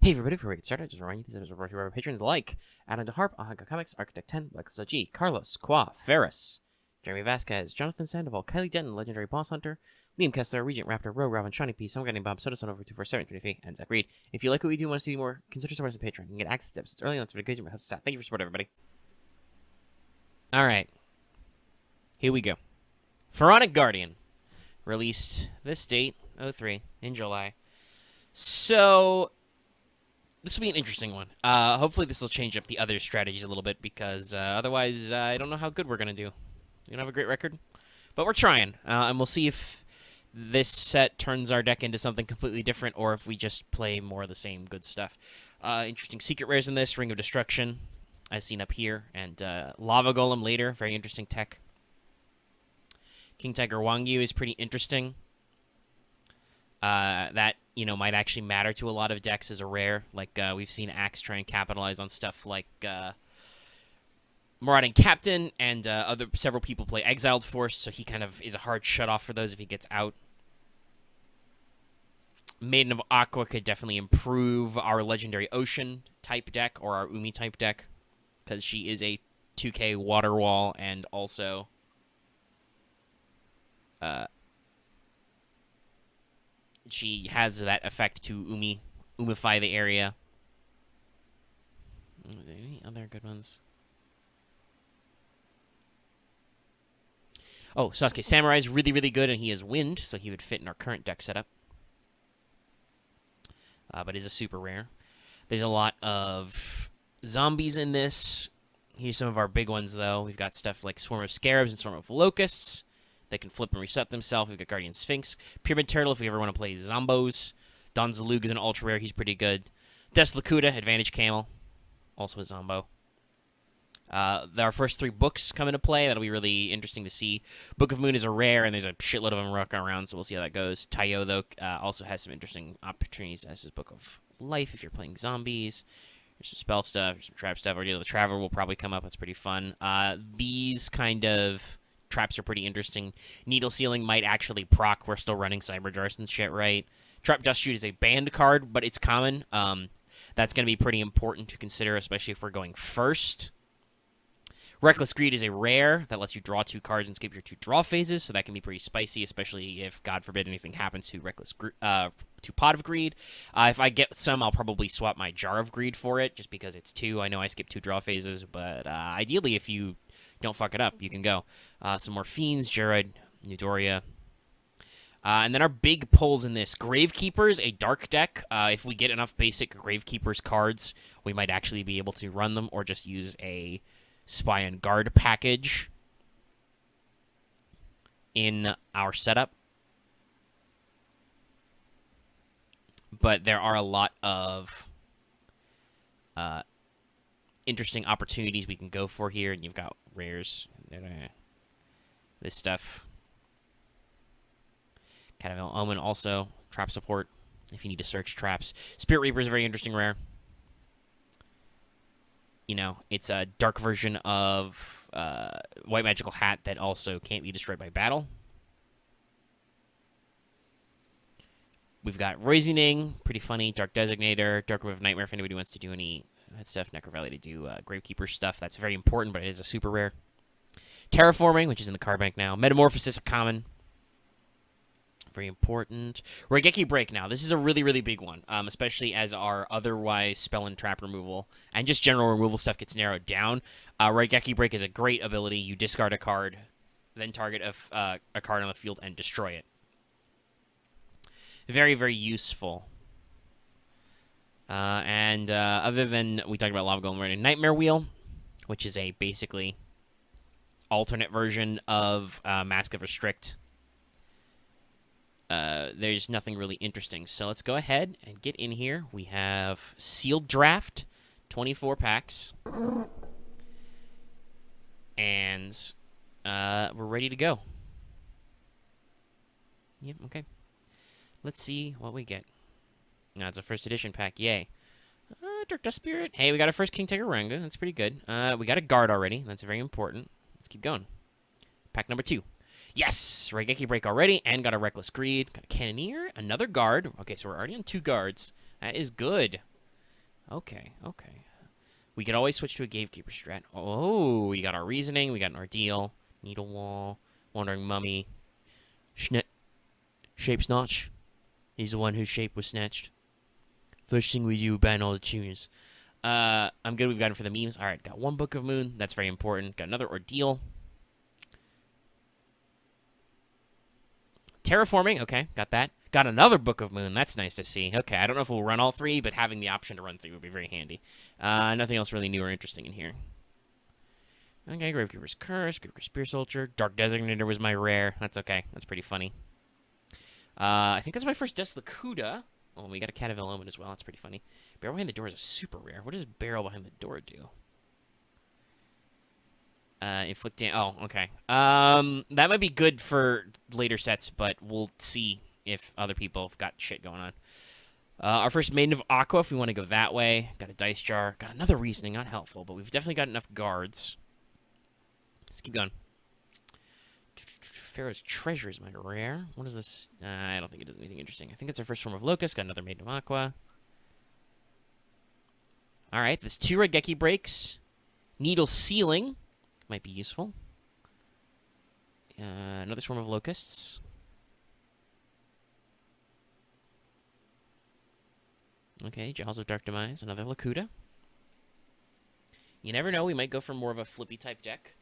Hey everybody, before we get started, just remind you these episodes are brought to you by our patrons like Adam DeHarp, Ahanga Comics, Architect 10, Lexa G, Carlos, Qua, Ferris, Jeremy Vasquez, Jonathan Sandoval, Kylie Denton, Legendary Boss Hunter, Liam Kessler, Regent Raptor, Rogue Robin, Shawnee P, some guy named Bob Sodason over 247 and Zach Reed. If you like what we do and want to see more, consider supporting us on Patreon. You can get access to episodes early on to the crazy helps us out. Thank you for support, everybody. Alright. Here we go. Pharaonic Guardian. Released this date, 03, in July. So this will be an interesting one. Hopefully this will change up the other strategies a little bit, because otherwise I don't know how good we're going to do. We don't have a great record, but we're trying, and we'll see if this set turns our deck into something completely different, or if we just play more of the same good stuff. Interesting secret rares in this, Ring of Destruction, as seen up here, and Lava Golem later, very interesting tech. King Tiger Wangyu is pretty interesting. That, you know, might actually matter to a lot of decks as a rare. Like, we've seen Axe try and capitalize on stuff like Marauding Captain, and several people play Exiled Force, so he kind of is a hard shut-off for those if he gets out. Maiden of Aqua could definitely improve our Legendary Ocean type deck, or our Umi type deck, because she is a 2K water wall, and also she has that effect to umify the area. Any other good ones? Oh, Sasuke Samurai is really, really good, and he has wind, so he would fit in our current deck setup. But is a super rare. There's a lot of zombies in this. Here's some of our big ones, though. We've got stuff like Swarm of Scarabs and Swarm of Locusts. They can flip and reset themselves. We've got Guardian Sphinx. Pyramid Turtle if we ever want to play Zombos. Don Zalug is an ultra rare. He's pretty good. Deslakuta, Advantage Camel. Also a Zombo. Our first 3 books come into play. That'll be really interesting to see. Book of Moon is a rare, and there's a shitload of them rocking around, so we'll see how that goes. Tayo, though, also has some interesting opportunities as his Book of Life if you're playing zombies. There's some spell stuff, there's some trap stuff. Or, the Traveler will probably come up. That's pretty fun. These kind of traps are pretty interesting. Needle Sealing might actually proc. We're still running Cyberjars and shit, right? Trap Dust Shoot is a banned card, but it's common. That's going to be pretty important to consider, especially if we're going first. Reckless Greed is a rare that lets you draw 2 cards and skip your 2 draw phases, so that can be pretty spicy, especially if, God forbid, anything happens to to Pot of Greed. If I get some, I'll probably swap my Jar of Greed for it, just because it's 2. I know I skip 2 draw phases, but ideally, if you don't fuck it up, you can go. Some more Fiends, Jared, Eudoria. And then our big pulls in this. Gravekeepers, a dark deck. If we get enough basic Gravekeepers cards, we might actually be able to run them, or just use a Spy and Guard package in our setup. But there are a lot of interesting opportunities we can go for here, and you've got rares. This stuff. Catavel Omen also. Trap support if you need to search traps. Spirit Reaper is a very interesting rare. You know, it's a dark version of White Magical Hat that also can't be destroyed by battle. We've got Roisening, pretty funny. Dark Designator, Dark Room of Nightmare if anybody wants to do any of that stuff. Necro Valley to do Gravekeeper stuff. That's very important, but it is a super rare. Terraforming, which is in the card bank now. Metamorphosis, a common. Very important. Raigeki Break now. This is a really, really big one, especially as our otherwise spell and trap removal and just general removal stuff gets narrowed down. Raigeki Break is a great ability. You discard a card, then target a card on the field and destroy it. Very, very useful. And other than we talked about Lava Golem, right? Nightmare Wheel, which is a basically alternate version of Mask of Restrict. There's nothing really interesting. So let's go ahead and get in here. We have Sealed Draft, 24 packs. And we're ready to go. Yep, okay. Let's see what we get. Now, it's a first edition pack. Yay. Dark Dust Spirit. Hey, we got our first King Tiger Ranga. That's pretty good. We got a guard already. That's very important. Let's keep going. Pack number 2. Yes! Raigeki Break already, and got a Reckless Greed. Got a Cannoneer, another guard. Okay, so we're already on 2 guards. That is good. Okay, okay. We could always switch to a Gatekeeper strat. Oh, we got our Reasoning, we got an Ordeal, Needle Wall, Wandering Mummy, Shape Snatch. He's the one whose shape was snatched. First thing we do, ban all the tuners. I'm good. We've got it for the memes. All right, got one Book of Moon. That's very important. Got another Ordeal. Terraforming. Okay, got that. Got another Book of Moon. That's nice to see. Okay, I don't know if we'll run all three, but having the option to run three would be very handy. Nothing else really new or interesting in here. Okay, Gravekeeper's Curse, Gravekeeper's Spear Soldier. Dark Designator was my rare. That's okay. That's pretty funny. I think that's my first Deslakuda. Oh, we got a Cat of Element as well. That's pretty funny. Barrel Behind the Door is a super rare. What does Barrel Behind the Door do? Inflict oh, okay. That might be good for later sets, but we'll see if other people have got shit going on. Our first Maiden of Aqua, if we want to go that way. Got a Dice Jar. Got another Reasoning, not helpful, but we've definitely got enough guards. Let's keep going. Pharaoh's Treasure is my rare. What is this? I don't think it does anything interesting. I think it's our first form of Locust. Got another Maiden of Aqua. Alright, there's 2 Raigeki Breaks. Needle Sealing. Might be useful. Another Swarm of Locusts. Okay, Jaws of Dark Demise. Another Lakuda. You never know. We might go for more of a flippy type deck.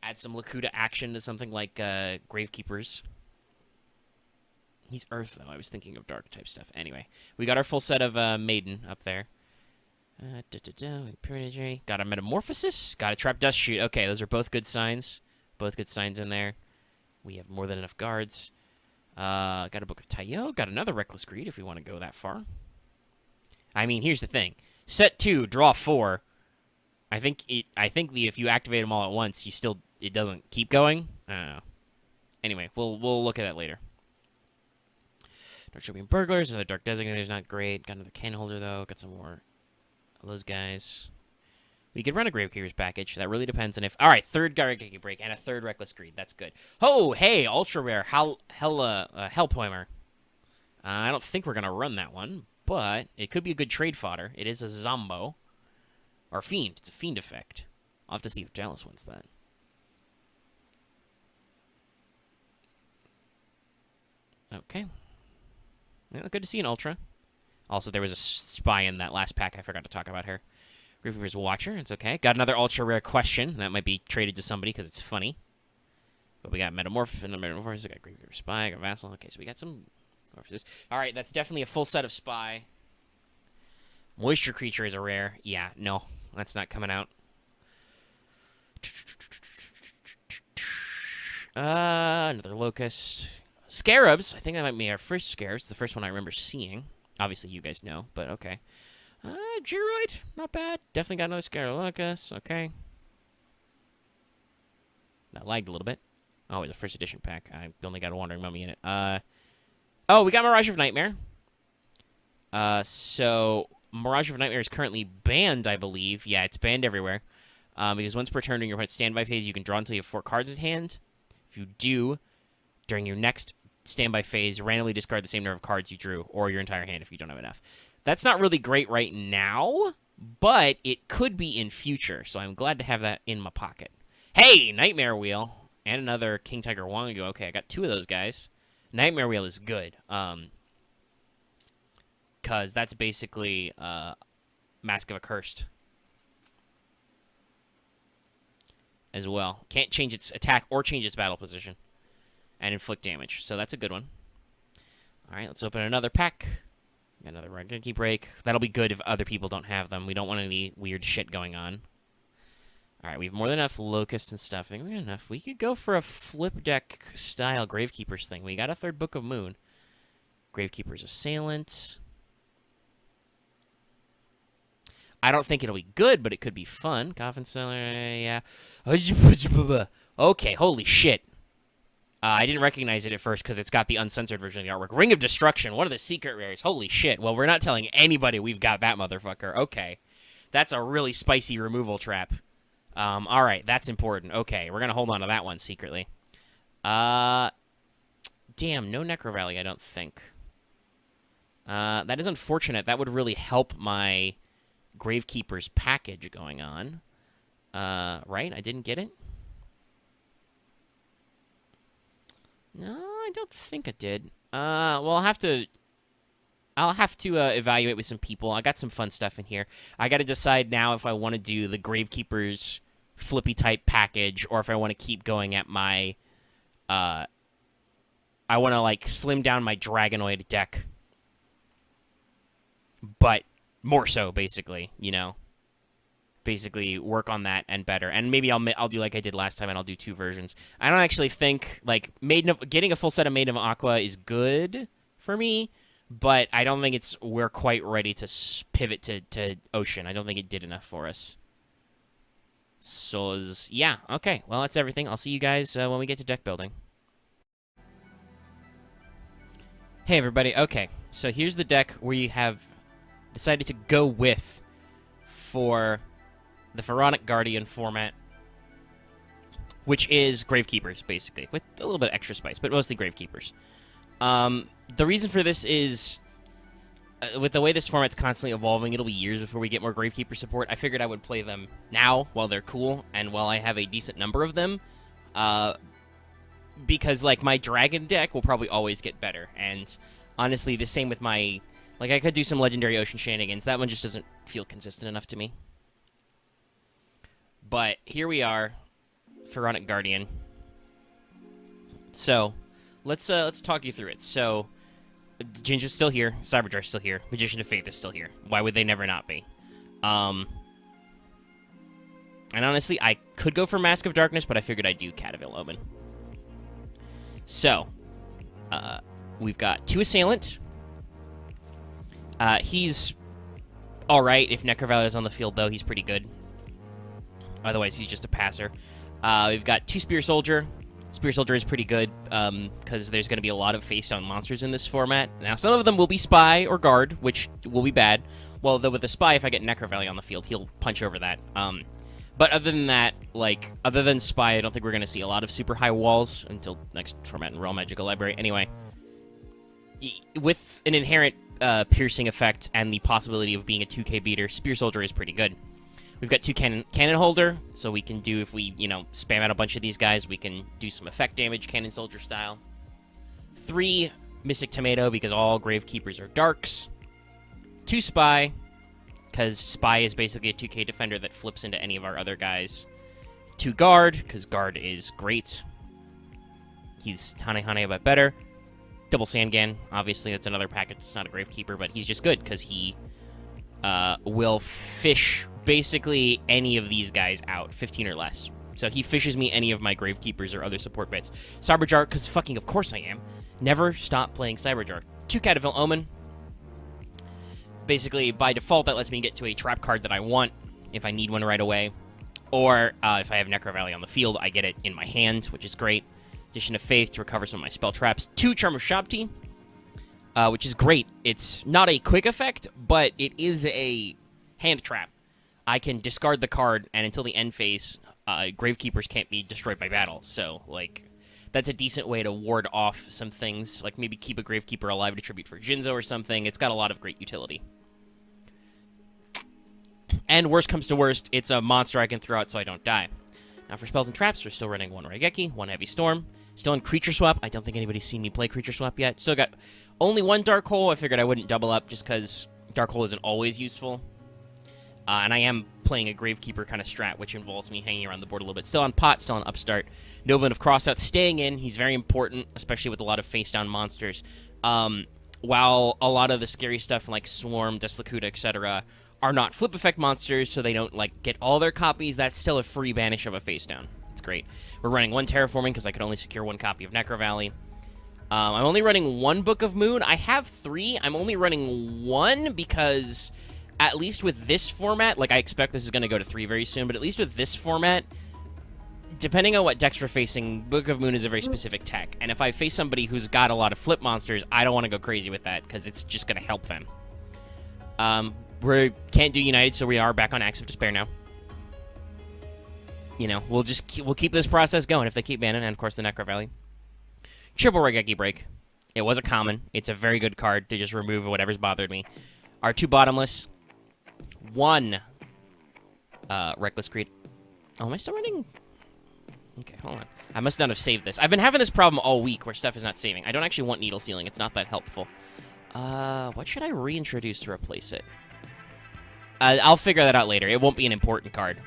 Add some Lakuda action to something like Gravekeepers. He's Earth, though. I was thinking of Dark type stuff. Anyway, we got our full set of Maiden up there. Got a Metamorphosis. Got a Trap Dust Shoot. Okay, those are both good signs. Both good signs in there. We have more than enough guards. Got a Book of Tayo. Got another Reckless Greed if we want to go that far. I mean, here's the thing. Set 2, draw 4. I think if you activate them all at once, it doesn't keep going. I don't know. Anyway, we'll look at that later. Dark Shopping Burglars, another Dark Designator is not great. Got another Cannon Holder though. Got some more of those guys. We could run a Gravekeeper's package. That really depends on if. All right, third Raigeki Break and a third Reckless Greed. That's good. Oh, hey, ultra rare Hellpoimer. I don't think we're gonna run that one, but it could be a good trade fodder. It is a Zombo. Or Fiend. It's a Fiend effect. I'll have to see if Dallas wants that. Okay. Yeah, good to see an Ultra. Also, there was a spy in that last pack. I forgot to talk about her. Gravekeeper's Watcher. It's okay. Got another Ultra Rare Question. That might be traded to somebody because it's funny. But we got Metamorph and Metamorphosis. Got Gravekeeper Spy. Got Vassal. Okay, so we got some Metamorphosis. All right, that's definitely a full set of Spy. Moisture Creature is a rare. Yeah, no. That's not coming out. Another Locust. Scarabs. I think that might be our first Scarabs. It's the first one I remember seeing. Obviously, you guys know, but okay. Geroid. Not bad. Definitely got another Scarab Locust. Okay. That lagged a little bit. Oh, it's a first edition pack. I only got a Wandering Mummy in it. Oh, we got Mirage of Nightmare. So Mirage of Nightmare is currently banned, I believe. Yeah, it's banned everywhere. Because once per turn during your opponent's standby phase, you can draw until you have 4 cards at hand. If you do, during your next standby phase, randomly discard the same number of cards you drew, or your entire hand if you don't have enough. That's not really great right now, but it could be in future, so I'm glad to have that in my pocket. Hey, Nightmare Wheel, and another King Tiger Wango. Okay, I got 2 of those guys. Nightmare Wheel is good, because that's basically Mask of a Cursed as well. Can't change its attack or change its battle position and inflict damage, so that's a good one. All right, let's open another pack. Another Raigeki Break. That'll be good if other people don't have them. We don't want any weird shit going on. All right, we have more than enough Locust and stuff. I think we have enough. We could go for a flip deck style Gravekeepers thing. We got a third Book of Moon. Gravekeeper's Assailant. I don't think it'll be good, but it could be fun. Coffin Seller, yeah. Okay, holy shit. I didn't recognize it at first because it's got the uncensored version of the artwork. Ring of Destruction, one of the secret rares. Holy shit. Well, we're not telling anybody we've got that motherfucker. Okay. That's a really spicy removal trap. All right, that's important. Okay, we're going to hold on to that one secretly. Damn, no Necro Valley, I don't think. That is unfortunate. That would really help my Gravekeeper's package going on. Right? I didn't get it? No, I don't think I did. Well, I'll have to evaluate with some people. I got some fun stuff in here. I got to decide now if I want to do the Gravekeeper's flippy type package or if I want to keep going at my I want to like slim down my Dragonoid deck. But more so, basically, you know. Basically work on that and better. And maybe I'll do like I did last time and I'll do 2 versions. I don't actually think like getting a full set of Maiden of Aqua is good for me, but I don't think we're quite ready to pivot to Ocean. I don't think it did enough for us. So yeah, okay. Well, that's everything. I'll see you guys when we get to deck building. Hey everybody. Okay. So here's the deck we have decided to go with for the Pharaonic Guardian format, which is Gravekeepers, basically, with a little bit of extra spice, but mostly Gravekeepers. The reason for this is, with the way this format's constantly evolving, it'll be years before we get more Gravekeeper support. I figured I would play them now, while they're cool, and while I have a decent number of them, because, like, my Dragon deck will probably always get better, and honestly, the same with my... Like, I could do some Legendary Ocean shenanigans. That one just doesn't feel consistent enough to me. But here we are, Pharaonic Guardian. So, let's talk you through it. So, Jinja's still here, Cyberjar's still here, Magician of Faith is still here. Why would they never not be? And honestly, I could go for Mask of Darkness, but I figured I'd do Cataville Omen. So, we've got 2 Assailant. He's alright. If Necrovalley is on the field, though, he's pretty good. Otherwise, he's just a passer. We've got 2 Spear Soldier. Spear Soldier is pretty good, because there's going to be a lot of face-down monsters in this format. Now, some of them will be Spy or Guard, which will be bad. Well, though with the Spy, if I get Necrovalley on the field, he'll punch over that. But other than that, like, other than Spy, I don't think we're going to see a lot of super high walls until next format in Royal Magical Library. Anyway, with an inherent piercing effect and the possibility of being a 2k beater, Spear Soldier is pretty good. We've got 2 Cannon Holder, so we can do, if we, you know, spam out a bunch of these guys, we can do some effect damage, Cannon Soldier style. 3 Mystic Tomato, because all Gravekeepers are Darks. 2 Spy, because Spy is basically a 2k defender that flips into any of our other guys. 2 Guard, because Guard is great. He's Hane but better. Double Sangan, obviously, that's another package. It's not a Gravekeeper, but he's just good, because he will fish basically any of these guys out, 15 or less. So he fishes me any of my Gravekeepers or other support bits. Cyberjar, because fucking of course I am. Never stop playing Cyberjar. 2 Cataville Omen. Basically, by default, that lets me get to a trap card that I want, if I need one right away. Or, if I have Necrovalley on the field, I get it in my hand, which is great. Magician of Faith to recover some of my spell traps. 2 Charm of Shabti, which is great. It's not a quick effect, but it is a hand trap. I can discard the card, and until the end phase, Gravekeepers can't be destroyed by battle. So, like, that's a decent way to ward off some things, like maybe keep a Gravekeeper alive to tribute for Jinzo or something. It's got a lot of great utility. And worst comes to worst, it's a monster I can throw out so I don't die. Now for spells and traps, we're still running 1 Raigeki, 1 Heavy Storm. Still in Creature Swap. I don't think anybody's seen me play Creature Swap yet. Still got only 1 Dark Hole. I figured I wouldn't double up just because Dark Hole isn't always useful. And I am playing a Gravekeeper kind of strat, which involves me hanging around the board a little bit. Still on Pot, still on Upstart. Nobleman of Crossout staying in. He's very important, especially with a lot of face-down monsters. While a lot of the scary stuff like Swarm, Deslakuta, etc. are not flip effect monsters, so they don't like get all their copies, that's still a free banish of a face-down. It's great. We're running 1 Terraforming because I could only secure 1 copy of Necrovalley. I'm only running 1 Book of Moon. I have 3. I'm only running 1 because... at least with this format, like I expect this is going to go to 3 very soon, but at least with this format, depending on what decks we're facing, Book of Moon is a very specific tech. And if I face somebody who's got a lot of flip monsters, I don't want to go crazy with that, because it's just going to help them. We can't do United, so we are back on Acts of Despair now. You know, we'll keep this process going if they keep banning, and of course the Necrovalley. Triple Raigeki Break. It was a common. It's a very good card to just remove whatever's bothered me. Our 2 Bottomless. 1 Reckless Greed. Oh, am I still running? Okay, hold on. I must not have saved this. I've been having this problem all week where stuff is not saving. I don't actually want Needle Sealing. It's not that helpful. What should I reintroduce to replace it? I'll figure that out later. It won't be an important card.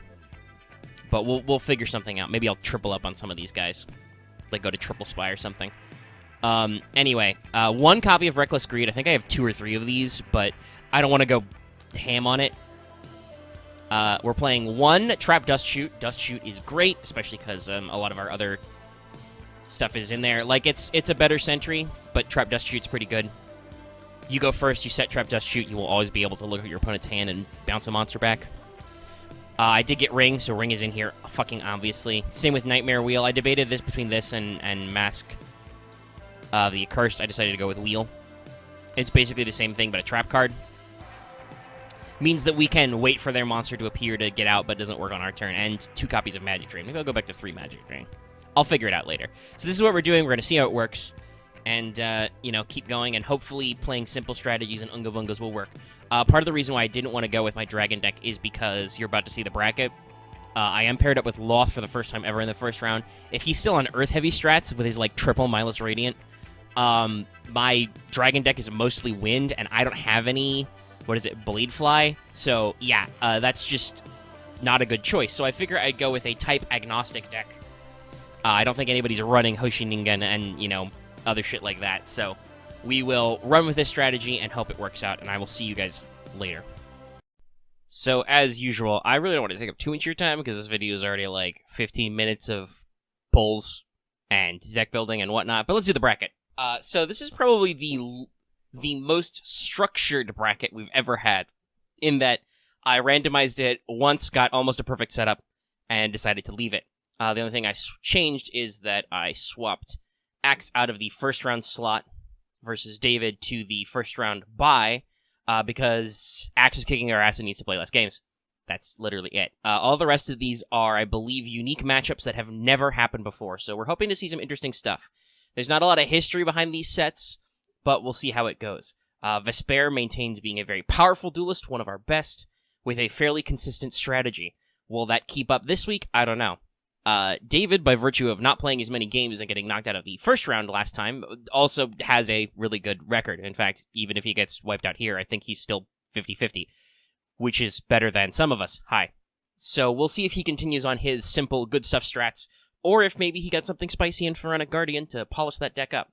But we'll figure something out. Maybe I'll triple up on some of these guys. Like go to Triple Spy or something. Anyway, 1 copy of Reckless Greed. I think I have 2 or 3 of these, but I don't want to go ham on it. We're playing 1 Trap Dust Shoot. Dust Shoot is great, especially because a lot of our other stuff is in there. Like, it's a better Sentry, but Trap Dust Shoot's pretty good. You go first, you set Trap Dust Shoot, you will always be able to look at your opponent's hand and bounce a monster back. I did get Ring, so Ring is in here, fucking obviously. Same with Nightmare Wheel. I debated this between this and Mask the Accursed. I decided to go with Wheel. It's basically the same thing, but a trap card. Means that we can wait for their monster to appear to get out, but doesn't work on our turn. And 2 copies of Magic Drain. Maybe I'll go back to 3 Magic Drain. I'll figure it out later. So this is what we're doing. We're going to see how it works. And, you know, keep going. And hopefully playing simple strategies and Unga Bungas will work. Part of the reason why I didn't want to go with my Dragon deck is because you're about to see the bracket. I am paired up with Loth for the first time ever in the first round. If he's still on Earth-heavy strats with his, like, triple Mindless Radiant, my Dragon deck is mostly Wind, and I don't have any... What is it? Blade Fly? So, yeah, that's just not a good choice. So I figure I'd go with a type-agnostic deck. I don't think anybody's running Hoshi Ningen and, you know, other shit like that. So we will run with this strategy and hope it works out, and I will see you guys later. So, as usual, I really don't want to take up too much of your time because this video is already, like, 15 minutes of polls and deck building and whatnot. But let's do the bracket. So this is probably the most structured bracket we've ever had, in that I randomized it once, got almost a perfect setup, and decided to leave it. The only thing I changed is that I swapped Axe out of the first round slot versus David to the first round bye, because Axe is kicking our ass and needs to play less games. That's literally it. All the rest of these are, I believe, unique matchups that have never happened before, so we're hoping to see some interesting stuff. There's not a lot of history behind these sets, but we'll see how it goes. Vespairr maintains being a very powerful duelist, one of our best, with a fairly consistent strategy. Will that keep up this week? I don't know. David, by virtue of not playing as many games and getting knocked out of the first round last time, also has a really good record. In fact, even if he gets wiped out here, I think he's still 50-50, which is better than some of us. Hi. So we'll see if he continues on his simple good stuff strats, or if maybe he got something spicy in Pharaonic Guardian to polish that deck up.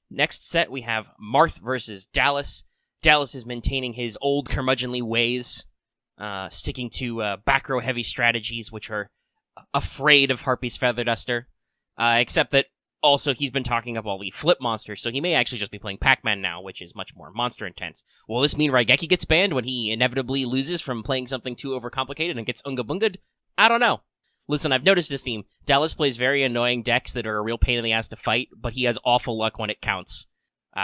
Next set, we have Marth versus Dallas. Dallas is maintaining his old curmudgeonly ways, sticking to back row heavy strategies, which are afraid of Harpy's Feather Duster, except that also he's been talking up all the flip monsters, so he may actually just be playing Pac-Man now, which is much more monster intense. Will this mean Raigeki gets banned when he inevitably loses from playing something too overcomplicated and gets Unga Bunga'd? I don't know. Listen, I've noticed a theme. Dallas plays very annoying decks that are a real pain in the ass to fight, but he has awful luck when it counts,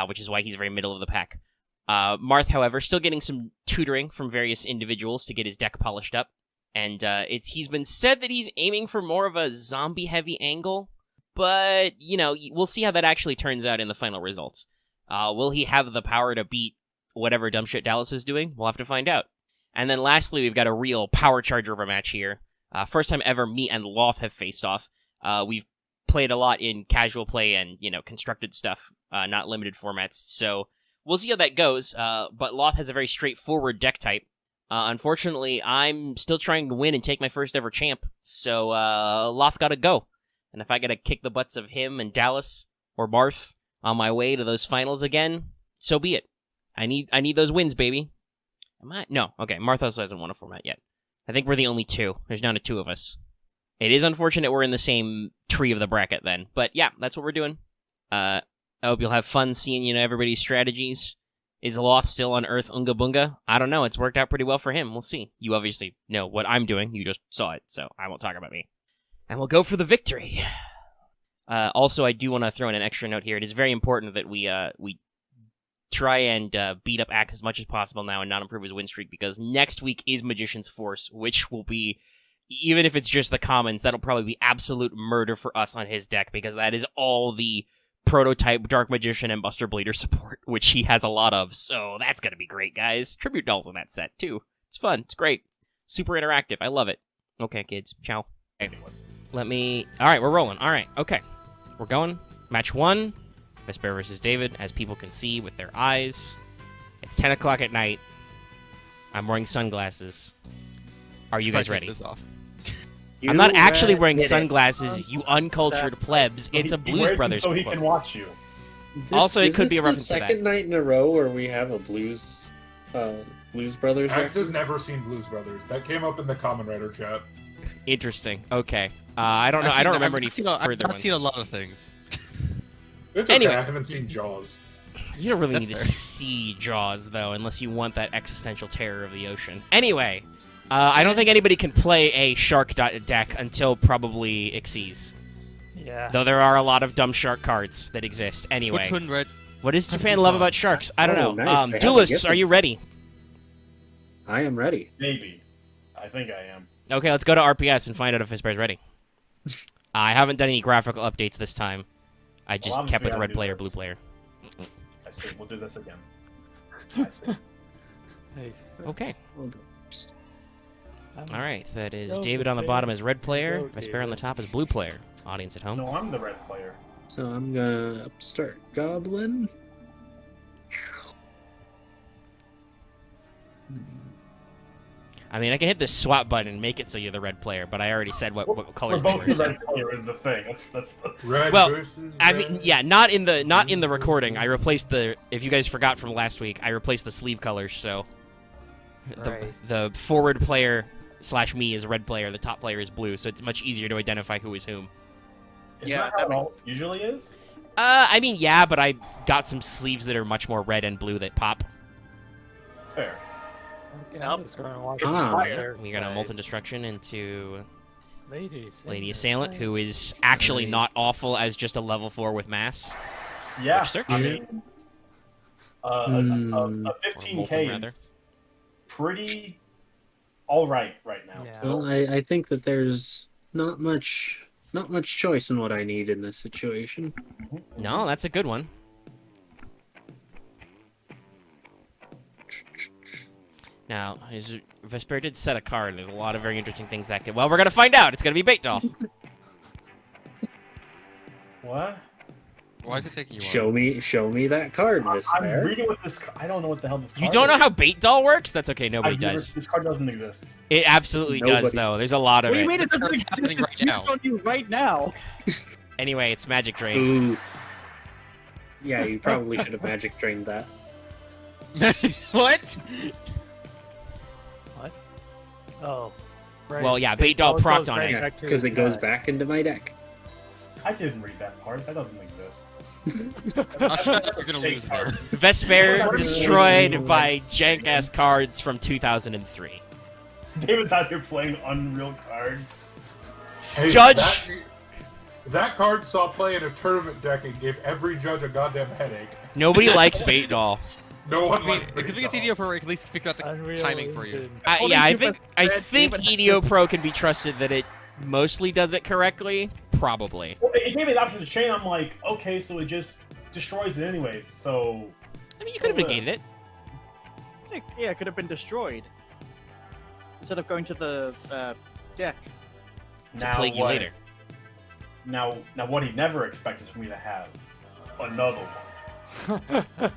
which is why he's very middle of the pack. Marth, however, still getting some tutoring from various individuals to get his deck polished up, and he's been said that he's aiming for more of a zombie-heavy angle, but, you know, we'll see how that actually turns out in the final results. Will he have the power to beat whatever dumb shit Dallas is doing? We'll have to find out. And then lastly, we've got a real power charger of a match here. First time ever me and Loth have faced off. We've played a lot in casual play and, you know, constructed stuff, not limited formats. So we'll see how that goes. But Loth has a very straightforward deck type. Unfortunately, I'm still trying to win and take my first ever champ. So Loth gotta go. And if I gotta kick the butts of him and Dallas or Marth on my way to those finals again, so be it. I need those wins, baby. Am I? No. Okay, Marth also hasn't won a format yet. I think we're the only 2. There's down to 2 of us. It is unfortunate we're in the same tree of the bracket then. But yeah, that's what we're doing. I hope you'll have fun seeing, you know, everybody's strategies. Is Loth still on Earth Unga Bunga? I don't know. It's worked out pretty well for him. We'll see. You obviously know what I'm doing. You just saw it, so I won't talk about me. And we'll go for the victory. Also, I do want to throw in an extra note here. It is very important that we try and beat up Axe as much as possible now and not improve his win streak, because next week is Magician's Force, which will be, even if it's just the commons, that'll probably be absolute murder for us on his deck, because that is all the prototype Dark Magician and Buster Bleeder support, which he has a lot of, so that's gonna be great, guys. Tribute Dolls in that set, too. It's fun. It's great. Super interactive. I love it. Okay, kids. Ciao. Okay. Let me... All right, we're rolling. All right. Okay. We're going. Match 1. Vespairr versus David, as people can see with their eyes. It's 10 o'clock at night. I'm wearing sunglasses. Are you guys ready? This off. I'm not actually wearing sunglasses, you uncultured plebs. It's a He Blues wears them Brothers so he quote. can watch you. Also, it could be a reference to the that. second night in a row where we have a Blues Brothers. X has never seen Blues Brothers. That came up in the Common Writer chat. Interesting. Okay. I don't know. I don't remember any further I've ones. seen a lot of things. It's okay, Anyway. I haven't seen Jaws. You don't really That's need to fair. see Jaws, though, unless you want that existential terror of the ocean. Anyway, I don't think anybody can play a shark deck until probably Xyz. Yeah. Though there are a lot of dumb shark cards that exist. Anyway, Which one, Red? what does Japan love about sharks? I don't Oh, know. nice. They have a Duelists, gift. are you ready? I am ready. Maybe. I think I am. Okay, let's go to RPS and find out if Vespair's ready. I haven't done any graphical updates this time. I just Well, kept with obviously I red do player, this. blue player. I see. We'll do this again. I see. Nice. Okay. I'm- All right, that is Go, David on the Vespairr. bottom as red player, Go, Vespairr on the David. top as blue player. Audience at home. No, I'm the red player. So I'm gonna upstart Goblin. I mean, I can hit the swap button and make it so you're the red player, but I already said what We're colors they both were. the So. red player is the thing. That's the... Red Well, versus I red. mean, yeah, not in the recording. I replaced the. If you guys forgot from last week, I replaced the sleeve colors. So Right. the forward player / me is red player. The top player is blue. So it's much easier to identify who is whom. Is Yeah, that how that it all makes- usually is? I mean, yeah, but I got some sleeves that are much more red and blue that pop. Fair. Okay, Nope. I'm just gonna watch It's the fire. third We're gonna side. molten destruction into Lady Lady Assailant, who is actually not awful as just a level 4 with mass. Yeah. Which search? I mean, a Molten, 15k rather. is pretty all right now. Yeah. Well, I think that there's not much choice in what I need in this situation. No, that's a good one. Now, Vespairr did set a card. There's a lot of very interesting things that could... Well, we're going to find out. It's going to be Bait Doll. What? Why is it taking you Show me that card, I'm Vespairr. reading what this. I don't know what the hell this. You card don't know is. how Bait Doll works? That's okay. Nobody I've never- does. This card doesn't exist. It absolutely does, Nobody. though. There's a lot of What do you it. mean it doesn't It's exist? happening right It's now. used on you right now. Anyway, it's Magic Drain. Ooh. Yeah, you probably should have magic drained that. What? Oh. Right. Well, yeah, Bait Doll goes procced on right it. back to Because it his goes deck. back into my deck. I didn't read that part. That doesn't exist. Oh, shut up, you're gonna lose now. Vespairr destroyed by jank-ass cards from 2003. David's out here playing unreal cards. Hey, Judge! That card saw play in a tournament deck and gave every judge a goddamn headache. Nobody likes Bait Doll. No one I mean, liked if you think it's Bait EDO Pro, we can at least figure out the Unreal timing for you. Engine. Yeah, I Only think EDO Pro can be trusted that it mostly does it correctly. Probably. Well, it gave me the option to chain. I'm like, okay, so it just destroys it anyways. So I mean, you could have negated it. Yeah, it could have been destroyed. Instead of going to the deck. To now plague you what? later. Now what he never expected for me to have another one.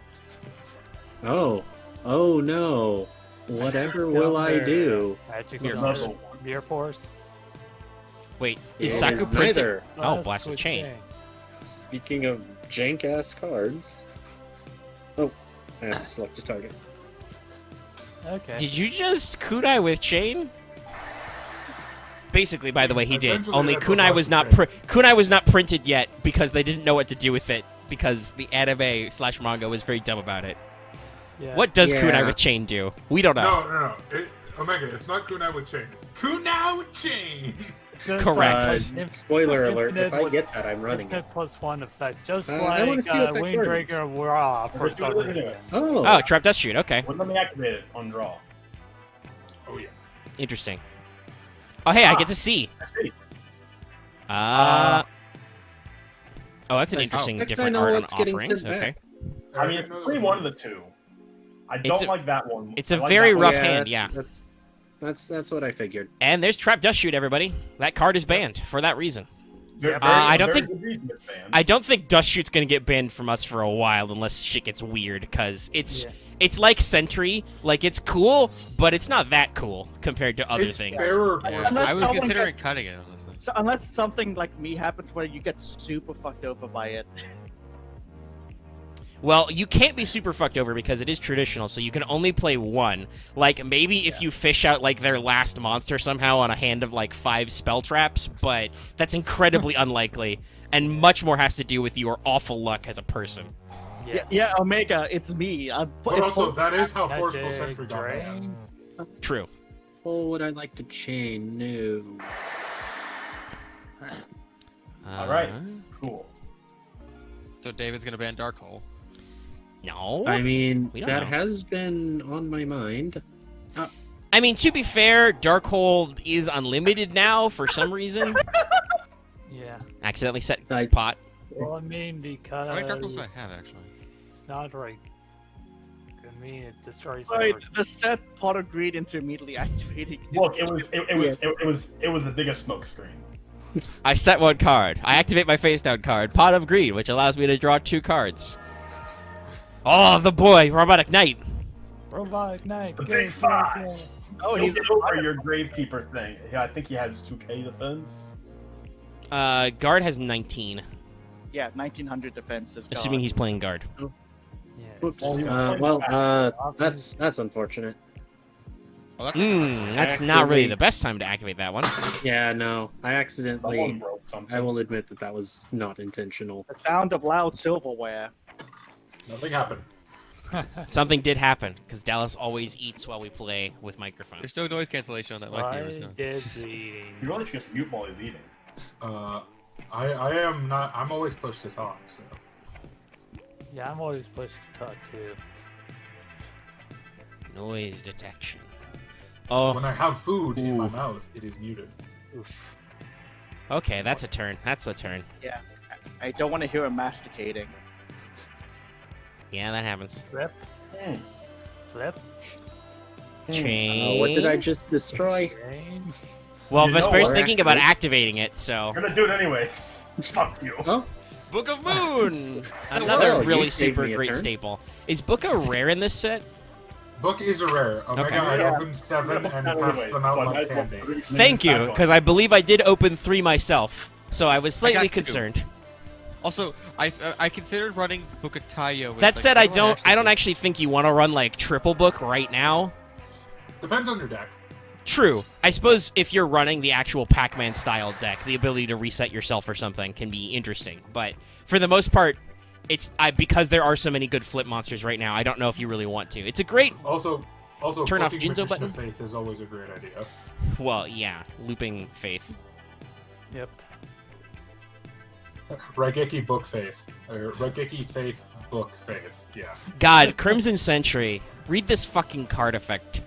Oh no. Whatever will I do? Magic Mirror Force. Force. Mirror Force. Wait, It is Saku is printed? neither. Oh, Let's Blast with switch Chain. Speaking of jank ass cards. Oh, I have to select a target. Okay. Did you just kunai with Chain? Basically, by the way, he did. Essentially, Only that's what kunai was Blast not with kunai was not printed yet because they didn't know what to do with it because the anime / manga was very dumb about it. Yeah. What does Yeah. kunai with Chain do? We don't know. No. Omega, it's not kunai with chain. It's kunai with chain. Just Correct. like Spoiler alert, if I Infinite get that, I'm running it. Infinite +1 effect, just I wanna like see what that card is. Windbreaker Raw for Let's do some this anyway. reason. Oh, Oh, Trap Dust Shoot. Okay, Let me activate it on draw. Oh yeah. interesting. Oh, hey, I get to see. I see. Oh, that's an I interesting think I different know art on what's getting offerings. sent Okay. back. I mean, it's pretty one of the two. I don't a- like that one. It's I a like very that one. rough yeah, hand, that's- yeah. That's That's what I figured. And there's Trap Dust Shoot, everybody. That card is banned for that reason. I I don't think Dust Shoot's gonna get banned from us for a while unless shit gets weird, because it's like Sentry. Like, it's cool, but it's not that cool compared to other It's things. fairer for Yeah, Unless I was someone considering gets- cutting it, honestly. So unless something like me happens where you get super fucked over by it. Well, you can't be super fucked over because it is traditional, so you can only play one. Like, maybe if you fish out, like, their last monster somehow on a hand of, like, 5 spell traps, but that's incredibly unlikely, and much more has to do with your awful luck as a person. Yeah, Omega, it's me. But also, that is how Forceful Magic Sentry got banned. Drain. True. Oh, would I like to chain? No. All right. Cool. So David's gonna ban Darkhold. No. I mean, We don't that know. has been on my mind. I mean, to be fair, Darkhold is unlimited now for some reason. Yeah. Accidentally set I- pot. Well, I mean, because How many Darkholds do I have, actually? it's not right. I mean, it destroys Sorry, everything. the set pot of greed into immediately activating. Look, it was the biggest smoke screen. I set one card. I activate my face down card, Pot of Greed, which allows me to draw 2 cards. Oh, the boy, Robotic Knight. Robotic Knight. The go big for it, five. yeah. Oh, He's he's over your Gravekeeper thing. Yeah, I think he has 2K defense. Guard has 19, yeah, 1900 defense is gone. assuming he's playing guard. Yeah, Whoops. it's- That's unfortunate. Well, that's That's not Accidentally- really the best time to activate that one. Yeah, no. I Someone accidentally. broke something. I will admit that was not intentional. The sound of loud silverware. Nothing happened. Something did happen, because Dallas always eats while we play with microphones. There's no noise cancellation on that mic here, I so. did the eating. You really should just mute while he's eating. I am not. I'm always pushed to talk. So Yeah, I'm always pushed to talk too. Noise detection. Oh, when I have food in my Ooh. mouth, it is muted. Oof. okay, that's a turn. That's a turn. Yeah, I don't want to hear him masticating. Yeah, that happens. Flip. Hmm. Flip. Chain. What did I just destroy? Drain. Well, You know Vespair's what? thinking about activating it, so. I'm gonna do it anyways. Fuck you. Oh, Book of Moon! Another Well, you really gave super me a great turn. staple. Is Book a rare in this set? Book is a rare. Omega, Okay. I Yeah. opened 7 and Not passed anyways, them out but like might as well candy. put it in Thank the you, back because I believe I did open 3 myself, so I was slightly got 2. concerned. Also, I considered running Book of Taiyo. That said, I don't actually think you want to run like triple book right now. Depends on your deck. True. I suppose if you're running the actual Pac-Man style deck, the ability to reset yourself or something can be interesting. But for the most part, because there are so many good flip monsters right now, I don't know if you really want to. It's a great, Also, Turn off booking Jinzo Magician button? of Faith is always a great idea. well, yeah, looping faith. Yep. Raigeki Book Faith. Or Raigeki Faith Book Faith. Yeah. God, Crimson Sentry. Read this fucking card effect.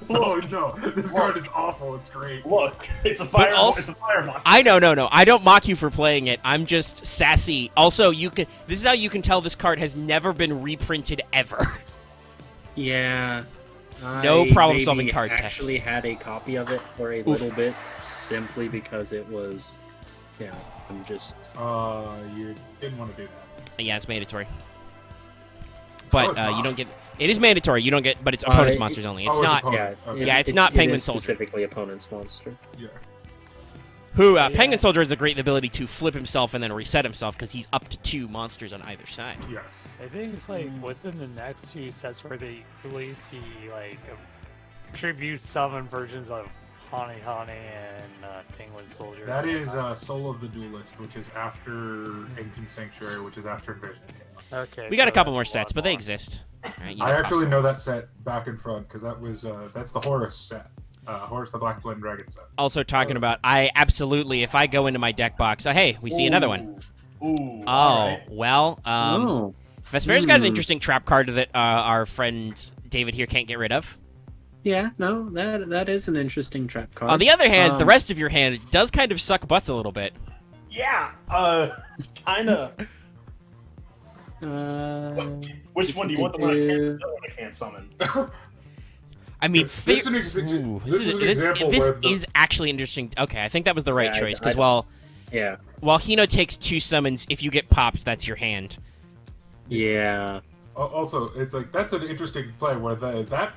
Oh no, this card is awful. It's great. Look, it's a fire. also- It's a fire monster. I know, no. I don't mock you for playing it. I'm just sassy. Also, this is how you can tell this card has never been reprinted ever. yeah. No I problem-solving maybe card text. actually had a copy of it for a little bit, simply because it was. Yeah, I'm just. You didn't want to do that. Yeah, it's mandatory. But it's you not. don't get. It is mandatory. You don't get, but it's opponent's it- monsters only. oh, It's it's not. opponent. Yeah, Okay. Yeah, it's not it Penguin is Soldier. Specifically, opponent's monster. Yeah. Penguin Soldier has a great ability to flip himself and then reset himself because he's up to 2 monsters on either side. Yes. I think it's like within the next few sets where they release the like tribute summon versions of Honey and Penguin Soldier. That is Soul of the Duelist, which is after Ancient Sanctuary, which is after Invasion of Chaos. Okay. We got a so couple that's more a sets, lot but they more. exist. All right, you I got- actually know that set back and front because that was that's the Horus set. Horus the Black Flame Dragon set. Also talking about, I absolutely, if I go into my deck box, oh hey, we see another one. Ooh. Oh, alright. well, Oh. Vespair's got an Hmm. interesting trap card that our friend David here can't get rid of. Yeah, no, that is an interesting trap card. On the other hand, the Um, rest of your hand does kind of suck butts a little bit. Yeah. Kinda. Uh, Which one do you want? The one I can't. The one I can't summon. I mean, This is an example where is actually interesting. Okay, I think that was the right Yeah, choice, I because don't- Yeah. while Hino takes 2 summons, if you get popped, that's your hand. Yeah. Also, it's like that's an interesting play where that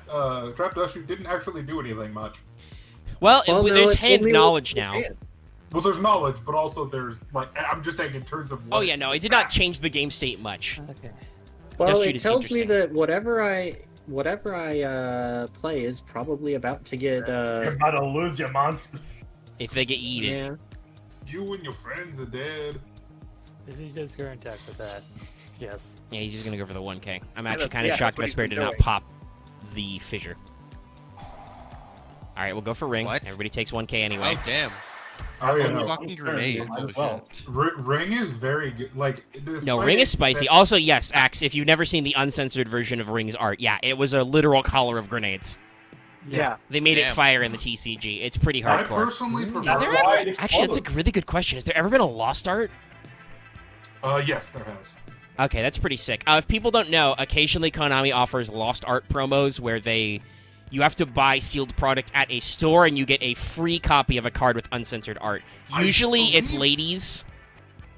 trap dust shoot didn't actually do anything much. Well, Well, no, there's it's hand only knowledge with now. hand. Well, there's knowledge, but also there's like I'm just saying in terms of. Oh yeah, no, it did not change the game state much. Okay. Well, Dust shoot it is tells me interesting. that whatever I play is probably about to get You're about to lose your monsters. If they get eaten. yeah. You and your friends are dead. Is he just going to attack with that? Yes. Yeah, he's just gonna go for the 1k. I'm Yeah, actually kind of yeah, shocked that's Vespairr what did he's not doing. pop the fissure. Alright, we'll go for ring. What? Everybody takes 1k anyway. Oh damn! Oh yeah, I'm no. fucking grenades. Might Holy as well. shit. Ring is very good. Like No, Ring is spicy. Also, yes, Axe, if you've never seen the uncensored version of Ring's art, yeah, it was a literal collar of grenades. Yeah. They made it Damn. fire in the TCG. It's pretty I hardcore. personally prefer. Is there That's why ever... it Actually, that's a exploded. really good question. Has there ever been a Lost art? Yes, there has. Okay, that's pretty sick. If people don't know, occasionally Konami offers Lost art promos where you have to buy sealed product at a store and you get a free copy of a card with uncensored art. Usually it's believe- ladies,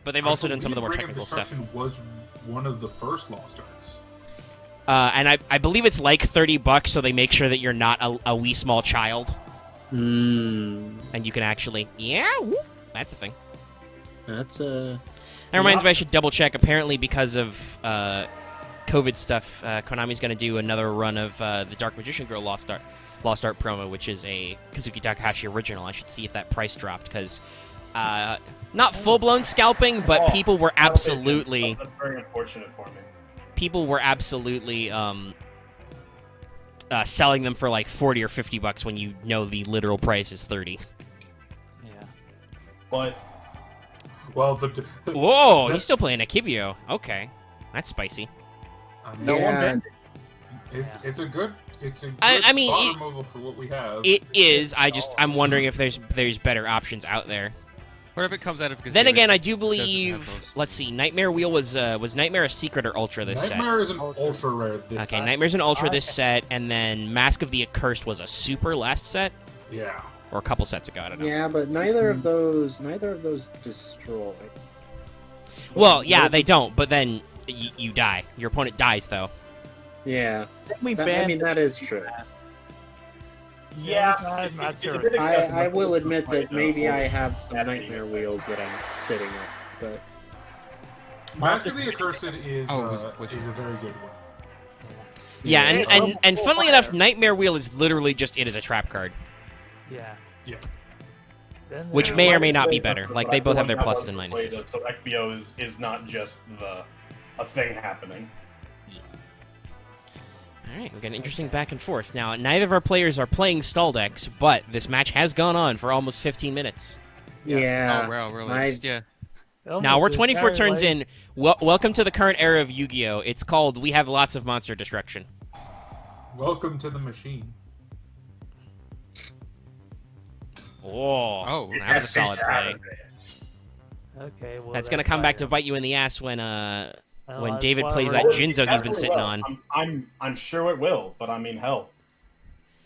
but they've also done some of the more Ring of technical stuff. Destruction was one of the first Lost Arts. And I believe it's like $30, so they make sure that you're not a wee small child, Mm, and you can actually... Yeah, whoop, that's a thing. that's a. That reminds me, I should double check. Apparently, because of COVID stuff, Konami's going to do another run of the Dark Magician Girl Lost Art promo, which is a Kazuki Takahashi original. I should see if that price dropped, because not full-blown scalping, but Oh, people were absolutely... That's very unfortunate for me. People were absolutely selling them for like $40 or $50 when you know the literal price is $30. Yeah. But Well, Whoa, he's still playing Akibio. Okay, that's spicy. no one Yeah. banned it. It's a good. It's a good I mean, spot it- removal for what we have. It is. I'm wondering if there's better options out there. What if it comes out of? Then Kazuya? again, I do have believe. those. Let's see. Nightmare Wheel was Nightmare a secret or ultra this Nightmare is an Ultra. ultra rare. This set? Okay, set. Nightmare's an ultra this Okay. set, and then Mask of the Accursed was a super last set, Yeah. or a couple sets ago. I don't know. Yeah, but neither of those destroy. Well, yeah, they don't. But then you die. Your opponent dies though. Yeah, Then we I banned mean that is true. Yeah, I'm not it's a sure. bit excessive. I will admit that Right, maybe uh, I have some nightmare wheels that I'm sitting on, but Mask of the Accursed is Oh, is a very good one. Yeah, Yeah. and funnily enough, Nightmare Wheel is literally just it as a trap card, Yeah. Yeah. Then which there- may or may not be better. Like they both have their That pluses was and the way minuses. So Ekbio is not just a thing happening. All right, we got an interesting back and forth. Now, neither of our players are playing stall decks, but this match has gone on for almost 15 minutes. yeah, Oh, well, really? I- Yeah. Almost Now, we're is 24 very turns late. in. Welcome to the current era of Yu-Gi-Oh! It's called We Have Lots of Monster Destruction. Welcome to the machine. Oh, Oh, that was a solid play. Okay. Well, That's going to come back to bite you in the ass when that's David why plays we're- that Jinzo he's been Definitely sitting will. on. I'm sure it will, but I mean, hell.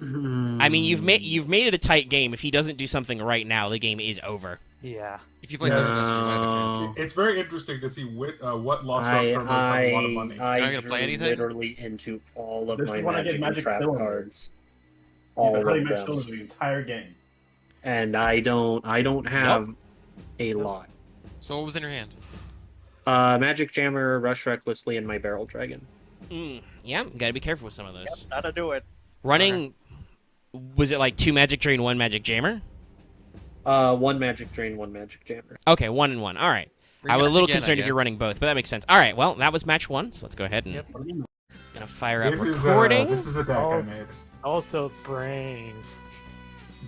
I mean, you've made it a tight game. If he doesn't do something right now, the game is over. Yeah. If you play Heaven Dust, you might have a chance. No. It's very interesting to see what Lost Ark promos have a lot of money. I You're not gonna drew play anything? literally into all of This my is when I get magic, Magic trap Cylinder. cards, You've all been of playing them, Magic Cylinder the entire game. and I don't have a lot. So what was in your hand? Magic Jammer, Rush Recklessly, and my Barrel Dragon. Yeah, gotta be careful with some of those. That'll do it. Running, was it like 2 Magic Drain, 1 Magic Jammer? One Magic Drain, one Magic Jammer. Okay, 1 and 1. All right. Bring I it was a up little again, I concerned if you're guess. running both, but that makes sense. All right, well, that was match 1, so let's go ahead and Yep. gonna fire up This recording. is a deck I Oh, made. Also, brains.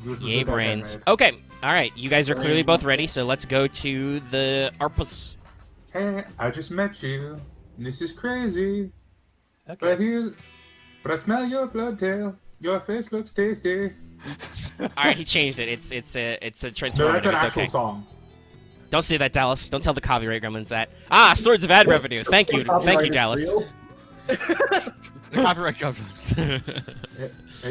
This is a Yay, deck I brains. made. Okay, all right, you guys are clearly both ready, so let's go to the Arpus. Hey, I just met you. And this is crazy. But Okay. I smell your blood tail. Your face looks tasty. All right, he changed it. It's a No, transformative. that's an It's actual okay. song. Don't say that, Dallas. Don't tell the copyright gremlins that. Ah, Swords of Ad revenue. Thank you, Copyright is Dallas. real. Copyright comes.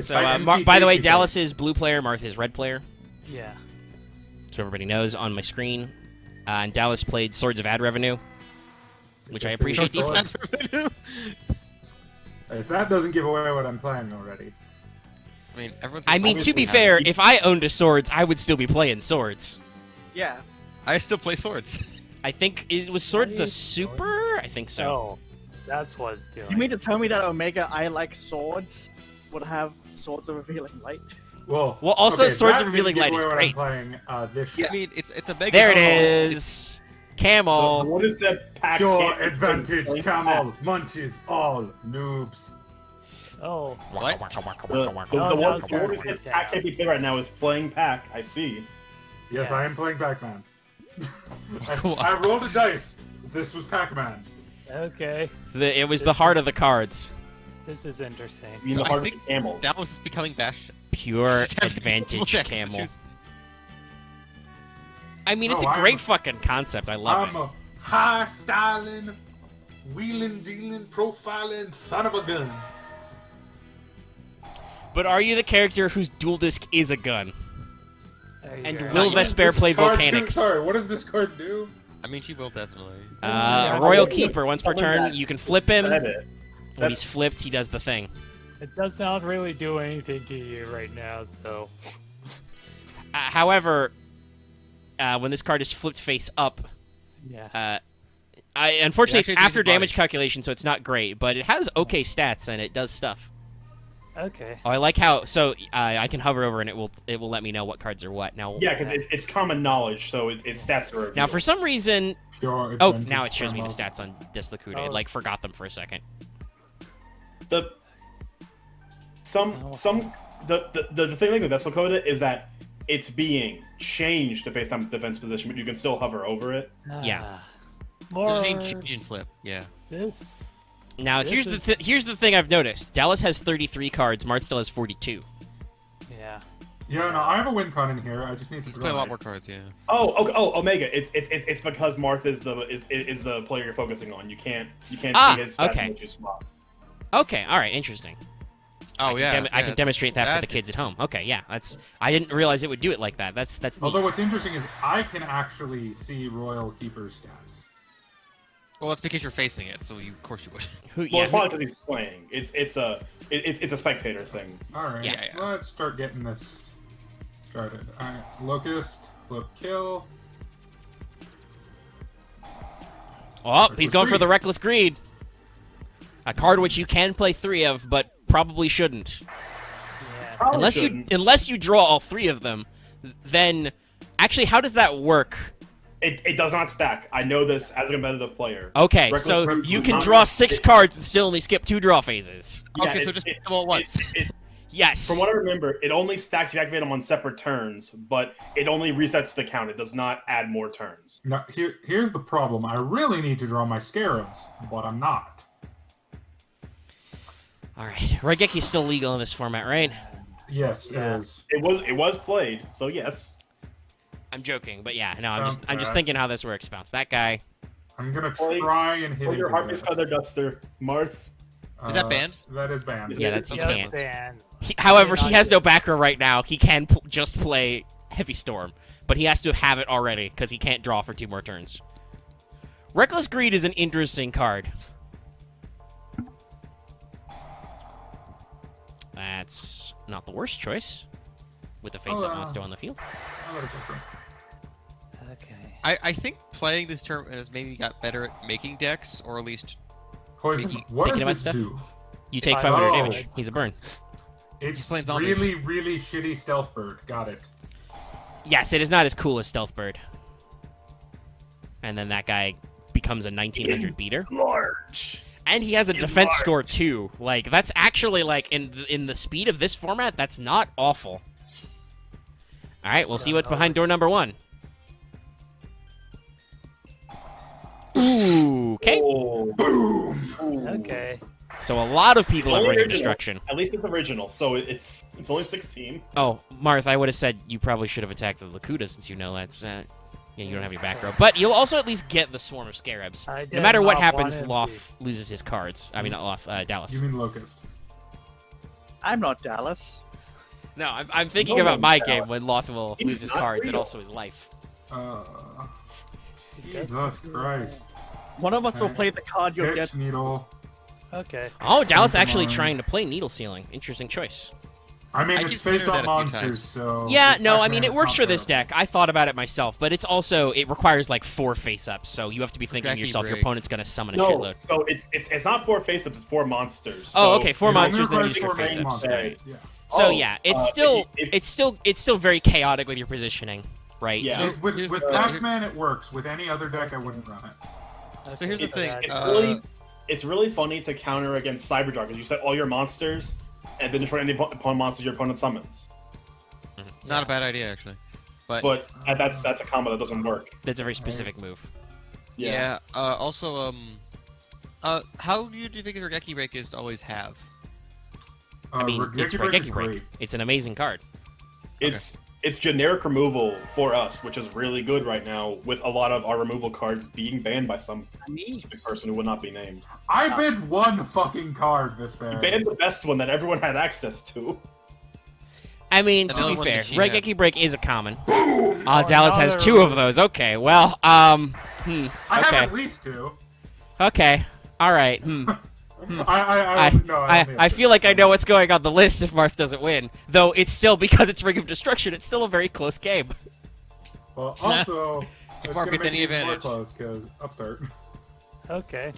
So, by the way, Dallas is blue player, Marth is red player. Yeah. So everybody knows on my screen. And Dallas played Swords of Ad Revenue, which I appreciate deeply. If that doesn't give away what I'm playing already. I mean, everyone's. I mean, to be fair, if I owned a Swords, I would still be playing Swords. Yeah. I still play Swords. I think was Swords a super? I think so. Oh, that's what it's doing. You mean to tell me that Omega I Like Swords would have Swords of Revealing Light? Well, also okay, Swords that of Revealing didn't Light give is away what great. I'm playing this I shit. mean, it's a mega. There it It's- is. Camel. What is that pack? Pure can't- advantage, camel, munches all noobs. Oh, What? The Oh, one now it's what gonna is that be pack down. can't be played right now is playing pack. I see. Yes, Yeah. I am playing Pac-Man. Cool. I rolled a dice. This was Pac-Man. okay. It was the heart of the cards. This is interesting. I mean, So the I heart of think the camels. Dallas is becoming Bastion. Pure Just having advantage multiple decks to camel. choose. I mean, it's No, a great I'm- fucking concept. I love I'm it. a high-styling, wheeling-dealing, profiling son of a gun. But are you the character whose dual disc is a gun? There you And go. will What does Vespairr this play card do? volcanics? Sorry, what does this card do? I mean, she will definitely. Royal Keeper. Once per turn, that. you can flip him. Said it. When he's flipped, he does the thing. It does not really do anything to you right now, so. However, when this card is flipped face up, Yeah. unfortunately, it's It actually after leaves the damage body. calculation, so it's not great. But it has okay stats and it does stuff. Okay. Oh, I like how I can hover over and it will let me know what cards are what. Now, Yeah, because it's common knowledge, so its stats are revealed. now for some reason, Pure oh, advantage, now it shows me the camel. stats on Dislocuta. Oh. It like forgot them for a second. the thing like with Vessel Coda is that it's being changed to face down defense position, but you can still hover over it. Yeah. More Change and flip. Yeah. this. Now This here's the thing I've noticed. Dallas has 33 cards. Marth still has 42. Yeah. Yeah, no, I have a win con in here. I just need to He's draw playing a lot it. more cards. Yeah. Oh, okay. Oh, Omega. It's because Marth is the player you're focusing on. You can't see his stats okay. unless you swap. Okay, all right, interesting. Oh yeah. I can demonstrate that for the that's- kids at home. Okay, yeah, I didn't realize it would do it like that. That's neat. Although what's interesting is I can actually see Royal Keeper's stats. Well, that's because you're facing it, so of course you would. Who, Well, yeah, it's probably because he's playing. It's a spectator thing. All right, Yeah, yeah. let's start getting this started. All right, Locust, flip, kill. oh, he's going for Greed. the Reckless Greed. A card which you can play 3 of, but probably shouldn't. Yeah. Probably Unless shouldn't. unless you draw all 3 of them, then actually, how does that work? It does not stack. I know this as a competitive player. Okay, Reckless so Greed you does can not- draw 6 cards and still only skip 2 draw phases. Yeah, Okay, so it- just it- hit them all at once. Yes. From what I remember, it only stacks if you activate them on separate turns, but it only resets the count. It does not add more turns. Now, here's the problem. I really need to draw my Scarabs, but I'm not. All right, Raigeki's still legal in this format, right? Yes, Yeah. it is. It was played, so yes. I'm joking, but yeah, no, I'm just fair. thinking how this works. Bounce that guy. I'm gonna Play- try and hit Or it. your Harpy's Feather Duster, Marth. Is that banned? That is banned. Yeah, that's he Okay. can't. And However, he not has yet. no backer right now. He can just play Heavy Storm, but he has to have it already because he can't draw for 2 more turns. Reckless Greed is an interesting card. That's not the worst choice with the face-up monster on the field. I'll let it go through. okay. I think playing this tournament has maybe got better at making decks, or at least Poison, Thinking what does about this stuff? do? You take Oh. 500 damage. He's a burn. It's playing zombies. really, really shitty Stealth Bird. Got it. Yes, it is not as cool as Stealth Bird. And then that guy becomes a 1900 beater. Large. And he has a defense score too. Like that's actually like in the speed of this format, that's not awful. All right, we'll see what's behind door number 1. Ooh, okay. Oh, boom. Okay. So a lot of people It's are only running original. destruction. At least it's original, so it's only 16. Oh, Marth, I would have said you probably should have attacked the Lakuta since you know that's. Yeah, you don't have your back row. But you'll also at least get the Swarm of Scarabs. I No did matter what not happens, want Loth loses his cards. I mean, not Loth, Dallas. You mean Locust? I'm not Dallas. No, I'm thinking No about one's my Dallas. game when Loth will He's lose his not cards and real. also his life. Jesus Christ. One of us will play the card you'll Pitch get. needle. Okay. Oh, Dallas Come actually on. trying to play Needle Sealing. Interesting choice. I mean, I it's considered face that up a few monsters, times. so. Yeah, it's no, I Pac-Man, mean, it it's works not for this terrible. deck. I thought about it myself, but it's also, it requires like 4 face-ups, so you have to be thinking to Raigeki yourself, your Break. opponent's going to summon a No, shitload. so it's not 4 face-ups, it's 4 monsters. Oh, So okay, 4 It only monsters, then you requires use your 4 main face-ups. monsters, yeah. So Oh, yeah, it's uh, still, if- it's still very chaotic with your positioning, right? Yeah. So with Here's with the- Pac-Man, it works. With any other deck, I wouldn't run it. So here's the It's- thing. It's really funny to counter against Cyberdraw because you set all your monsters and then destroy any opponent monsters your opponent summons. Not a bad idea actually. But that's a combo that doesn't work. That's a very specific move. Yeah. Also, how do you think Raigeki Break is to always have? I mean, it's is Raigeki Break. great. It's an amazing card. It's generic removal for us, which is really good right now, with a lot of our removal cards being banned by some specific person who will not be named. I bid one fucking card, Vespairr. Banned the best one that everyone had access to. I mean, And to the be other one fair, that she had. Raigeki Break is a common. Dallas has another 2 of one. those. Okay, well, I have okay. at least 2. Okay, all right. I I feel like I know what's going on the list if Marth doesn't win. Though it's still, because it's Ring of Destruction, it's still a very close game. Well, also, it's Mark gonna gets make any it more advantage. close because upstart. Okay.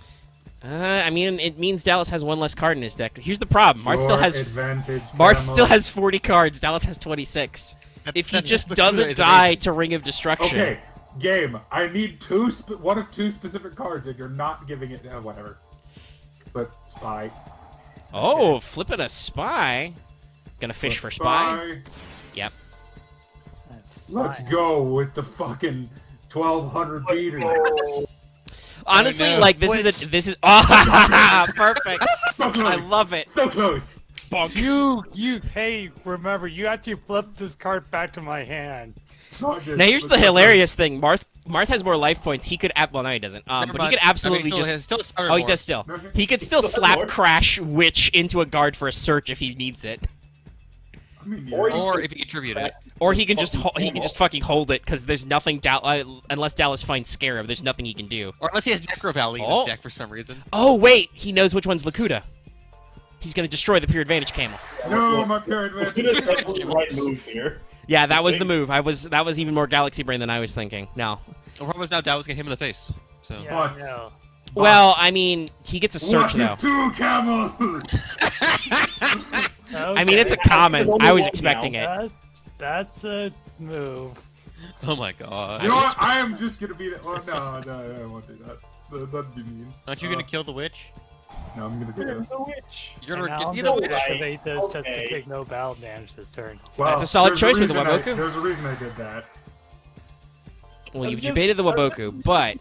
I mean, it means Dallas has 1 less card in his deck. Here's the problem: Marth still Your has advantage. Marth camo. still has 40 cards. Dallas has 26. If he just doesn't die to Ring of Destruction, Okay, game. I need 1 of 2 specific cards, and you're not giving it. Whatever. But spy. oh, flipping a spy. Gonna fish for spy. Yep. Let's go with the fucking 1200 beater. Honestly, no. like this is oh, perfect. So close. I love it. So close. Hey, remember, you actually flipped this card back to my hand. Not just- Now here's the hilarious thing: Marth has more life points. He could well, no, he doesn't. But he could absolutely just. Oh, he does still. He could still slap more. Crash Witch into a guard for a search if he needs it, I mean, Or yeah. Or if you attribute it. or he can just fucking hold it because there's nothing unless Dallas finds Scarab. There's nothing he can do. Or unless he has Necro Valley in Oh. his deck for some reason. Oh wait, he knows which one's Lakuta. He's gonna destroy the Pure Advantage Camel. No, my pure advantage. Lakuna's definitely the right move here. Yeah, that was the move. That was even more Galaxy Brain than I was thinking. No. The problem is now Dallas get him in the face. So Yeah, I But- know. Well, I mean, he gets a search What though. if 2 camels? I mean, it's a Okay. common. It's only I was one expecting now. it. That's a move. Oh my god. You know what? I am just gonna be. Oh no, I won't do that. That'd be mean. Aren't you gonna kill the witch? No, I'm gonna do this. The witch. You're And gonna now I'm get the gonna witch. activate this just Okay. to take no battle damage this turn. Well, That's a solid there's choice with the reason Waboku. There's a reason I did that. Well, you've That's just- debated the Waboku, but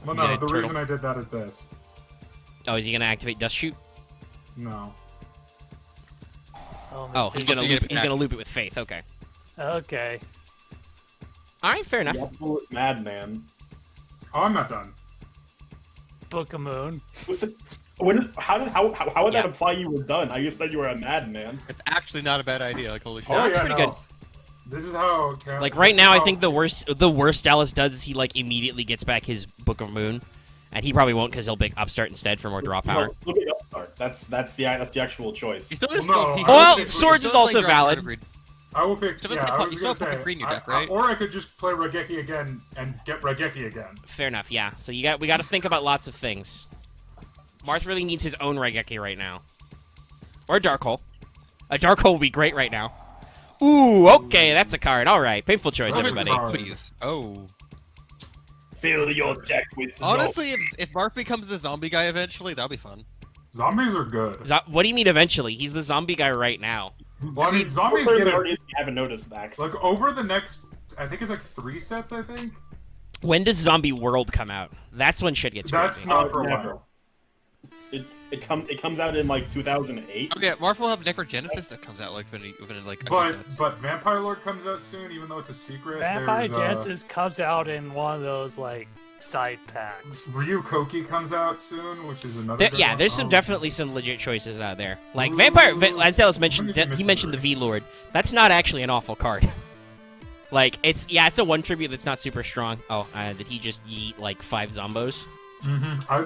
Well, He's no, gonna the turtle. reason I did that is this. is he gonna activate Dust Shoot? No. Oh, he's supposed gonna to get he's back. gonna loop it with Faith. Okay. Okay. All right, fair enough. The absolute madman. Oh, I'm not done. Book a moon. Listen, how would Yeah. that imply you were done? I just said you were a madman. It's actually not a bad idea. Like holy shit. Oh, that's yeah, pretty no. good. This is how. Like right now, I think the worst Dallas does is he like immediately gets back his Book of Moon, and he probably won't because he'll pick Upstart instead for more draw power. No, look at Upstart. That's the actual choice. He still has Well, no. he Well, still- he Swords still is also plays Ground valid. Vertebrae. I will pick. So Yeah, let's I put- was you gonna still have say. green in your deck, right? Or I could just play Raigeki again and get Raigeki again. Fair enough. Yeah. So we got to think about lots of things. Marth really needs his own Raigeki right now, or a Dark Hole. A Dark Hole would be great right now. Ooh, okay, that's a card. All right, painful choice, What is everybody. this? Please. Oh. Fill your deck with Honestly, if Mark becomes the zombie guy eventually, that'll be fun. Zombies are good. What do you mean eventually? He's the zombie guy right now. Well, I mean, zombies Zombies get it. already, you haven't noticed, Max. Like over the next, I think it's like 3 sets. I think When does Zombie World come out? That's when shit gets that's crazy. not for a never. while. It comes out in like 2008. Okay, Marth will have Necrogenesis that comes out like within like a few But sets. but Vampire Lord comes out soon, even though it's a secret. Vampire There's, Genesis comes out in one of those like side packs. Ryu Koki comes out soon, which is another. Good Yeah, one. there's some definitely some legit choices out there. Like Vampire, as Dallas mentioned, he mentioned the V Lord. That's not actually an awful card. Like it's a one tribute that's not super strong. Oh, did he just yeet like 5 zombos?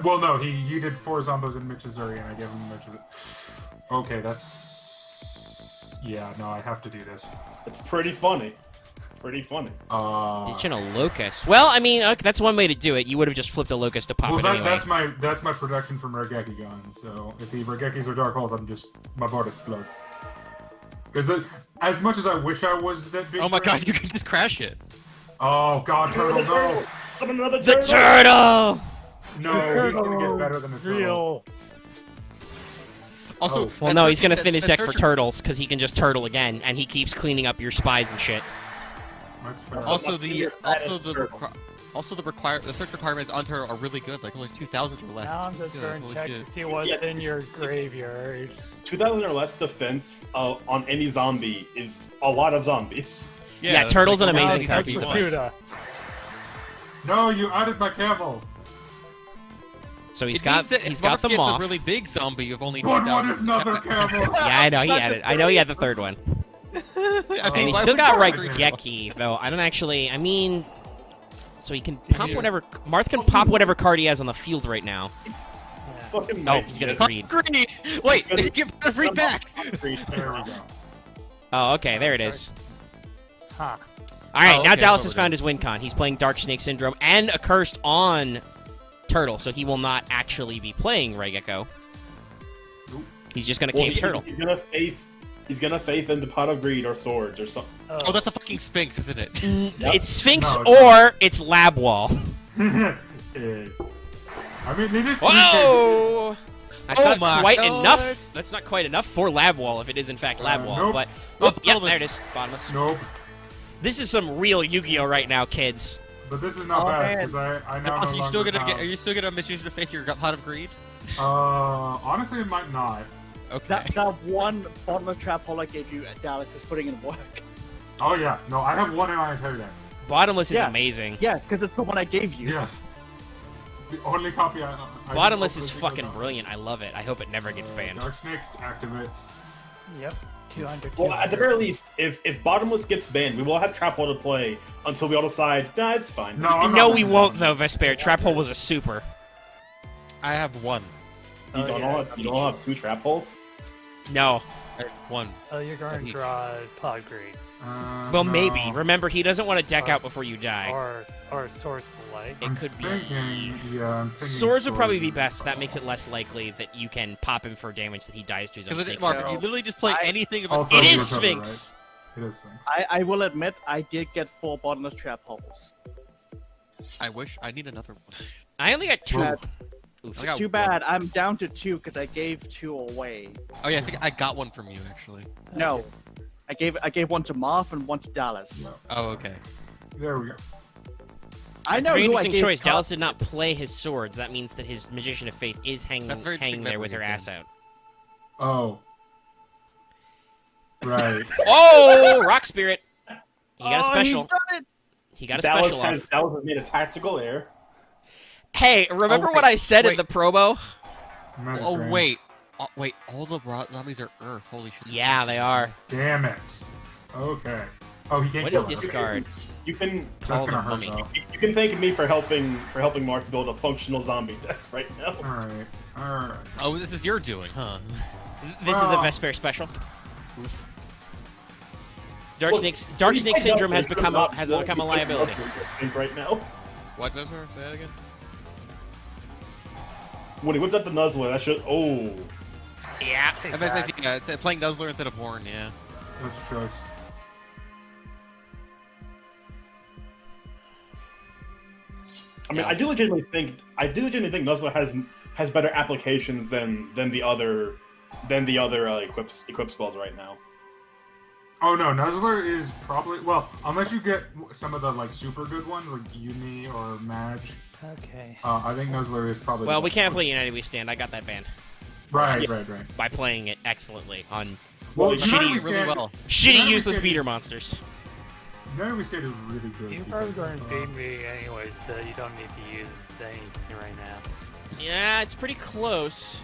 Well, no, he did 4 zombos in Michizuri, and I gave him Michizuri. Okay, that's. Yeah, no, I have to do this. It's pretty funny. Pretty funny. Ditching a locust. Well, I mean, okay, that's one way to do it. You would have just flipped a locust to pop Well, it anyway. that's my production from Raigeki Gun. So if the Raigekis are dark holes, my board explodes. Because as much as I wish I was that big. Oh my god, you can just crash it. Oh god, turtle, no! Summon another The turtle! turtle! No, he's gonna get better than a turtle. Real. Also, Well, no, he's gonna thin his deck for turtles because he can just turtle again, and he keeps cleaning up your spies and shit. That's fair. Also, the search requirements on turtle are really good. Like only 2,000 or less. Now I'm just Yeah, going to holy check shit. to see what's in your graveyard. 2,000 or less defense on any zombie is a lot of zombies. Yeah, that's turtle's an like amazing all card the piece things to you play. want. No, you added my camel. So he's It got means that he's if got Marth the gets moth. a really big zombie of only But 2,000. what if another camel? Yeah, I know he had it. I know he had the third one. And he's still got Raigeki, though. I don't actually. I mean, so he can pop whatever. Marth can pop whatever card he has on the field right now. Fucking Oh, he's gonna read. Greed! Wait, they give a free back! There we go. Oh, okay, there it is. Huh. All right, Oh, now okay, Dallas it's has over found his win con. He's playing Dark Snake Syndrome and Accursed on Turtle, so he will not actually be playing Raigeki. He's just gonna cave Turtle. He's gonna faith into Pot of Greed or Swords or something. Oh, that's a fucking Sphinx, isn't it? It's Sphinx No, it's or it's Lab Wall. I mean, it is. Whoa! That's Oh not my quite God. enough. That's not quite enough for Lab Wall if it is in fact Lab Wall. nope. But Oh, oh, yeah, bottomless. there it is. Bottomless. Nope. This is some real Yu-Gi-Oh right now, kids. But this is not Oh, bad man. because I now Also, no you still longer gonna have- are you still gonna misuse the faith your Pot of Greed? Honestly, it might not. Okay. That one bottomless trap hole I gave you at Dallas is putting in work. Oh yeah, no, I have one in my entire deck. Bottomless is Yeah. amazing. Yeah, because it's the one I gave you. Yes. It's the only copy I Bottomless is think fucking I've got. brilliant. I love it. I hope it never gets banned. Dark Snake activates. Yep. 200. Well, at the very least, if Bottomless gets banned, we will have Trap Hole to play until we all decide, nah, it's fine. No, I'm No, not we gonna- won't though, Vespairr. Trap Hole was a super. I have one. You don't all have 2 Trap Holes? No. I have one. Oh, you're going to draw Pod Greed. Well, no. maybe. Remember, he doesn't want to deck out before you die. Or Swords of Light. It could be. I'm thinking Swords would probably be Swords. best. That makes it less likely that you can pop him for damage that he dies to his own Because snake. Mark, so- you literally just play I- anything Also, It you is recover, Sphinx. Right? It is Sphinx. I will admit, I did get 4 bottomless trap holes. I wish I need another one. I only got 2. Well, Oof. I got Too one. bad, I'm down to 2 because I gave 2 away. Oh yeah, I think I got one from you actually. No, I gave one to Marth and one to Dallas. No. Oh okay. There we go. I It's know a very who I interesting gave choice. cards- Dallas did not play his swords. That means that his Magician of Faith is hanging That's very hanging there with her interesting ass out. Oh. Right. Oh, Rock Spirit. He got a Oh, special. he's done it! He got a Dallas special has off. made a tactical error. Hey, remember Oh, what I said in wait. the promo? Magic Oh Brain. wait. Wait, all the zombies are Earth. Holy shit. Yeah, they are. Damn it. Okay. Oh, he can't What kill did us. discard? You can That's Call gonna the hurt mummy. though. you can thank me for helping Marth build a functional zombie deck right now. Alright. Alright. Oh, this is your doing, huh? This is a Oh. Vespairr special. Oof. Dark Look, Snake syndrome has become a liability. right now. What does her say that again? When he whipped up the Nuzzler, that should. Oh, Yeah. I bet it's, yeah, it's playing Nuzzler instead of Horn, yeah. That's a choice. I mean, Yes. I do legitimately think Nuzzler has better applications than the other equip spells right now. Oh no, Nuzzler is probably unless you get some of the like super good ones like Uni or Mage. Okay. I think Nuzzler is probably. Well, the we best can't one. play United We Stand. I got that banned. Right, us. right. by playing it excellently on Well, Well, shitty- United We really Stand- well. shitty United We useless Stand- beater monsters. United We Stand is really good. You're because, probably going to beat me anyway, so you don't need to use anything right now. Yeah, it's pretty close.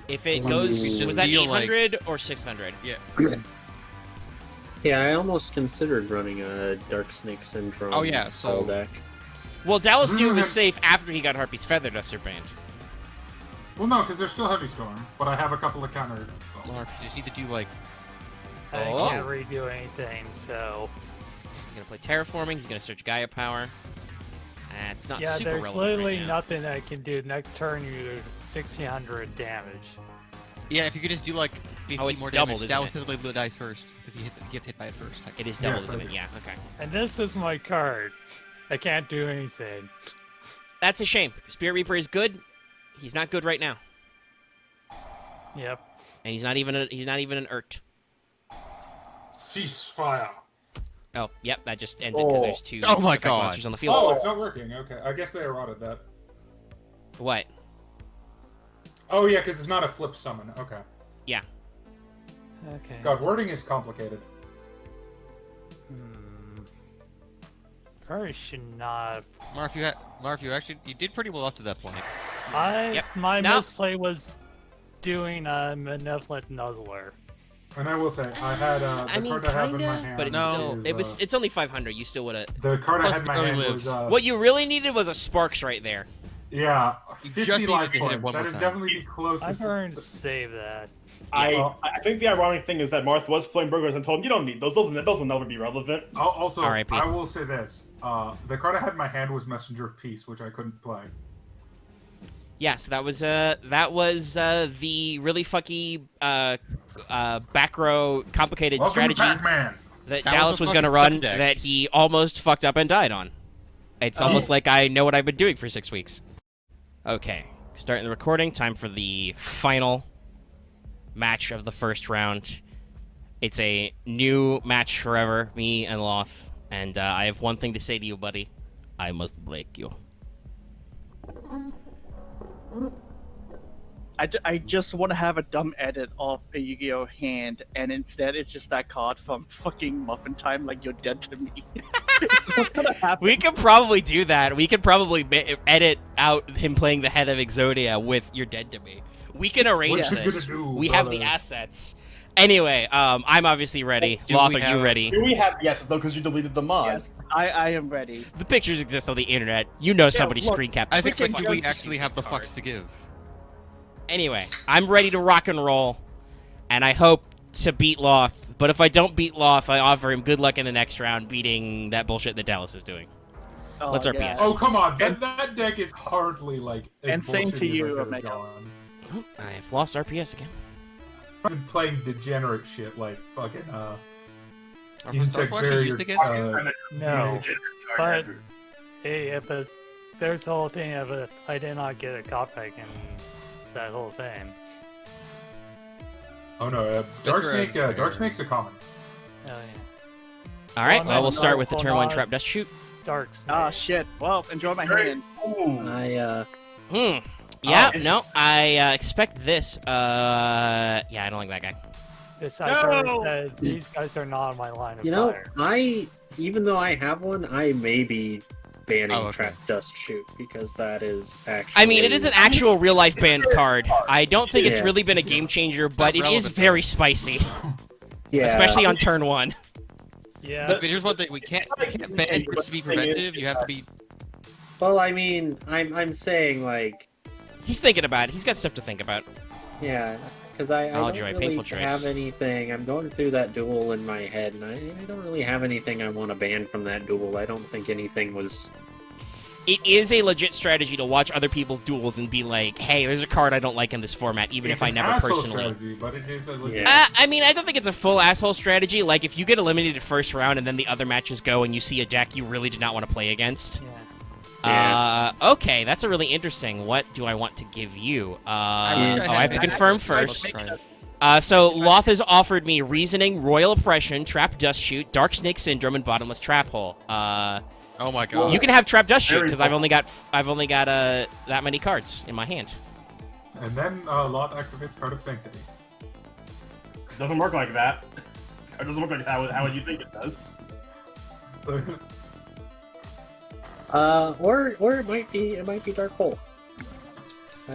If it We goes, just was that deal, like- 800 or 600? Yeah, I almost considered running a Dark Snake Syndrome Oh, yeah, so- spell deck. Well, Dallas knew it was safe after he got Harpy's Feather Duster banned. Well, no, because there's still Heavy Storm, but I have a couple of counter. Marth, you just need to do like. I Oh. can't redo anything, so He's gonna play Terraforming. He's gonna search Gaia Power. It's not yeah, super there's relevant literally right now. nothing I can do. Next turn, you do 1600 damage. Yeah, if you could just do like 50 Oh, it's more doubled, damage, isn't that was it? typically the dice first because he gets hit by it first. It is double, Yes, isn't I it? do. Yeah. Okay. And this is my card. I can't do anything. That's a shame. Spirit Reaper is good. He's not good right now, Yep. and he's not even an Urt. Ceasefire. Oh, yep. That just ends it because Oh. there's two Oh my effect God. monsters on the field. Oh, it's not working. Okay, I guess they eroded that. What? Oh yeah, because it's not a flip summon. Okay. Yeah. Okay. God, wording is complicated. Probably should not. Marth, you did pretty well up to that point. Yep. My No. misplay was doing a Malevolent Nuzzler. And I will say, I had the I mean, card I have in my kinda, hand. but it's No. still. It's only 500. You still would have. The card I Plus had in my early hand lives. was What you really needed was a Sparks right there. yeah, You 50 just needed life to hit it points. one That more is time. definitely the closest. I'm going to save that. I think the ironic thing is that Marth was playing burgers and told him, you don't need those. Those will never be relevant. Also, R.I.P. I will say this: the card I had in my hand was Messenger of Peace, which I couldn't play. Yeah, so that was the really fucky back row complicated Welcome strategy to Pac-Man. that That Dallas was was a going to fucking run stun deck. that he almost fucked up and died on. It's almost like I know what I've been doing for 6 weeks. Okay, starting the recording. Time for the final match of the first round. It's a new match forever, me and Loth. And I have one thing to say to you, buddy. I must break you. I just want to have a dumb edit of a Yu-Gi-Oh hand, and instead it's just that card from fucking Muffin Time, like you're dead to me. It's what's gonna happen. We could probably do that. We could probably edit out him playing the head of Exodia with "You're dead to me." We can arrange What you this. gonna do, We have the brother? assets. Anyway, I'm obviously ready. Do Loth, we are you have- ready? Do we have yeses though? Because you deleted the mods. Yes, I am ready. The pictures exist on the internet. You know somebody look, screen capped. I think, Quick, but do fucking we actually have the card. fucks to give? Anyway, I'm ready to rock and roll, and I hope to beat Loth. But if I don't beat Loth, I offer him good luck in the next round beating that bullshit that Dallas is doing. Oh, Let's RPS. yes. Oh come on, that deck is hardly like. as And same bullshitty to as I you, could've Omega. gone. Oh, I've lost RPS again. I've been playing degenerate shit like fucking Are insect Dark Watch used barrier. against you? No. But hey, there's the whole thing of it. I did not get a copy, and it's that whole thing. Oh no, Dark Vespairr Snake. has Dark Vespairr. Snake's a common. Oh yeah. All right, Oh, well, no, we'll start no, with the hold turn 1 on. trap dust shoot. Dark Snake. Ah, shit. Well, enjoy my hand. Ooh. Yeah, Oh. no, I expect this. Yeah, I don't like that guy. These guys are not on my line of You know, fire. even though I have one, I may be banning Oh, okay. Trap Dust Shoot because that is actually. I mean, it is an actual real life banned card. I don't think it's Yeah. really been a game changer, but it is relevant, though. very spicy, yeah. especially on turn 1. Yeah. But here's one thing: we can't ban for it to be preventive. You have to be. Well, I mean, I'm saying like, He's thinking about it. He's got stuff to think about. yeah, because I I'll don't enjoy really painful choice. have anything. I'm going through that duel in my head, and I don't really have anything I want to ban from that duel. I don't think anything was. It is a legit strategy to watch other people's duels and be like, hey, there's a card I don't like in this format, even It's if I an never asshole personally... strategy, but it is a legit. Yeah. I mean, I don't think it's a full asshole strategy. Like, if you get eliminated first round and then the other matches go and you see a deck you really did not want to play against... Yeah. Okay, that's a really interesting. What do I want to give you? I wish I have to had confirm that. first. Let's try it. So Loth has offered me Reasoning, Royal Oppression, Trap Dust Shoot, Dark Snake Syndrome, and Bottomless Trap Hole. Oh my god. You can have Trap Dust Shoot Very because I've only got that many cards in my hand. And then Loth activates Card of Sanctity. It doesn't work like that. It doesn't work like how you think it does. Or it might be Dark Hole.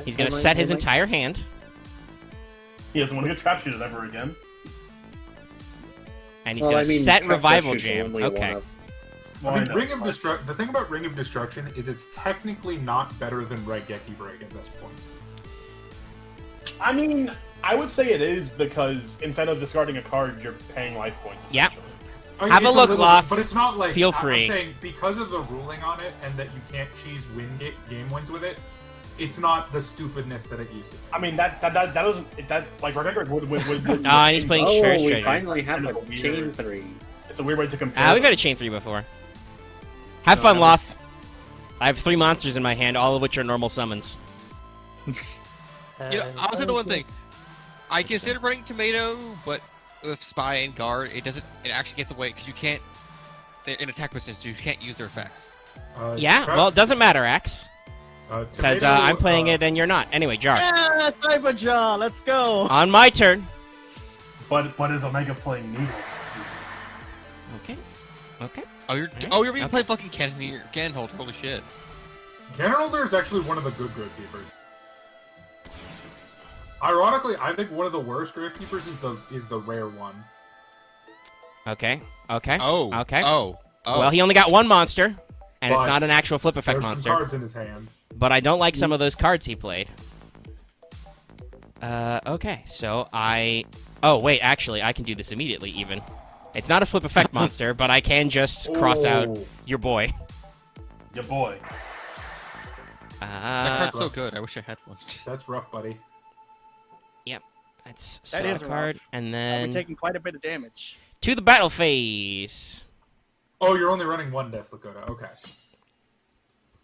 He's gonna set his entire hand. He doesn't want to get trap shooted ever again. And he's gonna set Revival Jam. Okay. I mean, Ring of Destruction. The thing about Ring of Destruction is it's technically not better than Raigeki Break at this point. I mean, I would say it is because instead of discarding a card, you're paying life points. Yeah. I mean, Have a look, Loth. But it's not like Feel I'm free. saying because of the ruling on it and that you can't cheese game wins with it. It's not the stupidness that it used to be. I mean that doesn't like Raigeki would. Ah, he's playing Ferris we Treasure. finally have Kind a of a chain weird- 3. It's a weird way to compare. We've had a chain 3 before. Have fun, Loth. I have 3 monsters in my hand, all of which are normal summons. You know, I'll say the one thing. I consider running Tomato, but with Spy and Guard, it actually gets away because you can't. They're in attack position, so you can't use their effects. Yeah, well, it doesn't matter, Axe. Because Tomato, I'm playing it and you're not. Anyway, Jar. Yeah, Cyberjaw, let's go. On my turn. But is Omega playing Needles? Okay. Okay. You're being Okay. played fucking Cannon Holder. Holy shit. Cannon Holder is actually one of the good Gravekeepers. Ironically, I think one of the worst Gravekeepers is the rare one. Okay. Okay. Oh. Okay. Oh. Well, he only got 1 monster, and it's But not an actual flip effect There's monster. some cards in his hand. But I don't like some of those cards he played. Okay, so Oh, wait, actually, I can do this immediately, even. It's not a flip effect monster, but I can just cross out your boy. Your boy. That card's so good. I wish I had one. That's rough, buddy. Yep. That's That a is card, rough. and We're then taking quite a bit of damage. to the battle phase. Oh, you're only running 1 Death Lakota. Okay.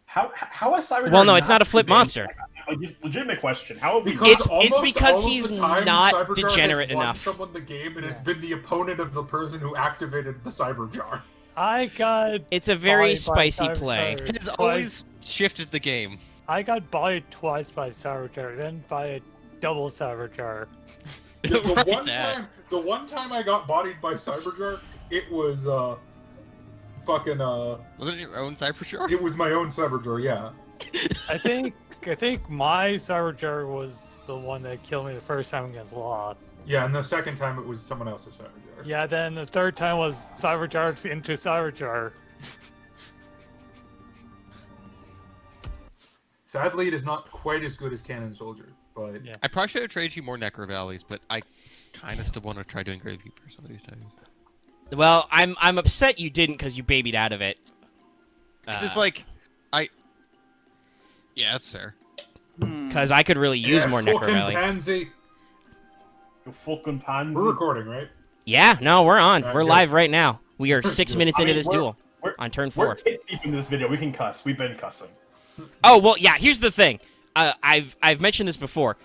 How is Cyber? Well, no, it's not a flip monster. Like, just legitimate question. How have we? Because It's because all of he's the time not Cyberjar degenerate has won enough. someone the game and has been the opponent of the person who activated the Cyberjar. I got It's a very bodied by spicy play. Cyberjar It has twice. always shifted the game. I got bodied twice by Cyberjar, then by a double Cyberjar. The one time I got bodied by Cyberjar, it was fucking Was it your own Cyberjar? it was my own Cyberjar, yeah. I think my Cyberjar was the one that killed me the first time against Loth. Yeah, and the second time it was someone else's Cyberjar. Yeah, then the third time was Cyberjar into Cyberjar. Sadly, it is not quite as good as Cannon Soldier, but Yeah. I probably should have traded you more Necro Valleys, but I kind of still want to try doing Gravekeeper some of these times. Well, I'm upset you didn't because you babied out of it. 'Cause it's like, yeah, that's fair. Because I could really use more Necro fucking Valley. pansy. You fucking pansy. We're recording, right? Yeah, no, we're on. We're good. live right now. We are 6 minutes I into mean, this duel on turn 4. We're kids deep into this video. We can cuss. We've been cussing. Oh well, yeah. Here's the thing. I've mentioned this before.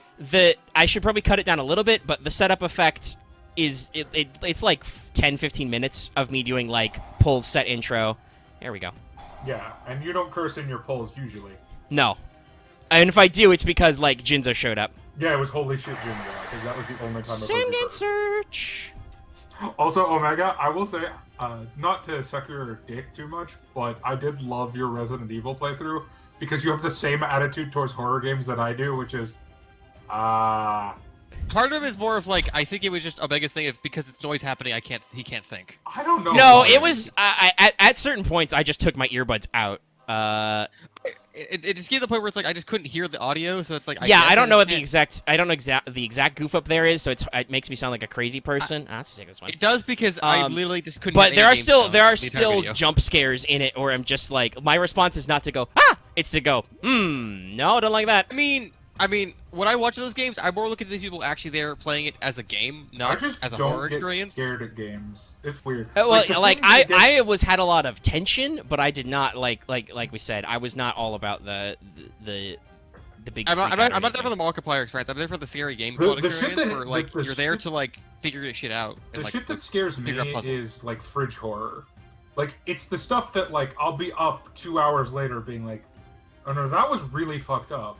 I should probably cut it down a little bit, but the setup effect is it's like 10-15 minutes of me doing like pulls, set intro. There we go. Yeah, and you don't curse in your polls usually. No, and if I do, it's because like Jinzo showed up. Yeah, it was holy shit Jinzo. I think that was the only time I've Send heard you and curse. search. Also, Omega, I will say, not to suck your dick too much, but I did love your Resident Evil playthrough because you have the same attitude towards horror games that I do, which is, Part of it is more of like, I think it was just Omega's thing of because it's noise happening, he can't think. I don't know. No, why. it was at certain points I just took my earbuds out. It just gave the point where it's like I just couldn't hear the audio, so it's like Yeah, guess I don't know what can't- the exact goof up there is, so it makes me sound like a crazy person. Let's just take this one. It does because I Um, literally just couldn't. But hear any game sound there are the entire still video. jump scares in it, or I'm just like my response is not to go it's to go no, don't like that. I mean, when I watch those games, I'm more looking at these people actually there playing it as a game, I not just as a don't horror get experience. scared at games. It's weird. Well, the like thing that I gets- was had a lot of tension, but I did not like we said, I was not all about the big. I'm freak out not or there for the anything. multiplayer experience. I'm there for the scary game The- fun the shit experience, that- where the- like the you're there shit- to like figure this shit out. The And, like, shit that scares me figure out puzzles. is like fridge horror. Like it's the stuff that like I'll be up 2 hours later being like, oh no, that was really fucked up.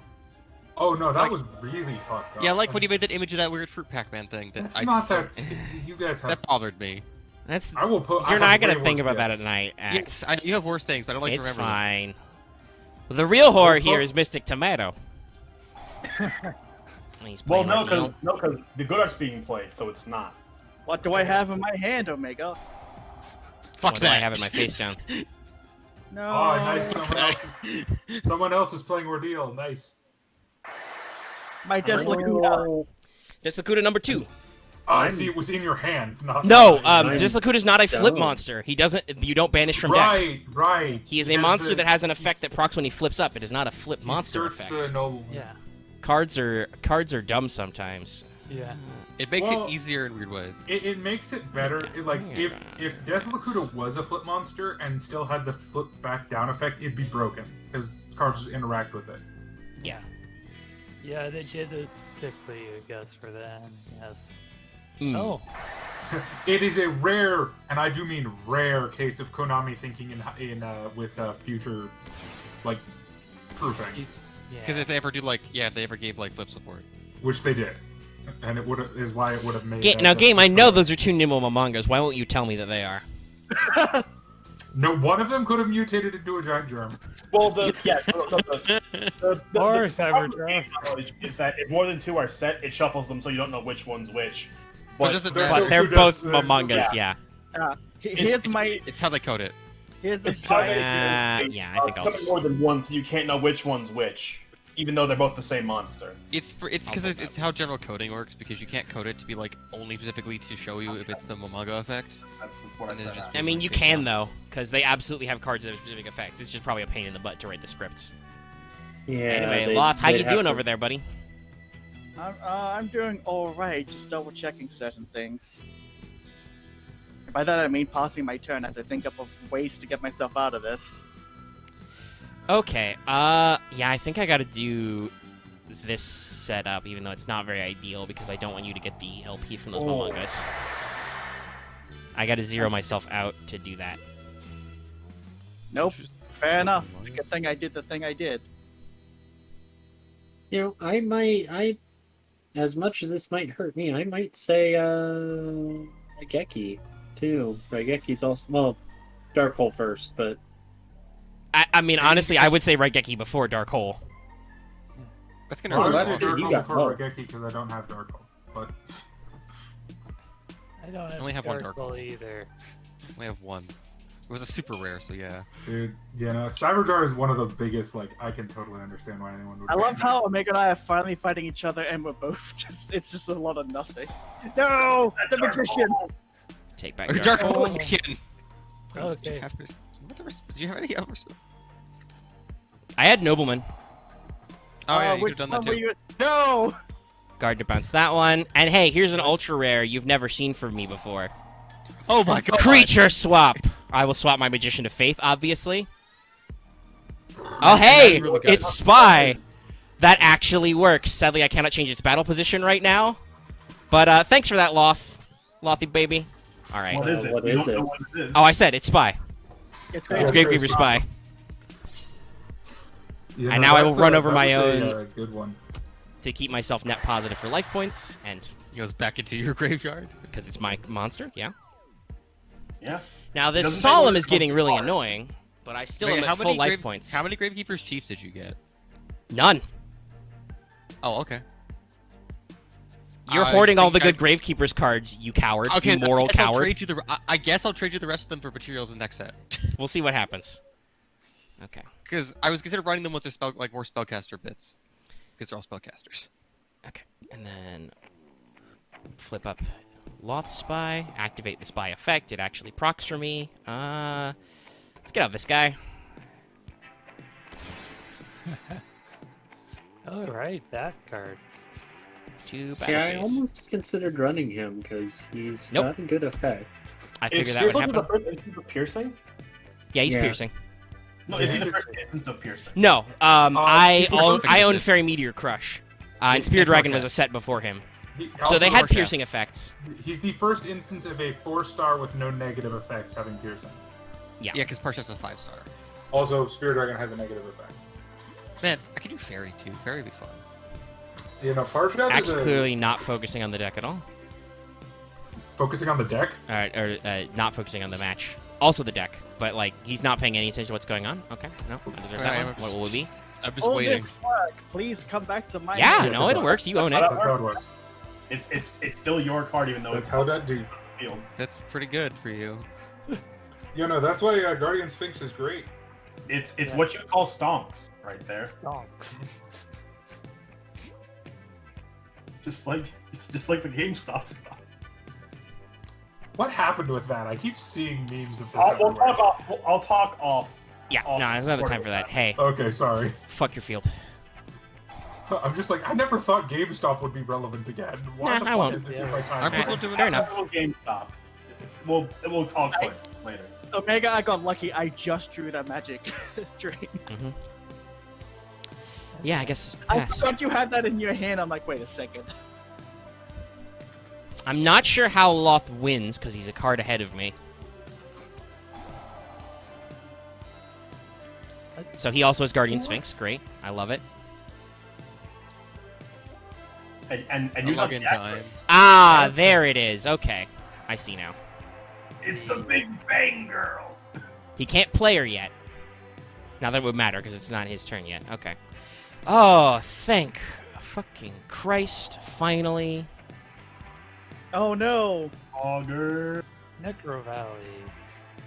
Oh no, that Like- was really fucked up. Yeah, like when you made that image of that weird fruit Pac-Man thing. That's not that. You guys have. That bothered me. That's I will put. you're not gonna think about that at night, Axe. Yes, you have worse things, but I don't like to It's remember them. fine. The real horror here is Mystic Tomato. He's Well, playing no, Ordeal. because the good art's being played, so it's not. What do I have in my hand, Omega? Fuck What that. do I have in my face down? No. Oh, nice. Someone else is playing Ordeal. Nice. My Deslacuda. Deslacuda number 2. I see. It was in your hand, not. No, mine. Deslacuda is not a flip Dumb. monster. He doesn't. You don't banish from deck. Right. He is a monster that has an effect that procs when he flips up. It is not a flip monster effect. The noble. Yeah. Cards are dumb sometimes. Yeah. It makes Well, it easier in weird ways. It makes it better. Like if Deslacuda was a flip monster and still had the flip back down effect, it'd be broken because cards just interact with it. Yeah. Yeah, they did this specifically, I guess, for that. Yes. Mm. Oh. It is a rare, and I do mean rare, case of Konami thinking with future like proofing, Because Yeah. if they ever do if they ever gave like flip support. which they did, and it is why it would have made. Now, game, I know those are 2 nimble mangas. Why won't you tell me that they are? No, one of them could have mutated into a giant germ. Well, Or Cybertron. is that if more than 2 are set, it shuffles them so you don't know which one's which. But does it there's matter? But they're Who both does- mangas, yeah. It's how they code it. Here's this It's how giant. they- Yeah, I think I'll coming just... more than one, so you can't know which one's which, even though they're both the same monster. It's I'll because put it's that. how general coding works because you can't code it to be like only specifically to show you if it's the Momonga effect. That's what I And then said. just- after. I mean, you can, though, because they absolutely have cards that have specific effects. It's just probably a pain in the butt to write the scripts. Yeah. Anyway, Loth, how you doing over there, buddy? I'm doing alright, just double checking certain things. By that I mean passing my turn as I think up of ways to get myself out of this. Okay, yeah, I think I gotta do this setup, even though it's not very ideal, because I don't want you to get the LP from those mangas. I gotta zero myself out to do that. Nope. Fair enough. It's a good thing I did the thing I did. You know, I as much as this might hurt me, I might say Raigeki too. Raigeki's also, well, Dark Hole first, but I mean, honestly, I would say Raigeki before Dark Hole. That's gonna I hurt. would that's say good. Dark You Hole got before both. Raigeki because I don't have Dark Hole, but I don't have, only have one Dark Dark Hole either. We have one. It was a super rare, so yeah. dude, you know, Cyberjar is one of the biggest. Like, I can totally understand why anyone would. I love ban how Omega and I are finally fighting each other and we're both it's just a lot of nothing. No! The magician! Take back Or Dark Dark Hole. Hole again. Okay. Do you have any other? I had Nobleman. Oh yeah, you could which have done one that were too. you- No! Guard to bounce that one. And hey, here's an ultra rare you've never seen from me before. Oh my god. Creature swap. I will swap my Magician to Faith, obviously. Oh, hey! really good. It's Spy! That actually works. Sadly, I cannot change its battle position right now. But thanks for that, Loth. Lothy baby. Alright. What is it? What We is don't know it? what it is. Oh, I said it's Spy. It's Yeah, great. It's sure, Gravekeeper it's Spy. You And now I will that's run a- over my that was own- a good one. To keep myself net positive for life points. And He goes back into your graveyard. because it's my monster, yeah. Yeah. Now, this Doesn't say Solemn what is it's getting really called. annoying. But I still Wait, am how at many full life grave- points. How many Gravekeeper's Chiefs did you get? None. Oh, okay. You're I hoarding all the think good Gravekeeper's cards, you coward. Okay, You moral I guess I'll coward. trade you I guess I'll trade you the rest of them for materials in the next set. We'll see what happens. Okay. Because I was considering running them with their more spellcaster bits. Because they're all spellcasters. Okay. And then flip up Loth Spy, activate the Spy effect. It actually procs for me. Let's get out this guy. Alright, that card. 2 yeah, I battle phase. almost considered running him because he's Nope. got a good effect. I Is figured that would Fearful the happen. first instance of piercing? Yeah, he's Yeah. piercing. No, is he the first instance of piercing? No, I Fearful own Figures. Fairy Meteor Crush. And Spear Dragon was a set before him. So they Also, had Rorschach. piercing effects. He's the first instance of a 4-star with no negative effects having piercing. Yeah. Yeah, because Parshak's a 5-star. Also, Spirit Dragon has a negative effect. Man, I could do Fairy too. Fairy would be fun. You know, Parshat Axe is clearly not focusing on the deck at all. focusing on the deck. Not focusing on the match. Also the deck, but like he's not paying any attention to what's going on. Okay, no, I deserve that one. What will it be? I'm just waiting. Work. Please come back to my. Yeah, hand. no, it works. You own it. That's That's how it works. It's still your card, even though That's it's how that do. field. That's pretty good for you. You know, that's why Guardian Sphinx is great. It's Yeah. what you call stonks right there. Stonks. Just like the GameStop stuff. What happened with that? I keep seeing memes of this. I'll talk off. Yeah, no, there's another time for that. Hey, Okay, sorry. fuck your field. I'm just like, I never thought GameStop would be relevant again. Why Nah, the I fuck won't. is this in Yeah. my Are time? people Alright, doing fair it? enough. GameStop. We'll talk later. Omega, I got lucky. I just drew that magic drain. Yeah, I guess I pass. thought you had that in your hand. I'm like, wait a second. I'm not sure how Loth wins because he's a card ahead of me. So he also has Guardian Sphinx. Great, I love it. And A use up login the action. time. Ah, there it is. Okay, I see now. It's the Big Bang Girl. He can't play her yet. Now that would matter because it's not his turn yet. Okay. Oh, thank fucking Christ! Finally. Oh no. Auger. Necro Valley.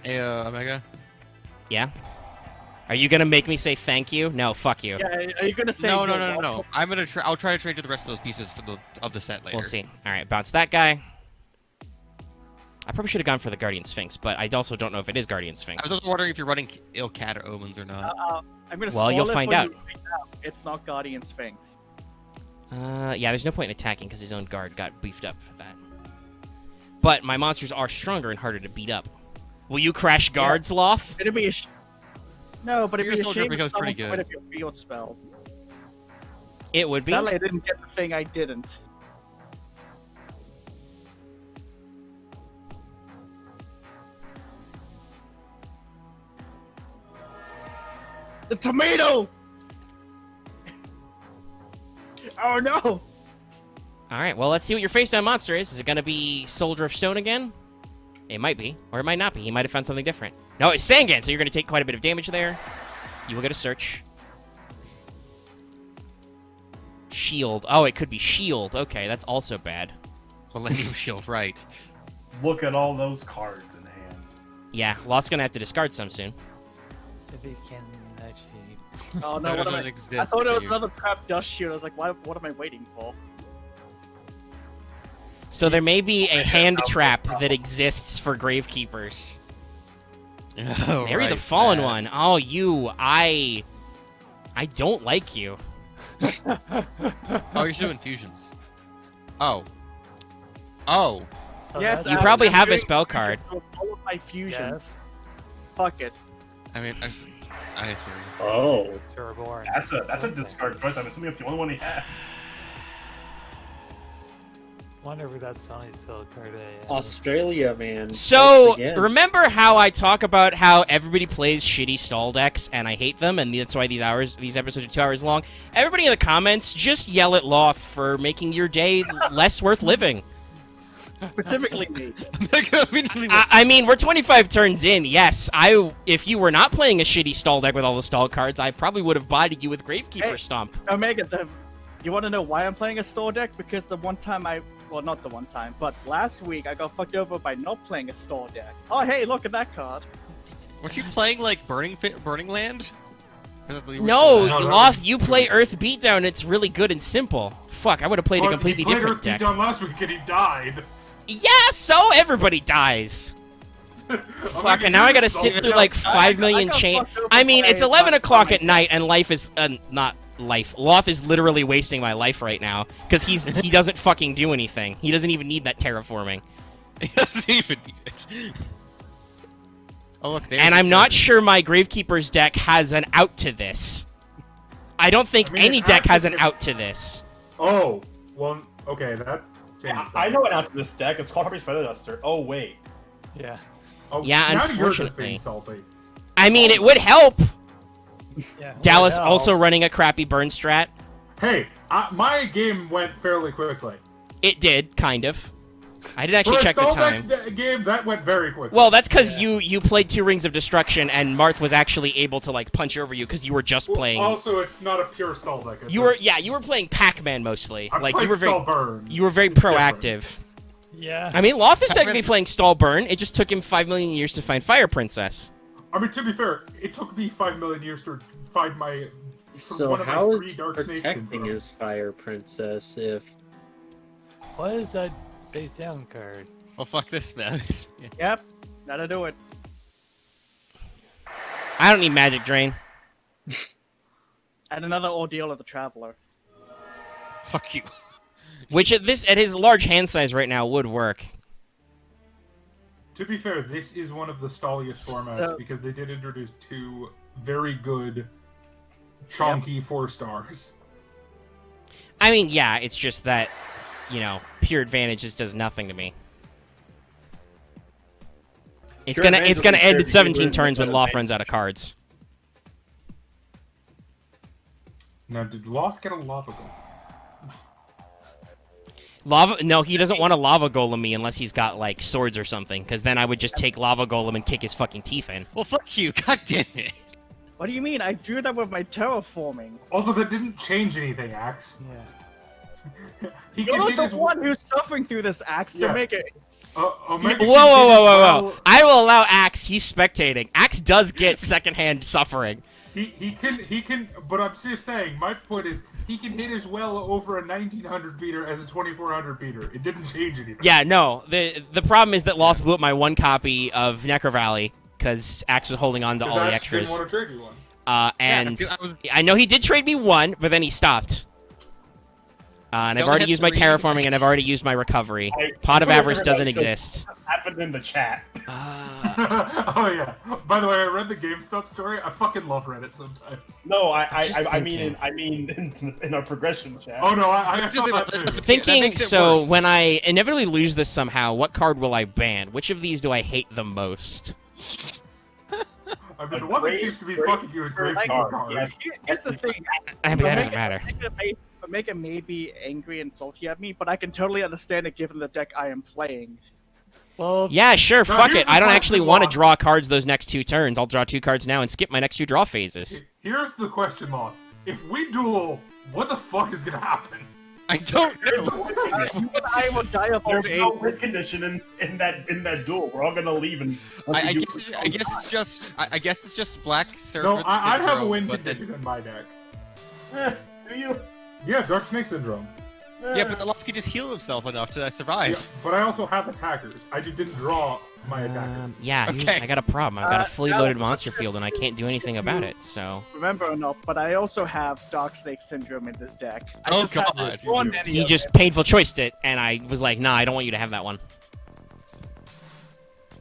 Hey, Omega. Yeah. Are you gonna make me say thank you? No, fuck you. Yeah, are you gonna say No. you're welcome? I'm gonna. I'll try to trade you the rest of those pieces for of the set later. We'll see. All right, bounce that guy. I probably should have gone for the Guardian Sphinx, but I also don't know if it is Guardian I Sphinx. was just wondering if you're running Cat or Omens or not. I'm gonna. Well, you'll spoil it find for out. you right now. It's not Guardian Sphinx. Yeah, there's no point in attacking because his own guard got beefed up for that. But my monsters are stronger and harder to beat up. Will you crash guards, Loth? It'd be a. No, but it'd Spear be a Soldier shame if becomes pretty someone good. quit if your field spell. It would be. Sadly, I didn't get the thing I didn't. The tomato! Oh no! All right, well, let's see what your face down monster is. Is it going to be Soldier of Stone again? It might be, or it might not be. He might have found something different. No, it's Sangan, so you're going to take quite a bit of damage there. You will get a search. Shield. Oh, it could be Shield. Okay, that's also bad. Millennium Shield, right? Look at all those cards in hand. Yeah, Loth's going to have to discard some soon. If he can actually. Oh No, no, it what am doesn't I? exist. I thought it so was you- another crap dust shield. I was like, what am I waiting for? So there may be a hand trap that exists for Gravekeepers. Oh, Mary the right, Fallen that. One. Oh, I don't like you. Oh, you should do infusions. Oh. Oh. Yes, You I probably was have a doing spell fusions card. with all of my fusions. Yes. Fuck it. I mean, I swear. Oh, Turborn. That's a discard choice. I'm assuming it's the only one he had. Wonder if that's the only spell card I have. Australia, man. So, Once again. remember how I talk about how everybody plays shitty stall decks and I hate them, and that's why these episodes are 2 hours long? Everybody in the comments, just yell at Loth for making your day less worth living. Specifically me. I mean, we're 25 turns in, yes. If you were not playing a shitty stall deck with all the stall cards, I probably would have bodied you with Gravekeeper Hey. Stomp. Omega, you want to know why I'm playing a store deck? Because the one time well, not the one time, but last week I got fucked over by not playing a store deck. Oh, hey, look at that card. Weren't you playing like Burning Land? Or that you were- No, No, Loth, you play Earth Beatdown. It's really good and simple. Fuck, I would have played a But completely he played different Earth deck. Beatdown last week and he died. Yeah, so everybody dies. Fuck, and now I gotta sit through like 5 million got chain. fucked over I mean, by it's 11 my o'clock comment. at night, and life is not life. Loth is literally wasting my life right now because he doesn't fucking do anything. He doesn't even need that terraforming. He doesn't even need it. Oh look, there's And the I'm not card. sure my Gravekeeper's deck has an out to this. I don't think I mean, any it deck has an actually- out to this. Oh, well, okay, that's changed. Yeah, I know an out to this deck. It's called Harpy's Feather Duster. Oh wait. Yeah. Oh, Yeah, now you're just unfortunately. being salty. I mean, it would help. Yeah. Dallas What also else? running a crappy burn strat. Hey, my game went fairly quickly. It did, kind of. I did actually For a check the time. game, that went very quickly. Well, that's because you played 2 Rings of Destruction, and Marth was actually able to like punch over you because you were just playing. Also, it's not a pure stall deck. You were playing Pac-Man mostly. I Like played you were very stall burn. you were very It's proactive. Yeah. I mean, Loth is technically playing stall burn. It just took him 5 million years to find Fire Princess. I mean, to be fair, it took me 5 million years to find my. So one of my how 3 is Dark Snake protecting syndromes. his Fire Princess if... What is that face down card? Well, fuck this, man. Yeah. Yep, gotta do it. I don't need Magic Drain. And another Ordeal of the Traveler. Fuck you. Which at his large hand size right now would work. To be fair, this is one of the stalliest formats So- because they did introduce 2 very good, chonky 4 stars. I mean, yeah, it's just that, pure advantage just does nothing to me. It's Pure gonna advantage it's gonna will be end fair at 17 because turns when it's Loth advantage. runs out of cards. Now, did Loth get a lava golem? Lava? No, he doesn't want a lava golem me unless he's got like swords or something. Because then I would just take lava golem and kick his fucking teeth in. Well, fuck you. God damn it. What do you mean? I drew that with my terraforming. Also, that didn't change anything, Axe. Yeah. He You're can not hit the his one who's suffering through this axe, so Yeah. make it. Omega Whoa, can whoa, hit whoa, his whoa, whoa! well- I will allow Axe. He's spectating. Axe does get secondhand suffering. He can. But I'm just saying. My point is, he can hit as well over a 1900 beater as a 2400 beater. It didn't change anything. Yeah, no. The problem is that Loth blew up my 1 copy of Necro Valley because Axe was holding on to all the Axe extras. didn't want to trade you one. And Yeah, I was- I know he did trade me 1, but then he stopped. And So I've we already had used my 3. terraforming, and I've already used my recovery. I- Pot of I Avarice heard doesn't about it, so- exist. Happened in the chat. Oh yeah. By the way, I read the GameStop story. I fucking love Reddit sometimes. No, just I mean thinking. in our progression chat. Oh no, I It's saw just- that too. that Thinking, makes it so worse. when I inevitably lose this somehow, what card will I ban? Which of these do I hate the most? I mean, the one that seems to be fucking you is Grave Like- Keeper card. Yeah. Here's the thing. I mean, that doesn't matter. Omega may be angry and salty at me, but I can totally understand it given the deck I am playing. Well, Yeah, sure, Now, fuck here's it. the I don't question, actually want to Loth. draw cards those next 2 turns. I'll draw 2 cards now and skip my next 2 draw phases. Here's the question, Loth. If we duel, what the fuck is gonna happen? I don't know. I will die of old There's age. no win condition in that duel. We're all gonna leave and. I guess it's just black serpent. No, I'd have a syndrome, win but then- condition in my deck. Do you? Yeah, Dark Snake Syndrome. Yeah, but the Loth can just heal himself enough to Yeah, survive. but I also have attackers. I just didn't draw my attackers. Yeah, Okay. I got a problem. I've got a fully loaded Alex, monster field, and I can't do anything about it, so... Remember or not, but I also have Dark Snake Syndrome in this deck. I Oh, just haven't God. drawn any He of just it. painful choiced it, and I was like, nah, I don't want you to have that one.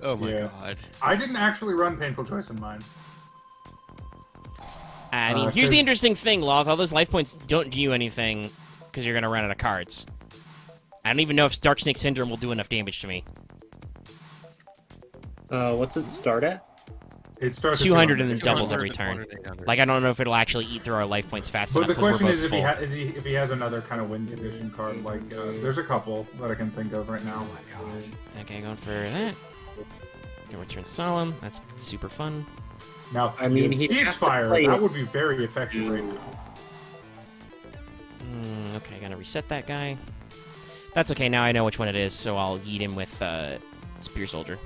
Oh my Yeah. god. I didn't actually run Painful Choice in mine. I mean, here's 'cause- the interesting thing, Loth. All those life points don't do you anything because you're going to run out of cards. I don't even know if Dark Snake Syndrome will do enough damage to me. What's it start at? It starts at 200 and then 200. doubles every turn. Like, I don't know if it'll actually eat through our life points fast But enough the because question we're is both if full. if he has another kind of win condition card. Like there's a couple that I can think of right now. Okay, going for that. Gonna return Solemn. That's super fun. Now, if I mean, he he'd have to ceasefire, play that it. would be very effective right now. Okay, gonna reset that guy. That's okay, now I know which one it is, so I'll yeet him with Spear Soldier.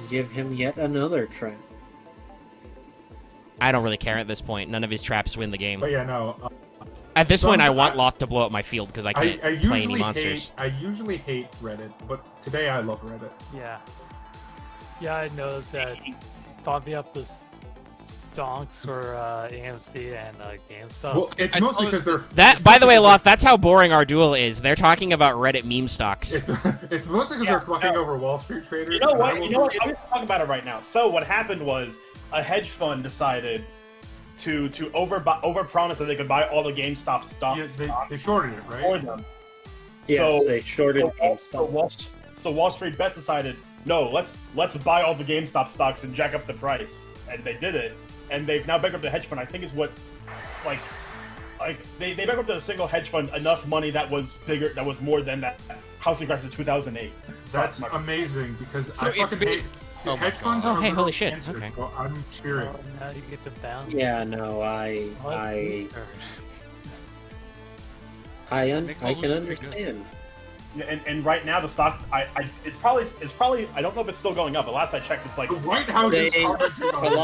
Give him yet another trap. I don't really care at this point. None of his traps win the game. But yeah, no. At this point, I some- want Loth to blow up my field because I can't I play any usually monsters. I usually hate Reddit, but today I love Reddit. yeah. Yeah, I noticed that. Thought me up this donks for AMC and GameStop. Well, it's I mostly saw because they're. That, by the way, Loth, that's how boring our duel is. They're talking about Reddit meme stocks. It's mostly because Yeah, they're fucking over Wall Street traders. You know and I what? will- You know what? I'm gonna talk about it right now. So what happened was a hedge fund decided to overpromise that they could buy all the GameStop stock Yeah, they shorted it, for right? them. Yes, So- they shorted So GameStop. Wall Street Bets decided, no, let's buy all the GameStop stocks and jack up the price, and they did it. and they've now bankrupted a hedge fund. I think is what, like they bankrupted a single hedge fund enough money that was bigger, that was more than that housing crisis of 2008. That's amazing because So I it's fucking big- hate Oh my hedge funds. God. Are Oh, hey, literal holy shit, cancer, okay. so I'm cheering. Oh, now you get the bounce. Yeah, no, I Makes can Evolution pretty good. understand. Yeah, and right now the stock, it's probably I don't know if it's still going up, but last I checked, it's like The White House is They- commenting A on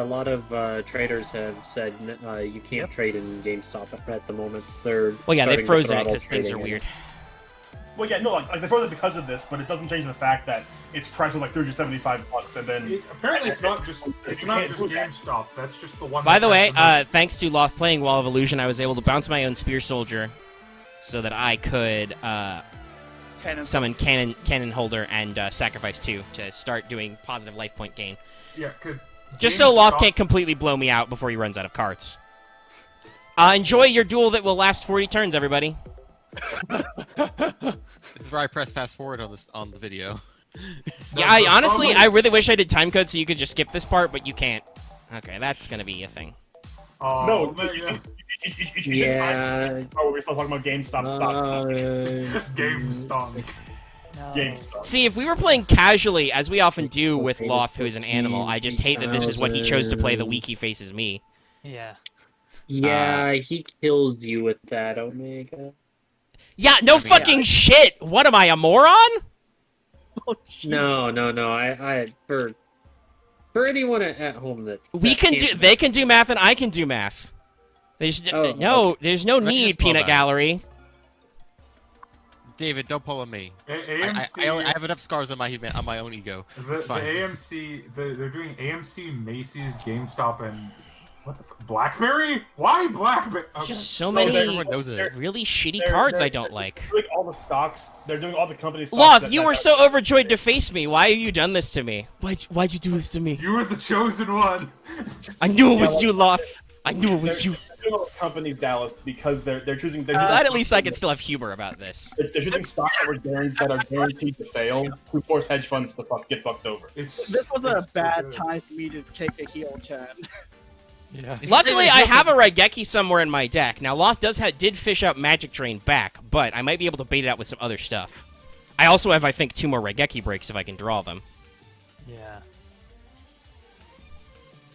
lot of traders have said you can't trade in GameStop at the moment. They're Well, yeah, they starting to frozen it throttle because things are trading. weird. well, yeah, no, like they froze it because of this, but it doesn't change the fact that its price was like $375, and then Apparently, it's not just You can't do that. GameStop. That's just the one. By that the way, has thanks to Loth playing Wall of Illusion, I was able to bounce my own Spear Soldier so that I could Cannon. summon Cannon Holder and Sacrifice 2 to start doing positive life point gain. yeah, because Just so Loth can't completely blow me out before he runs out of cards. Enjoy your duel that will last 40 turns, everybody. This is where I press fast forward on the video. Yeah, I really wish I did timecode so you could just skip this part, but you can't. Okay, that's gonna be a thing. no, yeah. you should Yeah. Oh, we're still talking about GameStop stock. GameStop. No. GameStop. See, if we were playing casually, as we often do with Loth, who is an animal, I just hate that this is what he chose to play the week he faces me. Yeah. Yeah, he kills you with that, Omega. Yeah, no fucking shit! What am I, a moron? Oh, jeez. No. I for anyone at home that They can do math and I can do math. There's Oh, there's no Let's need, just slow Peanut down. Gallery. David, don't pull on me. AMC, I have enough scars on my own ego. the It's fine. AMC, they're doing AMC, Macy's, GameStop, and what the BlackBerry? Why BlackBerry? Okay. Just so No, many Everyone knows it. really shitty They're- cards they're- I don't like. They're doing all the stocks. They're doing all the company stocks. Loth, that- you that- were so overjoyed to face me. Why have you done this to me? Why'd you do this to me? You were the chosen one. I knew it was you, Loth. I knew it was They're you. doing all the companies, Dallas, because they're choosing. They're Glad choosing at least I can still have humor about this. They're choosing stocks that are guaranteed to fail, who force hedge funds to get fucked over. It's This was a it's bad stupid. time for me to take a heel turn. Yeah. Luckily, I have a Raigeki somewhere in my deck. Now, Loth did fish out Magic Drain back, but I might be able to bait it out with some other stuff. I also have, I think, 2 more Raigeki breaks if I can draw them. Yeah.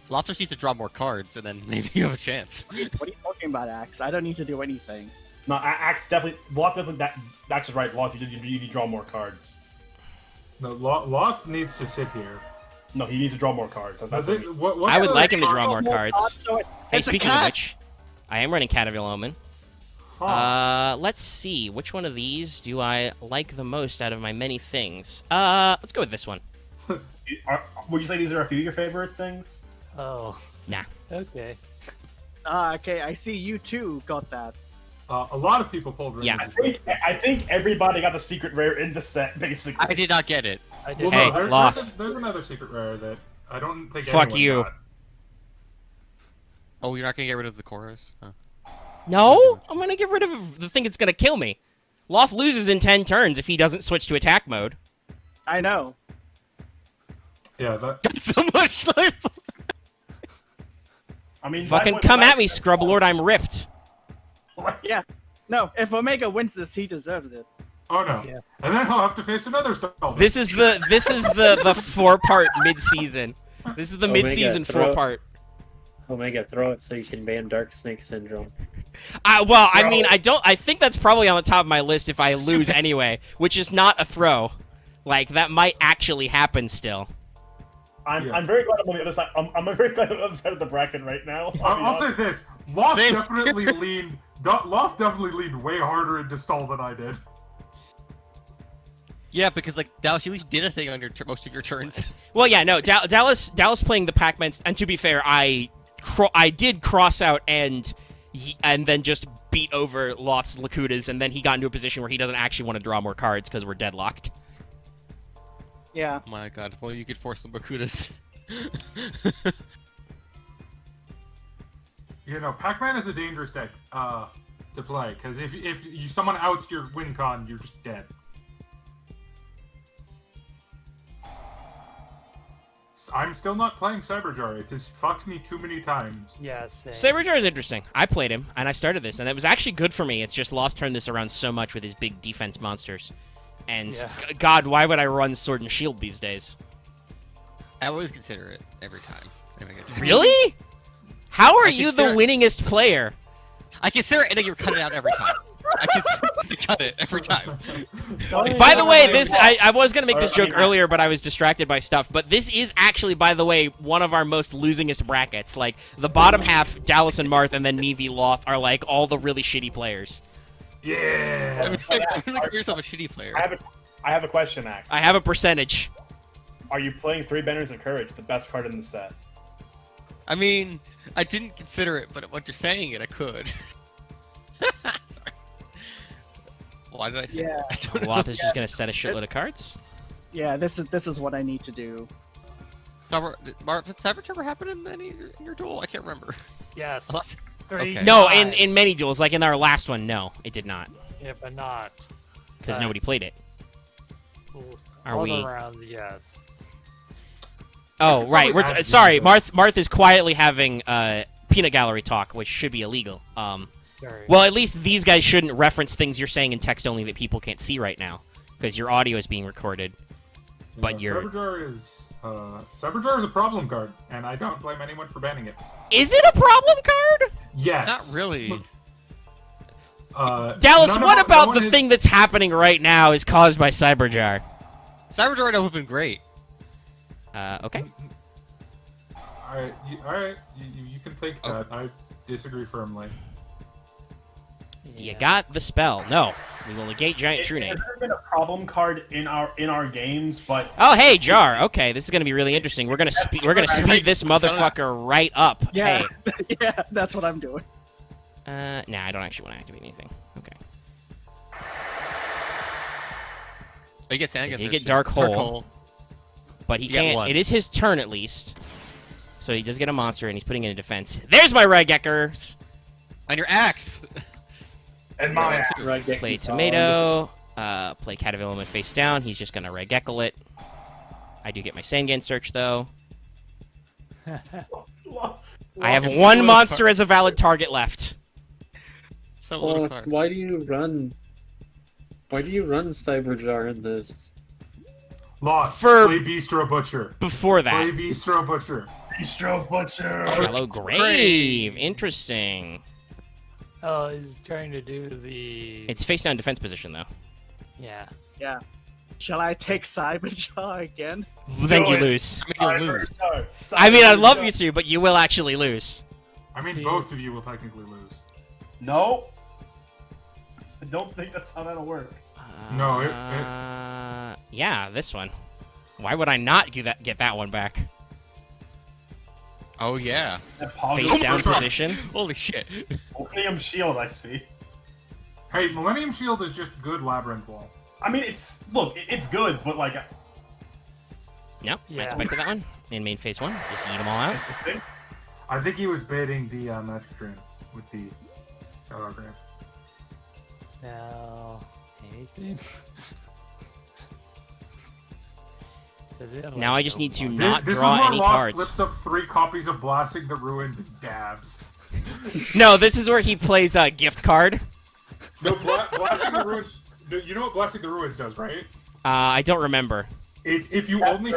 Loth just needs to draw more cards, and then maybe you have a chance. What are you talking about, Axe? I don't need to do anything. No, Axe definitely. Loth definitely. Axe is right. Loth, you need to draw more cards. No, Loth needs to sit here. No, he needs to draw more cards. That's I would like him to draw more cards. So Hey, it's a speaking of cat. which, I am running Cataville Omen. Let's see. Which one of these do I like the most out of my many things? Let's go with this one. Would you say these are a few of your favorite things? Oh. Nah. Okay. Okay, I see you too got that. A lot of people pulled Yeah. I think everybody got the secret rare in the set, basically. I did not get it. I did. Well, Hey, no, Loth. there's another secret rare that I don't think. Fuck anyone you. got. Oh, you're not gonna get rid of the chorus? Huh. No? I'm gonna get rid of the thing that's gonna kill me. Loth loses in 10 turns if he doesn't switch to attack mode. I know. Yeah, that. Got so much life. I mean, Fucking come at me, Scrub Lord, I'm ripped. Yeah. No, if Omega wins this, he deserves it. Oh no! Yeah. And then he'll have to face another stall. This is the 4-part mid-season. This is the Omega, mid-season throw- 4-part. Omega, throw it so you can ban Dark Snake Syndrome. Well, I mean, I think that's probably on the top of my list if I lose anyway, which is not a throw. Like, that might actually happen still. I'm very glad I'm on the other side. I'm very glad I'm on the other side of the bracket right now. I'll say this: Loth Same. definitely leaned. Loth definitely leaned way harder into stall than I did. Yeah, because like Dallas, you at least did a thing on your most of your turns. Well, yeah, no, Dallas playing the Pac-Man, and to be fair, I did cross out and then just beat over Loth's Lakutas, and then he got into a position where he doesn't actually want to draw more cards because we're deadlocked. Yeah. Oh my god, if only you could force some Bakudas. You know, Pac-Man is a dangerous deck to play because if someone outs your win con, you're just dead. I'm still not playing Cyberjar. It has fucked me too many times. Yeah, same. Cyberjar is interesting. I played him, and I started this, and it was actually good for me. It's just Loth turned this around so much with his big defense monsters. And, God, why would I run Sword and Shield these days? I always consider it every time. Really? How are you the winningest player? I consider it, and then you cut it out every time. I consider to cut it every time. By the way, I was going to make this joke earlier, but I was distracted by stuff. But this is actually, by the way, one of our most losingest brackets. Like, the bottom half, Dallas and Marth, and then me v. Loth, are like all the really shitty players. Yeah. I mean, like yourself a shitty player. I have a question, Max. I have a percentage. Are you playing 3 Banners of Courage, the best card in the set? I mean, I didn't consider it, but once you're saying it, I could. Sorry. Why did I say that? I don't know. Loth is just going to set a shitload of cards? Yeah, this is what I need to do. Marth, did Cyberjar happen in your duel? I can't remember. Yes. Okay. No, in many duels. Like in our last one, no, it did not. Yeah, but not. Because nobody played it. Are all we? Around, yes. Oh, right. We're sorry, Marth is quietly having peanut gallery talk, which should be illegal. Well, at least these guys shouldn't reference things you're saying in text only that people can't see right now, because your audio is being recorded. Yeah, but you're Cyberjar is a problem card, and I don't blame anyone for banning it. Is it a problem card? Yes. Not really. Dallas, what about the thing that's happening right now is caused by Cyberjar? Cyberjar would have been great. Okay. Alright, you can take that. I disagree firmly. You got the spell. No, we will negate Giant True Name. There's never been a problem card in our games, but oh hey Jar. Okay, this is gonna be really interesting. We're gonna speed this motherfucker right up. Yeah, Hey. yeah, that's what I'm doing. Nah, I don't actually want to activate anything. Okay. You get Sand You get Dark Hole, but he can't. It is his turn at least, so he does get a monster, and he's putting it in defense. There's my Raigekers. On your axe. And my axe. Play Tomato. Play Cat of Element face down. He's just gonna Raigekle it. I do get my Sangan search though. I have one monster as a valid target left. So why do you run Cyberjar in this? Loth, For play Bistro Butcher. Before that. Play Bistro Butcher. Bistro Butcher. Shallow Grave. Interesting. Oh, he's trying to do the... It's face down defense position though. Yeah. Yeah. Shall I take Cyberjar again? Then you lose. I mean, you lose. I mean, I'd love you to, but you will actually lose. I mean, both of you will technically lose. No. I don't think that's how that'll work. No, yeah, this one. Why would I not get that one back? Oh yeah. Face down position. Holy shit. Millennium Shield, I see. Hey, Millennium Shield is just good Labyrinth Wall. I mean, it's good, but like. No, Yeah. I expected that one. In main phase 1, just eat them all out. I think he was baiting the Magic Drain with the Shadow Grave. Now, anything? Does it have, Now like, I just need to no not This draw is where any Loth cards. flips up 3 copies of Blasting the Ruins and dabs. No, this is where he plays a gift card. No, Blasting the Ruins. You know what Blasting the Ruins does, right? I don't remember. It's if you only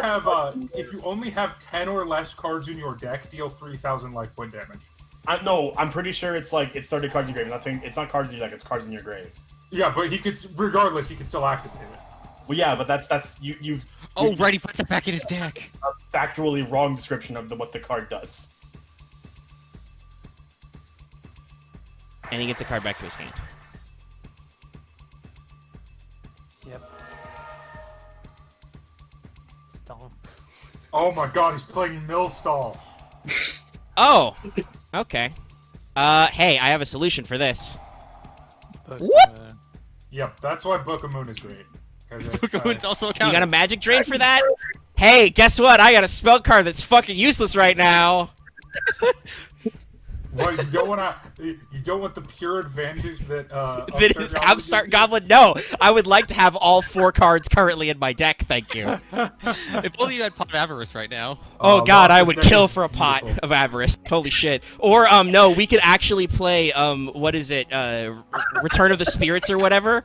have 10 or less cards in your deck, deal 3,000 life point damage. I'm pretty sure it's like it's 30 cards in your grave. It's not cards in your deck. It's cards in your grave. Yeah, but he could, regardless, he could still activate it. Well, yeah, but that's you've. Oh, right, he puts it back in his deck. A factually wrong description of what the card does. And he gets a card back to his hand. Yep. Stomps. Oh my god, he's playing Millstall. Oh, okay. Hey, I have a solution for this. But, What? Yep, that's why Book of Moon is great. Book of Moon's also a You counter. got a magic drain for that? Hey, guess what? I got a spell card that's fucking useless right now. What, you don't want the pure advantage that That is Upstart Goblin? No, I would like to have all 4 cards currently in my deck, thank you. If only you had Pot of Avarice right now. Oh god, I Loth's would deck kill is for a pot beautiful. of Avarice. Holy shit. Or, no, we could actually play, what is it, Return of the Spirits or whatever?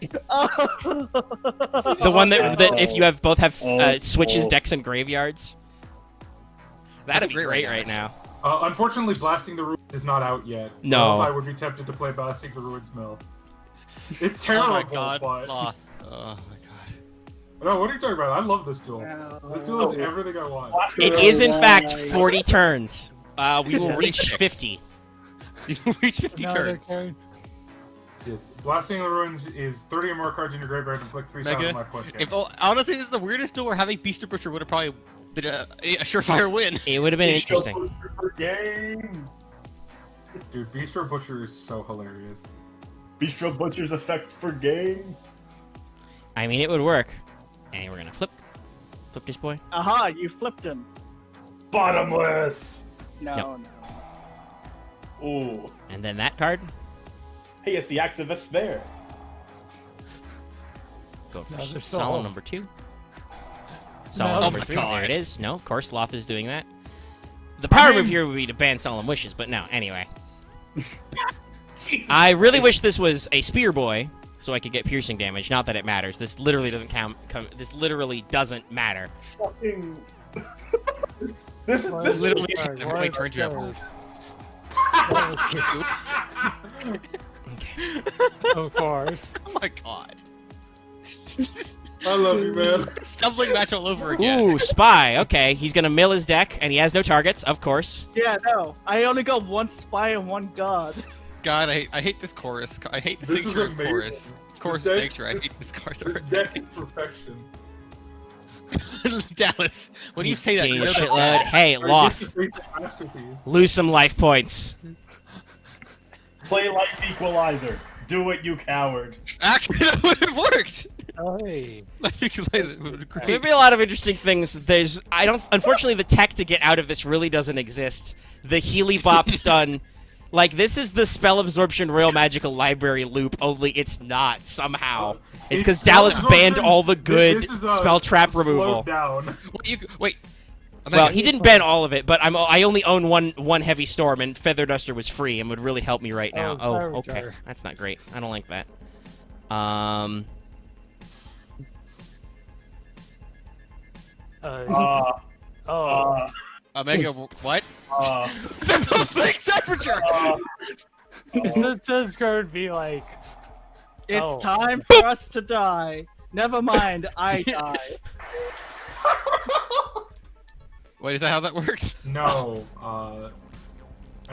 The one that if you have both have switches, decks, and graveyards. That'd be great right now. Unfortunately, Blasting the Ruins is not out yet. No. Or else I would be tempted to play Blasting the Ruins Mill. It's terrible, Oh my god. but... Loth. Oh my god. No, what are you talking about? I love this duel. This duel is everything I want. It is, in fact, 40 turns. We will reach 50. You reach 50 turns. Yes. Blasting the Ruins is 30 or more cards in your graveyard and inflict 3,000 Mega. life points. If honestly, this is the weirdest duel where having Beaster Butcher would have probably been a surefire win. It would have been Beast of interesting. Butcher for game. Dude, Beast or Butcher is so hilarious. Bistro Butcher's effect for game. I mean, it would work. And we're gonna flip this boy. Aha, you flipped him. Bottomless. No. Ooh. And then that card. Hey, it's the Axe of Vespairr. Go for Another Solemn Solemn. number 2. Solemn No. number Oh my 3. God. There it is. No, of course, Loth is doing that. The power move here would be to ban Solemn Wishes, but no, anyway. I really wish this was a Spear Boy, so I could get piercing damage. Not that it matters. This literally doesn't this literally doesn't matter. Fucking. this is Literally, Alright, how many turns you have alright. left. Of course. Oh my god. I love you, man. Stumbling match all over again. Ooh, Spy. Okay, he's gonna mill his deck, and he has no targets, of course. Yeah, no. I only got 1 spy and 1 god. God, I hate this chorus. I hate the This is Sanctuary amazing. chorus. Chorus This deck- Sanctuary. I hate this card This already. deck is perfection. Dallas, when you He's say that, gaining you know a that's shitload. bad. Hey, Loth, Masterpiece. lose some life points. Play Life Equalizer. Do it, you coward. Actually, that would have worked. Hey. Like, it would have been There'd great. be a lot of interesting things. Unfortunately, the tech to get out of this really doesn't exist. The Healy Bop stun. Like, this is the Spell Absorption Royal Magical Library loop, only it's not, somehow. It's because Dallas banned all the good spell trap removal. Down. Wait. Well, he didn't ban all of it, but I only own one Heavy Storm, and Feather Duster was free and would really help me right now. Oh, Oh, Fire okay. Jar. That's not great. I don't like that. Omega, what? uh, Thanks, temperature. Isn't this going to be like... It's Oh. time for us to die. Never mind, I die. Wait, is that how that works? No, I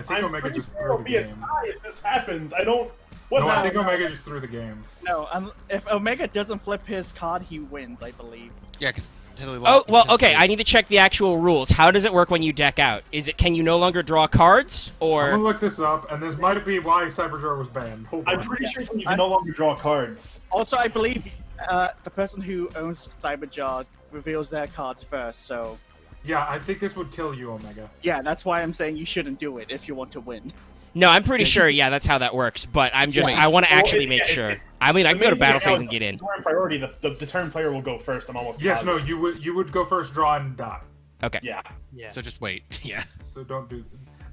think I'm Omega pretty just sure threw it'll the be a game. tie if this happens. I don't. What No, I now? think Omega just threw the game. No, if Omega doesn't flip his card, he wins, I believe. Yeah, because Oh, well, okay, I need to check the actual rules. How does it work when you deck out? Can you no longer draw cards, I'm or... gonna look this up, and this might be why Cyberjar was banned. Hold on. I'm pretty sure you can no longer draw cards. Also, I believe the person who owns Cyberjar reveals their cards first, so Yeah, I think this would kill you, Omega. yeah, that's why I'm saying you shouldn't do it if you want to win. No, I'm pretty sure, yeah, that's how that works, but I want to Well, actually make sure. I mean, I can go to battle phase and get in. Turn priority. The turn player will go first. I'm almost. Yes, no, positive. you would go first, draw, and die. Okay. Yeah. Yeah. So just wait. Yeah. So don't do.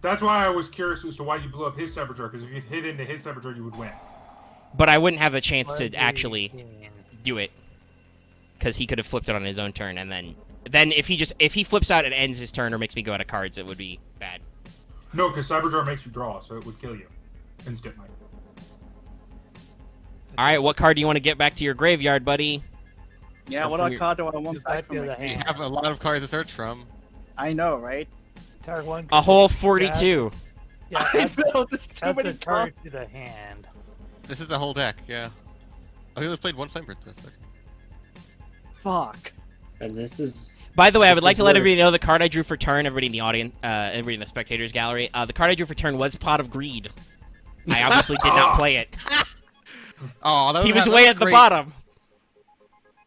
That's why I was curious as to why you blew up his Cyberjar, because if you hit into his Cyberjar, you would win. But I wouldn't have the chance to Bloody actually king. do it, because he could have flipped it on his own turn, and then if he flips out and ends his turn or makes me go out of cards, it would be bad. No, because Cyberjar makes you draw, so it would kill you instantly. All right, what card do you want to get back to your graveyard, buddy? Yeah, Or what from your- card do I want Just back back from to my the You hand. have a lot of cards to search from. I know, right? Entire one. A whole 42. Yeah, I that's, know, there's too that's many a cards. card to the hand. This is the whole deck. Yeah. Oh, he only played one Flame Princess. Okay. Fuck. And this is By the way, I This would like is to let where- everybody know the card I drew for turn, everybody in the audience, everybody in the spectators gallery, the card I drew for turn was Pot of Greed. I obviously did not play it. Oh, that He was that way at the great. bottom.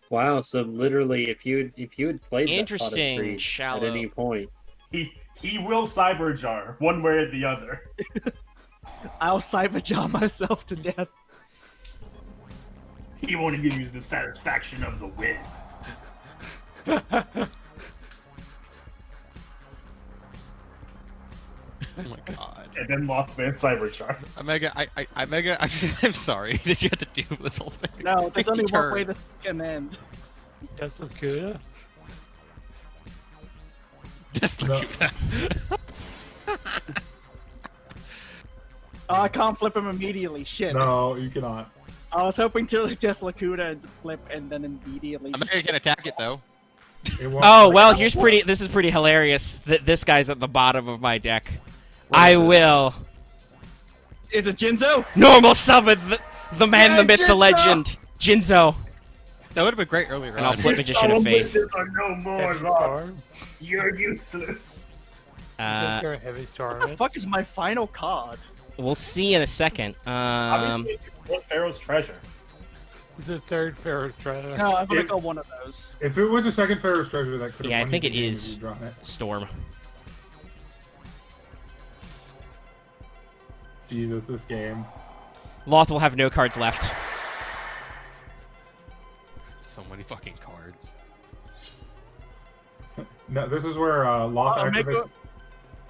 wow. So literally, if you had played that Pot of Interesting. Greed Shallow. at any point, He will cyberjar one way or the other. I'll cyberjar myself to death. He won't even use the satisfaction of the win. Oh my god. And then Mothman cyberjar. I'm sorry that you had to do this whole thing. No, there's only 50 one way turns. this can end. That's Lakuta? Just No. look at that. Oh, I can't flip him immediately. Shit. No, you cannot. I was hoping to just Lakuta and flip and then immediately. I'm not gonna attack it though. It won't- Oh well, this is pretty hilarious. That this guy's at the bottom of my deck. I will Is it Jinzo? normal summon the man, Yeah, the myth, the Jinzo! legend, Jinzo, That would have been great earlier and I'll on. flip Magician of Faith. Are no more, Heavy Loth. Storm? You're useless. Just go Heavy Storm What the it? fuck is my final card? We'll see in a second. Obviously, it's Pharaoh's treasure. It's the third Pharaoh's treasure. No, I'm gonna If- go one of those. If it was a second Pharaoh's treasure, that could have Yeah, I won think you it the game is. if you'd drawn it. Storm. Jesus, this game. Loth will have no cards left. So many fucking cards. No, this is where Loth activates.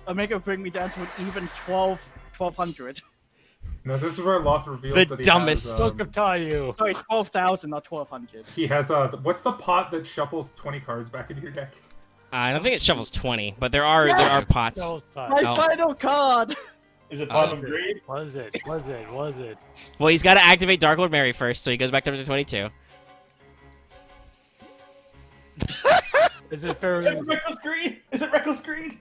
Omega bring me down to an even 1200. No, this is where Loth reveals The that he dumbest. has, Look up Tayu. Sorry, 12,000, not 1200. he has what's the pot that shuffles 20 cards back into your deck? I don't think it shovels 20, but there are pots. That was My fun. Oh. final card! Is it Oh. Pot of Greed? Was it? Well, he's got to activate Dark Lord Mary first, so he goes back up to 22. Is it Is it Pharaoh's? Reckless Greed? Is it Reckless Greed?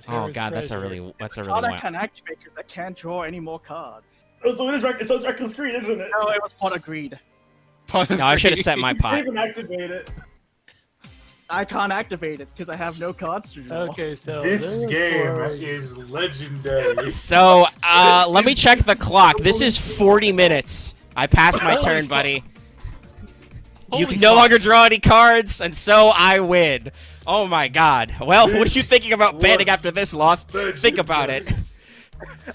Oh god, that's a really Card I wild. can't activate because I can't draw any more cards. Oh, so it's Reckless Greed, isn't it? No, it was Pot of Greed. No, I should have set my You pot. can't even activate it. I can't activate it because I have no cards to draw. Okay, so This is game where- is legendary. So, let me check the clock. This is 40 minutes. I passed my turn, buddy. You can no longer draw any cards, and so I win. Oh my god. Well, what are you thinking about banning after this, Loth? Think about it.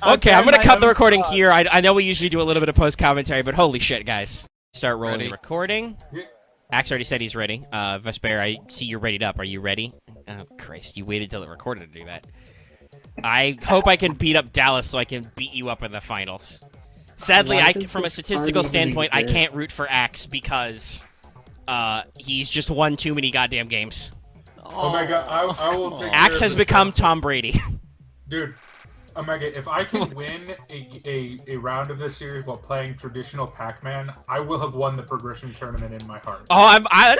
Okay, I'm gonna cut the recording here. I know we usually do a little bit of post-commentary, but holy shit, guys. Start rolling Ready. the recording. Yeah. Axe already said he's ready. Vespairr, I see you're readied up. Are you ready? Oh, Christ, you waited till it recorded to do that. I hope I can beat up Dallas so I can beat you up in the finals. Sadly, Why does from a this statistical card even standpoint, I exist? can't root for Axe because he's just won too many goddamn games. Omega, I will take care Axe of has this become stuff. Tom Brady. Dude, Omega, if I can win a round of this series while playing traditional Pac-Man, I will have won the progression tournament in my heart. Oh,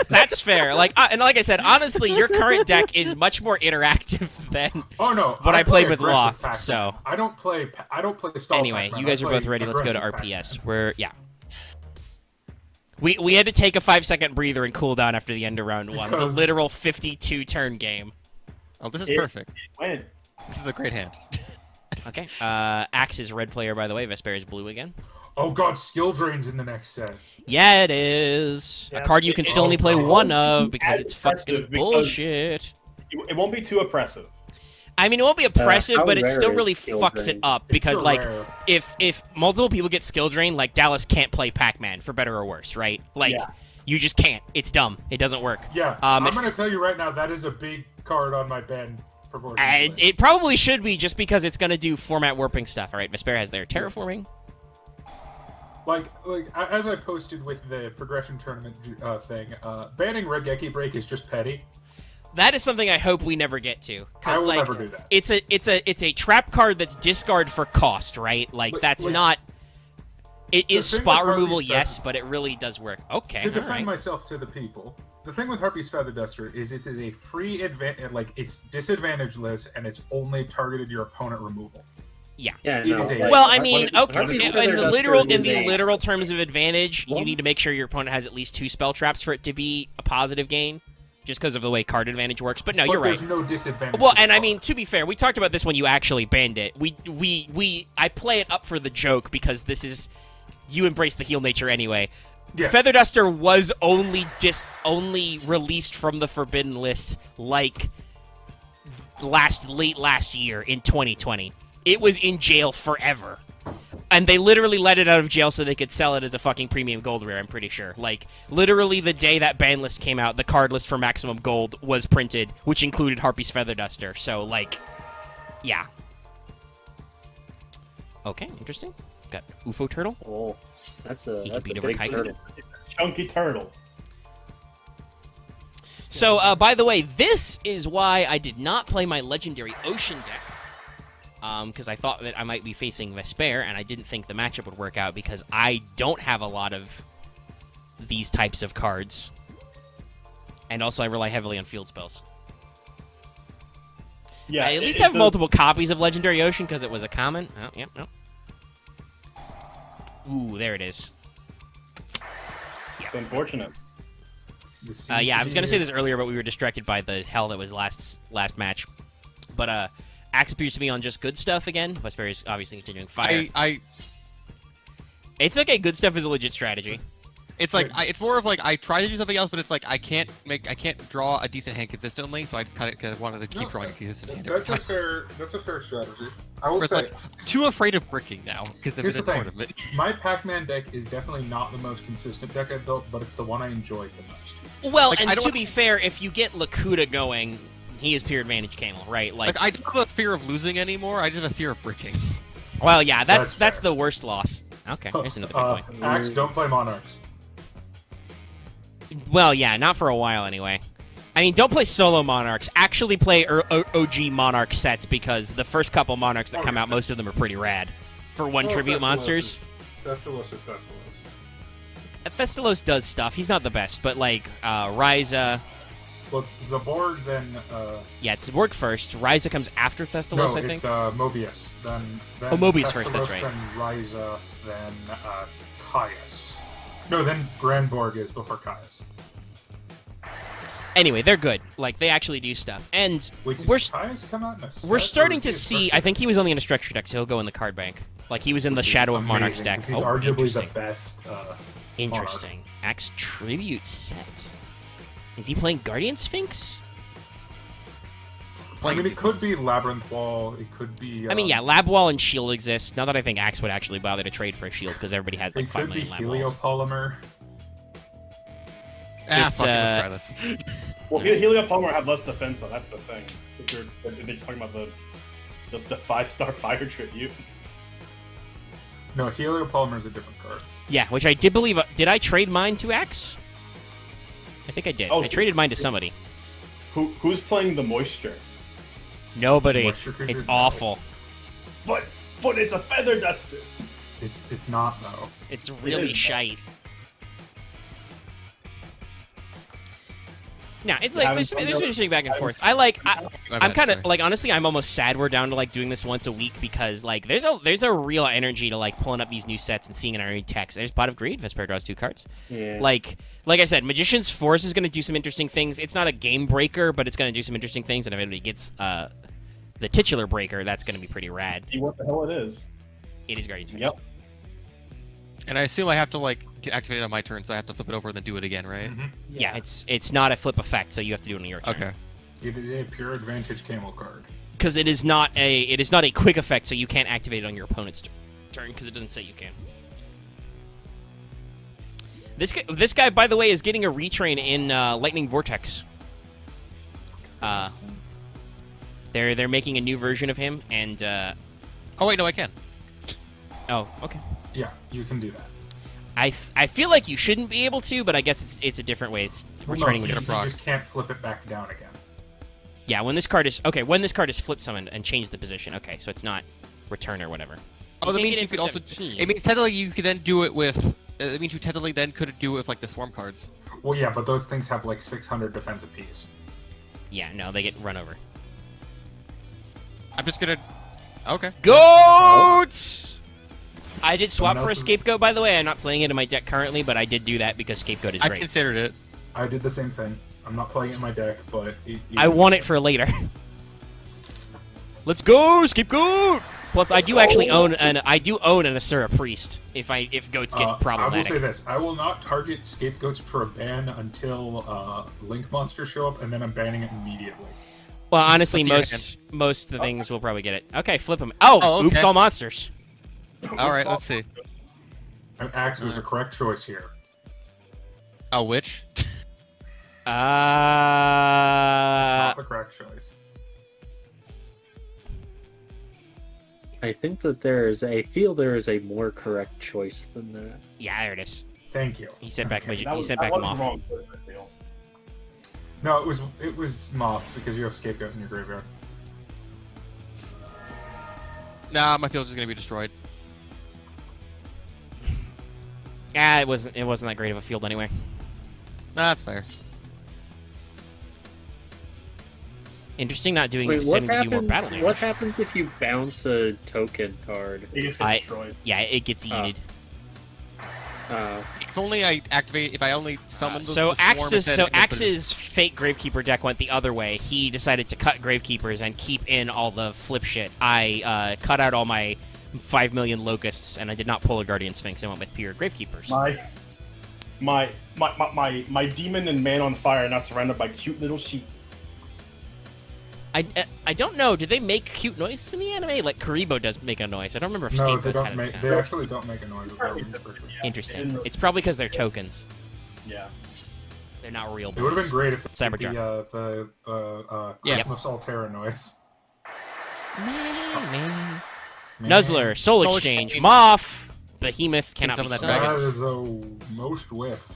that's fair. And like I said, honestly, your current deck is much more interactive than Oh no! what I played with aggressive Loth, Pac-Man. so- I don't play stall Anyway, Pac-Man. you guys I are play both ready. Let's go to aggressive RPS. Pac-Man. We had to take a 5-second breather and cool down after the end of round one. The Because- literal 52-turn game. Oh, this is Yeah. perfect. Win. This is a great hand. Okay. Axe is red player, by the way. Vespairr is blue again. Oh god, skill drains in the next set. Yeah, it is. Yeah, A card you can still only play one of because As it's fucking impressive because- bullshit. It won't be too oppressive. I mean, it won't be oppressive, how but it rare still is really skill fucks drain? it up because, so like, rare. if multiple people get skill drain, like Dallas can't play Pac-Man for better or worse, right? Like, Yeah. you just can't. It's dumb. It doesn't work. Yeah, Um, I'm if- gonna tell you right now, that is a big card on my Ben proportion. And it probably should be just because it's gonna do format warping stuff. All right, Vespairr has their terraforming. Like as I posted with the progression tournament thing, banning Raigeki Break is just petty. That is something I hope we never get to. 'Cause, I will like, never do that. It's a trap card that's discard for cost, right? Like But- that's like- not. It is thing with spot Harvey's removal, Feather- yes, but it really does work. Okay, To all defend right. myself to the people, the thing with Harpy's Feather Duster is it is a free advantage, like it's disadvantageless and it's only targeted your opponent removal. Yeah, It no. is a- like, Well, I Harpy- mean, Harpy okay, in Feather the Duster literal is a- literal terms of advantage, you Well- need to make sure your opponent has at least 2 spell traps for it to be a positive gain, just because of the way card advantage works. But no, But you're right. there's no disadvantage. Well, to the and I card. mean, to be fair, we talked about this when you actually banned it. I play it up for the joke because this is you embrace the heel nature anyway. Yeah. Feather Duster was only released from the forbidden list like late last year in 2020. It was in jail forever. And they literally let it out of jail so they could sell it as a fucking premium gold rare, I'm pretty sure. Like, literally the day that ban list came out, the card list for maximum gold was printed, which included Harpy's Feather Duster. So, like, yeah. Okay, interesting. Got UFO Turtle. Oh, that's a beat over big Kaiju. turtle. Chunky turtle. So, by the way, this is why I did not play my Legendary Ocean deck. Because I thought that I might be facing Vespairr, and I didn't think the matchup would work out because I don't have a lot of these types of cards. And also, I rely heavily on field spells. Yeah, I at least have multiple copies of Legendary Ocean because it was a common. Oh, yep, no. Ooh, there it is. It's unfortunate. Yeah, I was gonna say this earlier, but we were distracted by the hell that was last match. But Axe appears to be on just good stuff again. Vespairr is obviously continuing fire. It's okay. Good stuff is a legit strategy. It's like it's more of like I try to do something else, but it's like I can't draw a decent hand consistently, so I just kind of wanted to keep drawing a consistent hand. That's a fair strategy. I will say, like, I'm too afraid of bricking now because of the tournament. My Pac-Man deck is definitely not the most consistent deck I've built, but it's the one I enjoyed the most. Well, like, and to be fair, if you get Lakuta going, he is pure advantage Camel, right? Like I don't have a fear of losing anymore. I just have a fear of bricking. Well, yeah, that's fair. the worst loss. Okay, here's another big point. Axe, don't play Monarchs. Well, yeah, not for a while anyway. I mean, don't play solo Monarchs. Actually play OG Monarch sets because the first couple Monarchs that come out, most of them are pretty rad. For one tribute monsters. Festalos or Festalos. Festalos does stuff. He's not the best, but like Ryza. Well, it's Zaborg, then... Yeah, it's Zaborg first. Ryza comes after Festalos, I think. No, it's Mobius. Then Mobius Festalos, first, that's right. Then Ryza, then Caius. No, then Grandborg is before Caius. Anyway, they're good. Like, they actually do stuff. And Wait, did we're Caius come out in a set, we're or starting is to he a see... structure I think he was only in a structure deck, so he'll go in the card bank. Like, he was in the Shadow of Monarch's deck. He's arguably the best Interesting. Axe Tribute set. Is he playing Guardian Sphinx? I mean, it could be Labyrinth Wall. It could be... I mean, yeah, Lab Wall and Shield exist. Not that I think Axe would actually bother to trade for a Shield, because everybody has like it 5 could be million Lab Walls. Heliopolymer. It's, fuck it, let's try this. Well, Heliopolymer had less defense, so that's the thing. They're talking about the 5-star fire tribute. No, Heliopolymer is a different card. Yeah, which I did believe... did I trade mine to Axe? I think I did. Oh, I traded mine to somebody. Who's playing the Moisture? Nobody. Moisture creature? It's No. awful. But it's a feather duster. It's not, though. It's really shite. Now it's like there's interesting back and forth. I'm kind of like honestly I'm almost sad we're down to like doing this once a week because like there's a real energy to like pulling up these new sets and seeing in our new text. There's Pot of Greed. Vespairr draws 2 cards. Yeah. Like I said, Magician's Force is going to do some interesting things. It's not a game breaker, but it's going to do some interesting things. And if anybody gets the titular breaker, that's going to be pretty rad. See what the hell it is. It is Guardian's Force. Yep. And I assume I have to like activate it on my turn, so I have to flip it over and then do it again, right? Mm-hmm. Yeah, it's not a flip effect, so you have to do it on your turn. Okay. It is a pure advantage camel card. Because it is not a quick effect, so you can't activate it on your opponent's turn because it doesn't say you can. This guy, by the way, is getting a retrain in Lightning Vortex. They're making a new version of him, and Oh wait, no, I can. oh, okay. Yeah, you can do that. I feel like you shouldn't be able to, but I guess it's a different way. It's returning no, with you a proc. just can't flip it back down again. Yeah, when this card is flip summoned and change the position. Okay, so it's not return or whatever. Oh, that You can't means get you in could for also. 17. It means technically you could then do it with. It means you technically then could do it with like the swarm cards. Well, yeah, but those things have like 600 defense apiece. Yeah, no, they get run over. I'm just gonna. Okay. Goats! I did swap Someone for a else is- Scapegoat, by the way. I'm not playing it in my deck currently, but I did do that because Scapegoat is I great. considered it. I did the same thing. I'm not playing it in my deck, but... I want it for later. Let's go, Scapegoat! Plus, I do actually own an Asura Priest if goats get I will problematic. say this. I will not target scapegoats for a ban until Link monsters show up, and then I'm banning it immediately. Well, honestly, Let's see most of the things will probably get it. Okay, flip them. Oh, Oh, okay. oops, all monsters. All right, let's see. And Axe is a correct choice here. Oh, which? It's not the correct choice. I think that I feel there is a more correct choice than that. Yeah, there it is. Thank you. He sent back. Okay, He that sent that back was Moth. wrong choice, I feel. No, it was Moth because you have Scapegoat in your graveyard. Nah, my field's just gonna be destroyed. Yeah, it wasn't that great of a field anyway. Nah, that's fair. Interesting, not doing Wait, sending to do more battle damage. what happens if you bounce a token card? It just gets destroyed. Yeah, it gets yeeted. If only I activate. If I only summon the So the swarm instead, it would put it- Axe's fake Gravekeeper deck went the other way. He decided to cut Gravekeepers and keep in all the flip shit. I cut out all my 5 million locusts, and I did not pull a Guardian Sphinx. I went with pure Gravekeepers. My demon and man on fire are now surrounded by cute little sheep. I don't know. Do they make cute noises in the anime? Like Karibo does make a noise. I don't remember if No, they Scapegoats don't had a make. sound. They actually don't make a noise. With them. Interesting. It's probably because they're tokens. Yeah. They're not real It would have boys. been great if Cyberjar. the Yep. Christmas Altera noise. Man. Man. Nuzzler, Soul Soul Exchange, Exchange. Moth, Behemoth cannot some be of that summoned. dragon. That is a most whiff.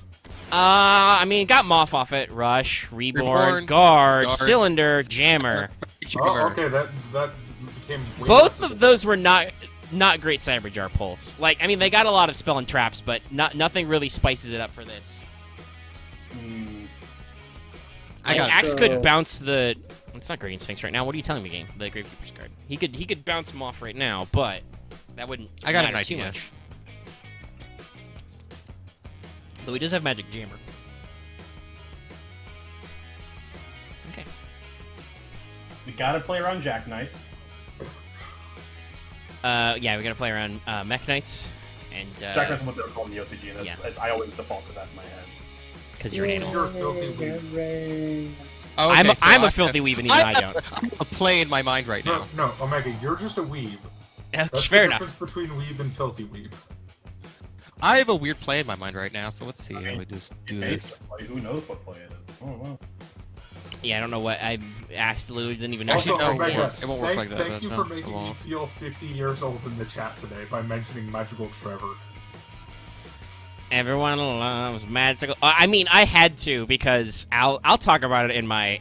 I mean, got Moth off it. Rush, Reborn, Reborn, Guard, Guard. Cylinder, Jammer. Oh, okay, that became way Both less of those were not great Cyberjar pulls. Like, I mean, they got a lot of spell and traps, but nothing really spices it up for this. I got it. Axe So- could bounce the. It's not Guardian Sphinx right now. What are you telling me, game? The Gravekeeper's card. He could bounce him off right now, but that wouldn't I got an matter too idea. much. Though he does have Magic Jammer. Okay. We gotta play around Jack Knights. Yeah, we gotta play around Mech Knights, and Jack Knights is what they're called in the OCG, and I always default to that in my head. because you're an animal. You're a filthy weeb. Oh, okay, so I'm I- a filthy weeb, and even I don't. I'm a play in my mind right now. No, Omega, you're just a weeb. That's Fair the enough. difference between weeb and filthy weeb. I have a weird play in my mind right now, so let's see how we do this. Who knows what play it is? Oh, wow. Yeah, I don't know what I asked. Literally didn't even know. Actually, Also, no, what it Omega, was. it won't work like that, Thank but you no, for it making me won't. feel 50 years old in the chat today by mentioning Magical Trevor. Everyone loves magical. I mean, I had to because I'll talk about it in my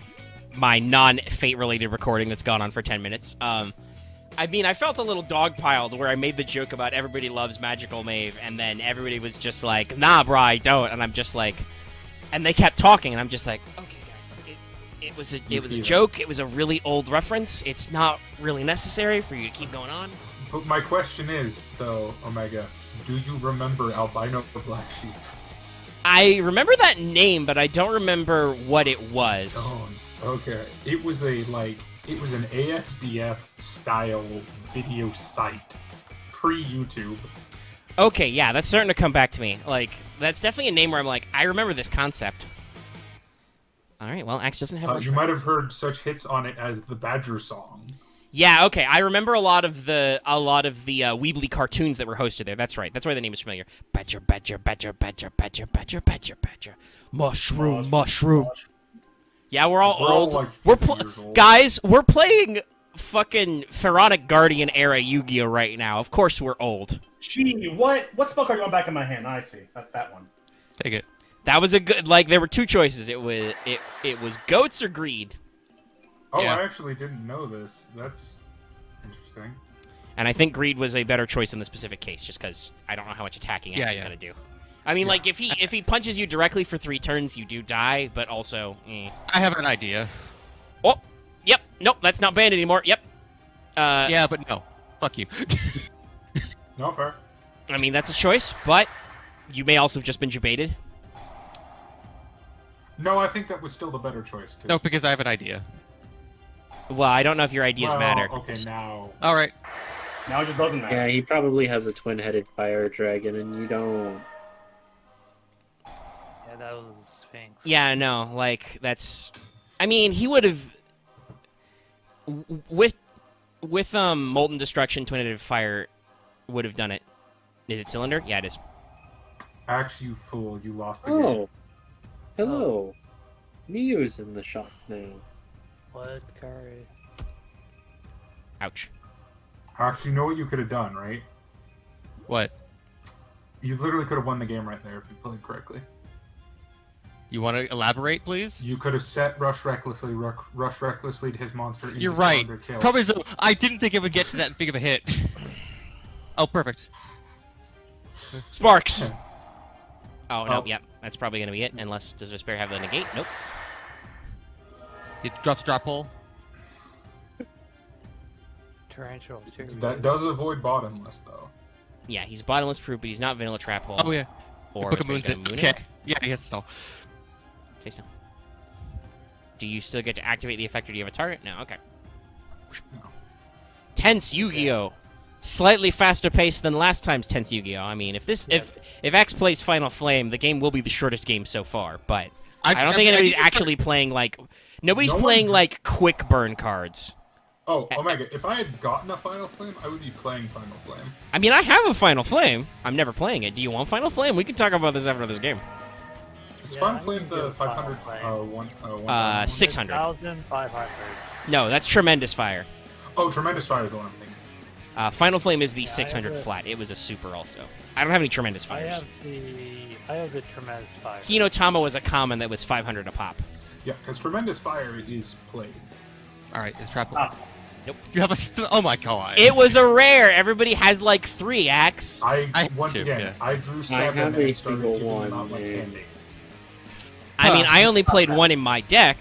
non-fate related recording that's gone on for 10 minutes. I mean, I felt a little dogpiled where I made the joke about everybody loves Magical Mave, and then everybody was just like, nah, bro, I don't. And I'm just like, and they kept talking, and I'm just like, okay, guys, it was a joke. It was a really old reference. It's not really necessary for you to keep going on. But my question is, though, Omega, do you remember Albino the Black Sheep? I remember that name, but I don't remember what it was. Don't. Okay. It was an ASDF style video site pre-YouTube. Okay, yeah, that's starting to come back to me. Like, that's definitely a name where I'm like, I remember this concept. All right, well, Axe doesn't have much You might have friends. heard such hits on it as the Badger song. Yeah, okay, I remember a lot of the Weebly cartoons that were hosted there. That's right. That's why the name is familiar. Badger, badger, badger, badger, badger, badger, badger, badger. Mushroom, mushroom. Yeah, we're all old. like We're 50 years old. guys, we're playing fucking Pharaonic Guardian era Yu-Gi-Oh right now. Of course we're old. Gee, what spell card going back in my hand? I see. That's that one. Take it. That was a good. Like, there were two choices. It was goats or greed, Oh, Yeah. I actually didn't know this. That's interesting. and I think greed was a better choice in the specific case, just because I don't know how much attacking Yeah, Axe is yeah. gonna do. I mean, like if he punches you directly for 3 turns, you do die, but also. I have an idea. Oh, yep. Nope, that's not banned anymore. Yep. Yeah, but no. Fuck you. No, fair. I mean, that's a choice, but you may also have just been debated. No, I think that was still the better choice. No, because I have an idea. Well, I don't know if your ideas Well, matter. Okay, now. All right. Now it just doesn't matter. Yeah, he probably has a twin-headed fire dragon, and you don't. Yeah, that was Sphinx. Yeah, no, like that's. I mean, he would have. with Molten Destruction, Twin Fire would have done it. Is it cylinder? Yeah, it is. Axe, you fool! You lost the game. Oh, hello. Miu's in the shop now. What, Kari? Ouch. Axe, you know what you could have done, right? What? You literally could have won the game right there if you played correctly. You want to elaborate, please? You could have set Rush recklessly to his monster. Into You're right. cylinder kill. Probably so. I didn't think it would get to that big of a hit. Oh, perfect. Sparks! Oh, no, yep. That's probably going to be it, unless, does Vespairr have the negate? Nope. It drops drop hole. Tarantula too. That does avoid bottomless, though. Yeah, he's bottomless proof, but he's not vanilla trap hole. Oh, yeah. Or Book of Vespairr's Moon's it. gonna moon Okay. it. Yeah, he has to stall. Face down. Do you still get to activate the effect, or do you have a target? No, okay. No. Tense Yu-Gi-Oh! Slightly faster pace than last time's Tense Yu-Gi-Oh! I mean, if X plays Final Flame, the game will be the shortest game so far, but I don't think anybody's actually playing, like... Nobody's playing, like, quick burn cards. Oh, Omega, if I had gotten a Final Flame, I would be playing Final Flame. I mean, I have a Final Flame. I'm never playing it. Do you want Final Flame? We can talk about this after this game. Is Yeah, Final I Flame can the do Final 500? Flame. 600. 1,500. No, that's Tremendous Fire. Oh, Tremendous Fire is the one I'm thinking. Final Flame is the Yeah, I 600 have it. flat. It was a super also. I don't have any Tremendous I Fires. have the tremendous fire. Hinotama was a common that was 500 a pop. Yeah, because Tremendous Fire is played. Alright, it's trap hole. Ah. Nope. You have a... Oh my god. It was a rare. Everybody has like 3, Axe. I had to, again, yeah. I drew I 7 have a and started single giving one, them out like man. candy. I mean, I only played 1 in my deck,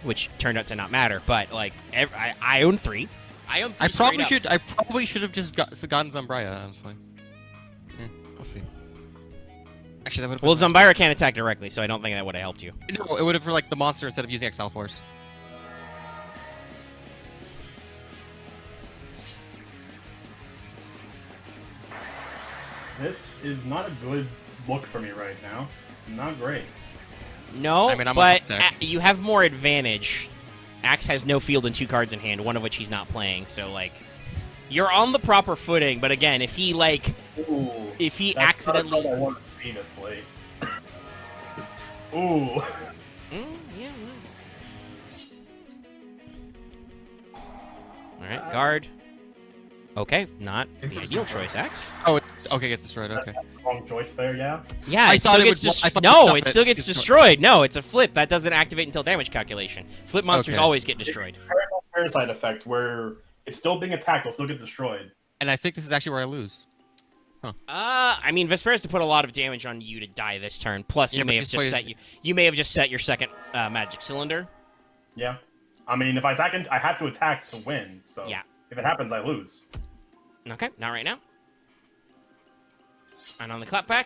which turned out to not matter, but like, I own 3. I own 3 I probably straight up. should. I probably should have just gotten Zambria. Honestly. We'll see. Actually, that would. Well, Zambira can't attack directly, so I don't think that would have helped you. No, it would have for like the monster instead of using Exile Force. This is not a good look for me right now. It's not great. No, I mean, I'm on but top deck. you have more advantage. Axe has no field and 2 cards in hand, one of which he's not playing, so like, you're on the proper footing. But again, if he like, Ooh, if he that's not a accidentally, card I want famously. Ooh. Yeah. All right, guard. Okay, not the Interesting ideal choice. choice, Axe. Oh, okay, gets destroyed. Okay. Wrong choice there, yeah. Yeah, I it thought still it gets would- I thought no, stop it it. still gets destroyed. No, it's a flip. That doesn't activate until damage calculation. Flip monsters Okay. always get destroyed. Parasite effect where it's still being attacked, will still get destroyed. And I think this is actually where I lose. I mean, Vespairr has to put a lot of damage on you to die this turn. Plus, Yeah, you but may have this just way- set you may have just set your second magic cylinder. Yeah. I mean, if I attack, I have to attack to win. So Yeah. if it happens, I lose. Okay, not right now. And on the clapback.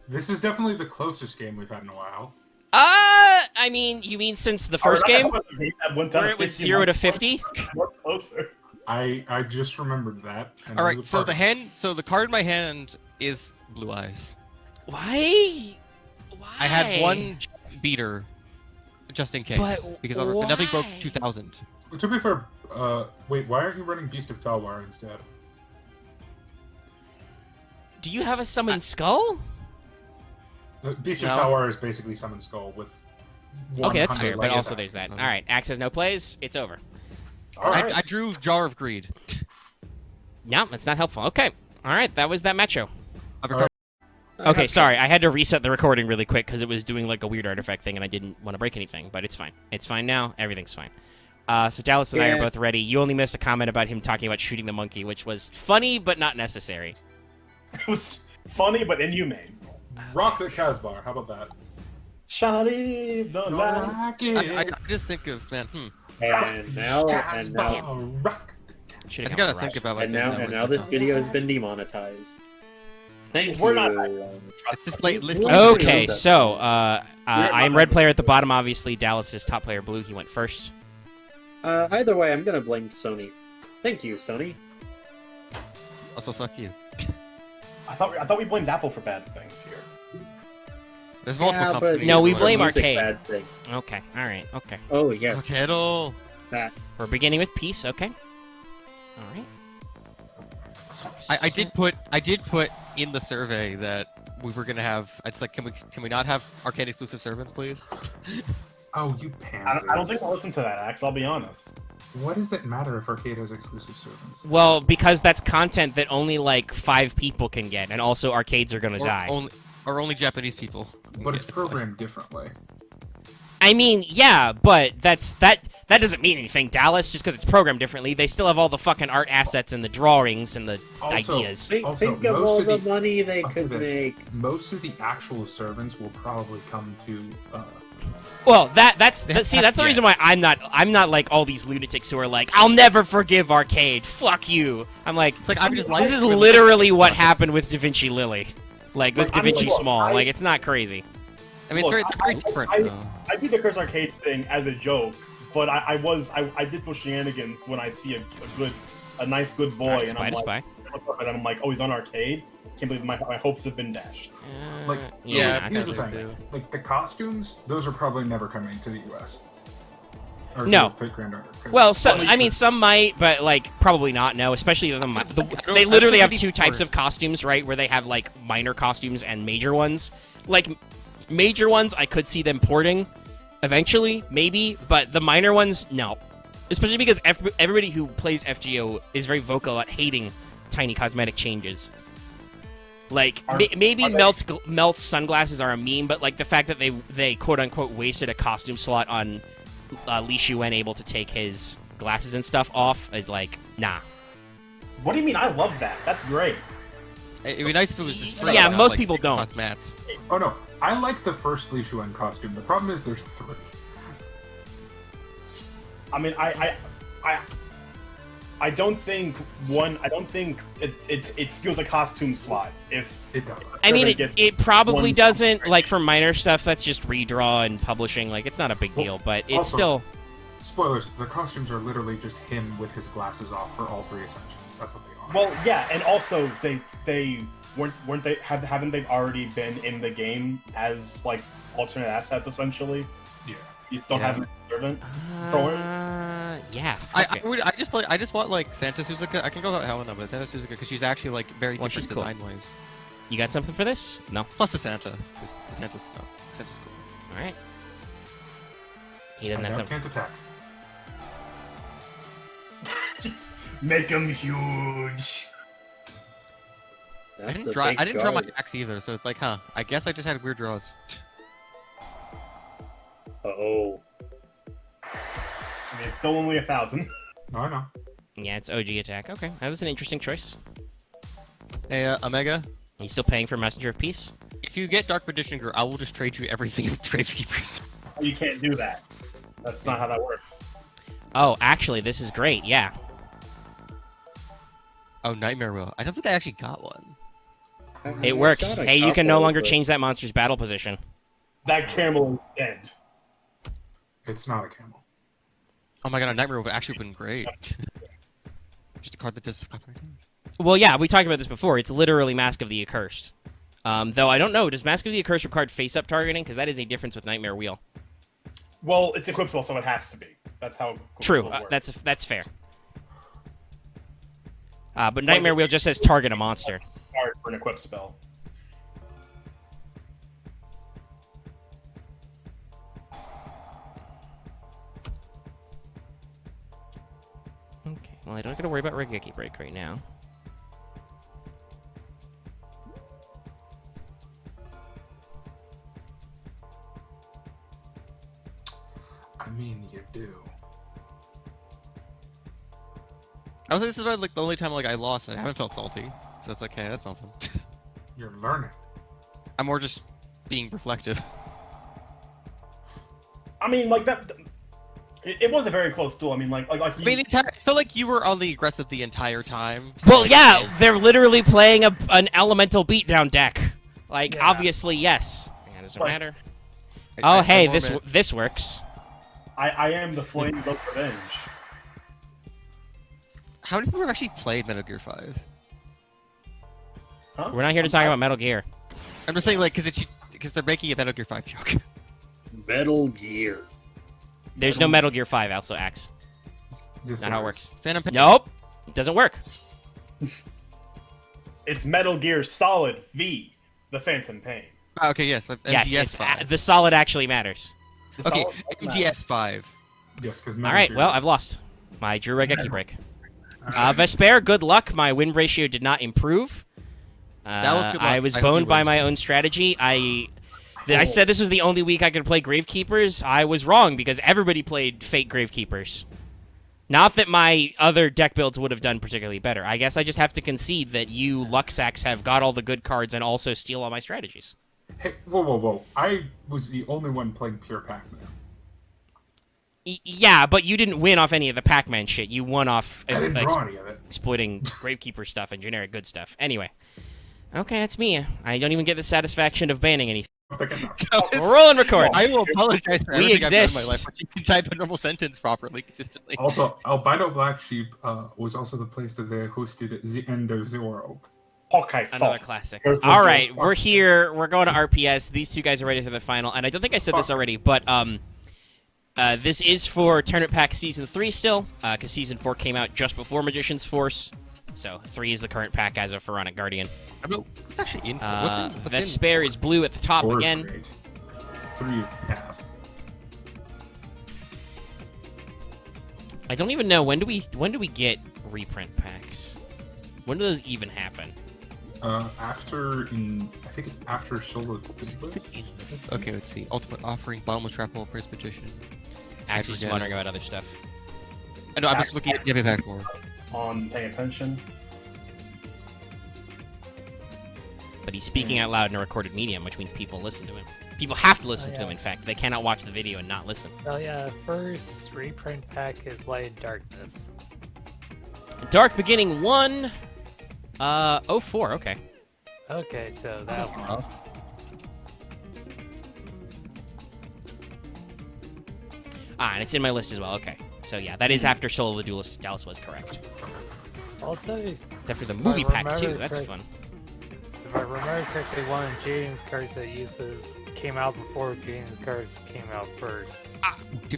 This is definitely the closest game we've had in a while. I mean, you mean since the first game where it was 0 to 50? More closer. I just remembered that. and All it right, was a so part the of- hand, so the card in my hand is Blue Eyes. Why? Why? I had one beater, just in case, But because it definitely broke why? 2000. To be fair, wait, why aren't you running Beast of Talwar instead? Do you have a summon skull? Beast No. of Talwar is basically Summon Skull with. Okay, that's 100 fair, but less also attack. there's that. Okay. All right, Axe has no plays. It's over. All right. I drew Jar of Greed. No, that's not helpful. Okay. All right, that was that Metro. Uppercut. Okay, sorry. I had to reset the recording really quick because it was doing like a weird artifact thing and I didn't want to break anything, but it's fine. It's fine now. Everything's fine. So Dallas and I are Yeah. both ready. You only missed a comment about him talking about shooting the monkey, which was funny but not necessary. It was funny but inhumane. Rock the Casbar, how about that? Shali, the land. Rock I it, just think of, man, And now, Casbar, rock. I Should've just gone gotta for think Rush. about my and things now, that and were now this done. video has been demonetized. Thank We're you. not- It's just late. Okay, so I am red player at the bottom. Obviously, Dallas is top player blue. He went first. Either way, I'm gonna blame Sony. Thank you, Sony. Also, fuck you. I thought we blamed Apple for bad things here. There's multiple Yeah, but companies. No, we it's a blame music Arcade. bad thing. Okay, all right, okay. Oh yes. Okay, That. We're beginning with peace. Okay. All right. So I did put in the survey that we were gonna have. It's like, can we not have arcade exclusive servants, please? Oh, you pansy. I don't think I'll listen to that, Axe. I'll be honest. What does it matter if arcade has exclusive servants? Well, because that's content that only like 5 people can get, and also arcades are gonna die. Only Japanese people. But it's programmed differently. I mean, yeah, but that doesn't mean anything, Dallas. Just because it's programmed differently, they still have all the fucking art assets and the drawings and the ideas. Think of all the money they could make. Most of the actual servants will probably come to. Well, that's the reason why I'm not like all these lunatics who are like, I'll never forgive arcade. Fuck you. I'm like, this is literally what happened with Da Vinci Lily, like with Da Vinci Small. Like, it's not crazy. I mean, it's very different. I do the Curse Arcade thing as a joke, but I did those shenanigans when I see a nice good boy, and I'm like, and I'm like, oh, he's on arcade. Can't believe my hopes have been dashed. Like, yeah, here's the thing. Like, the costumes, those are probably never coming to the US. Or No. Fate Grand Order. Well, I mean, some might, but like probably not. No, especially they literally have 2 types of costumes, right? Where they have like minor costumes and major ones. Like major ones, I could see them porting eventually, maybe, but the minor ones, no. Especially because everybody who plays FGO is very vocal about hating tiny cosmetic changes. Like, maybe Melt's sunglasses are a meme, but like the fact that they quote-unquote wasted a costume slot on Li Shuen able to take his glasses and stuff off is like, nah. What do you mean? I love that. That's great. It'd be nice if it was just free. Yeah, most people don't. Mats. Oh no, I like the first Li Shuen costume. The problem is there's 3. I mean, I don't think it steals a costume slot if it does. I mean, it probably doesn't. Like for minor stuff, that's just redraw and publishing. Like it's not a big deal, but it's also, still. Spoilers: the costumes are literally just him with his glasses off for all 3 Ascensions. That's what they are. Well, yeah, and also they weren't they haven't they already been in the game as like alternate assets essentially? Yeah. You still have a servant for it? Yeah. I just want like Santa Suzuka. I can go without Helena, but Santa Suzuka because she's actually like very different cool. design wise. You got something for this? No. Plus the Santa. Santa's cool. All right. He doesn't have something. Can't attack. Just make him huge. I didn't draw my axe either, so it's like, huh? I guess I just had weird draws. Uh-oh. I mean, it's still only 1,000. No, I know. Yeah, it's OG attack. Okay, that was an interesting choice. Hey, Omega. You still paying for Messenger of Peace? If you get Dark Magician Girl, I will just trade you everything with Gravekeepers. You can't do that. That's not how that works. Oh, actually, this is great. Yeah. Oh, Nightmare Wheel. I don't think I actually got one. It works. Hey, you can no longer change that monster's battle position. That camel is dead. It's not a camel. Oh my god, a Nightmare Wheel would actually been great. Just a card that does copyright damage. Well, yeah, we talked about this before. It's literally Mask of the Accursed. Though I don't know, does Mask of the Accursed require face-up targeting? Because that is a difference with Nightmare Wheel. Well, it's equip spell, so it has to be. That's how. True, that's fair. But Nightmare Wheel just says target a monster. Hard for an equip spell. Okay, well, I don't got to worry about Raigeki Break right now. I mean, you do. I was this is like the only time like I lost and I haven't felt salty, so it's like, hey, that's something. You're learning. I'm more just being reflective. I mean, like that. It was a very close duel. I mean, like. I mean, I felt like you were on the aggressive the entire time. So well, like, yeah, they're literally playing an elemental beatdown deck. Like, obviously, yes. Yeah, doesn't matter. Oh, hey, this works. I am the flames of revenge. How many people have actually played Metal Gear 5? Huh? We're not here to talk about Metal Gear. I'm just saying, like, because they're making a Metal Gear 5 joke. Metal Gear. There's no Metal Gear 5, also Axe. Just Not how it works. Phantom Pain. Nope. Doesn't work. It's Metal Gear Solid V, the Phantom Pain. Okay, yes. Yes, MGS it's 5. the solid actually matters. The Okay, Solid MGS 5. Yes, because All right, well, I've lost. My drew Raigeki Break. Vespairr, good luck. My win ratio did not improve. That was good luck. I was I hope boned you by win. my own strategy. I said this was the only week I could play Gravekeepers. I was wrong because everybody played Fate Gravekeepers. Not that my other deck builds would have done particularly better. I guess I just have to concede that you Luxacs have got all the good cards and also steal all my strategies. Hey, whoa. I was the only one playing pure Pac-Man. Yeah, but you didn't win off any of the Pac-Man shit. You won off I didn't draw any of it. exploiting Gravekeeper stuff and generic good stuff. Anyway. Okay, that's me. I don't even get the satisfaction of banning anything. We're rolling record. I will apologize for We everything I've done in exist. my life, but you can type a normal sentence properly, consistently. Also, Albino Black Sheep was also the place that they hosted the end of the world. Hawkeye Another Salt. classic. Here's the All deal. right, we're here. We're going to RPS. These two guys are ready for the final, and I don't think I said this already, but this is for Tournament Pack Season 3 still, because Season 4 came out just before Magician's Force, so 3 is the current pack as of Pharaonic Guardian. I don't know, what's actually in? What's in? Vespairr is blue at the top 4 is again. great. 3 is ass. I don't even know when do we get reprint packs? When do those even happen? I think it's after Solo. Okay, let's see. Ultimate Offering, Bottomless Trap Hole, Prince Magician. Actually, just Aggregate. wondering about other stuff. I know, I'm just looking at the pack for. On paying attention. But he's speaking out loud in a recorded medium, which means people listen to him. People have to listen to him, yeah. in fact. They cannot watch the video and not listen. Oh yeah, first reprint pack is Light and Darkness. Dark Beginning 1. 04, okay. Okay, so that one. And it's in my list as well, okay. So yeah, that is after Soul of the Duelist. Dallas was correct. Also, It's after the movie I pack, too. remember That's correct- fun. if I remember correctly, one of Jaden's cards that uses came out before Jaden's cards came out first.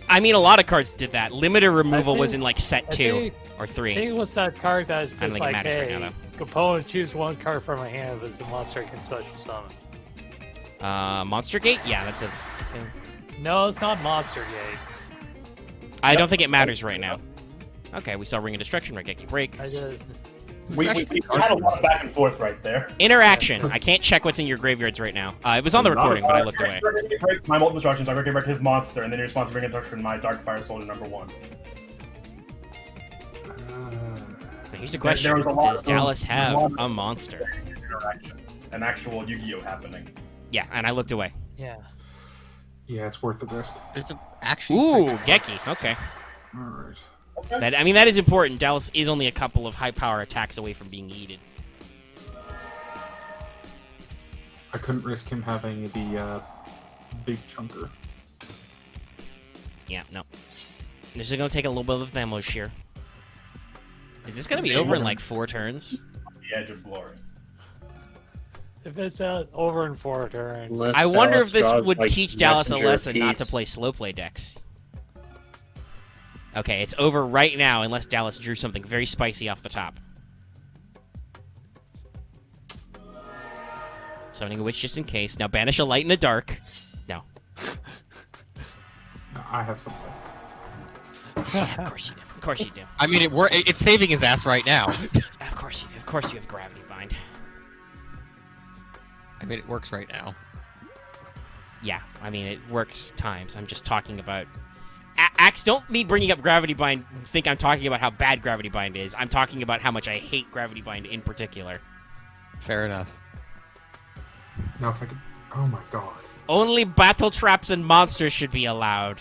I mean, a lot of cards did that. Limited removal was think- in, like, set I 2 think- or I 3. think it was that card that's I don't just think it like, matters right hey, now, opponent choose one card from a hand if it's a monster I can special summon. Monster Gate? Yeah, that's a thing. No, it's not Monster Gate. I don't think it matters right now. Okay, we saw Ring of Destruction, Raigeki Break. I just We had a lot of back and forth right there. Interaction. I can't check what's in your graveyards right now. It was on the recording, but I looked away. My multiple destructions, Raigeki Break, his monster, and then your response to Ring of Destruction, my Dark Fire Soldier #1. Now, here's the question. was a lot Does of- Dallas have a lot a monster? Interaction. An actual Yu-Gi-Oh happening. Yeah, and I looked away. yeah. Yeah, it's worth the risk. There's a action. Ooh, Geki. Okay. Alright. That is important. Dallas is only a couple of high power attacks away from being yeeted. I couldn't risk him having the big chunker. Yeah, no. This is gonna take a little bit of ammo shear. Is this gonna be over in like 4 turns? The Edge of Glory. If it's over in 4 turns. Unless I wonder Dallas if this draws, would like, teach Dallas a Messenger lesson not to Peace. play slow play decks. Okay, it's over right now unless Dallas drew something very spicy off the top. Summoning a Witch just in case. Now banish a light and a dark. No. No, I have something. Yeah, of course you do. Of course you do. I mean, it's saving his ass right now. Of course you do. Of course you have Gravity Bind. I mean, it works right now. Yeah, I mean, it works times. I'm just talking about... Axe, don't me bringing up Gravity Bind think I'm talking about how bad Gravity Bind is. I'm talking about how much I hate Gravity Bind in particular. Fair enough. Now if I could... Oh my god. Only battle traps and monsters should be allowed.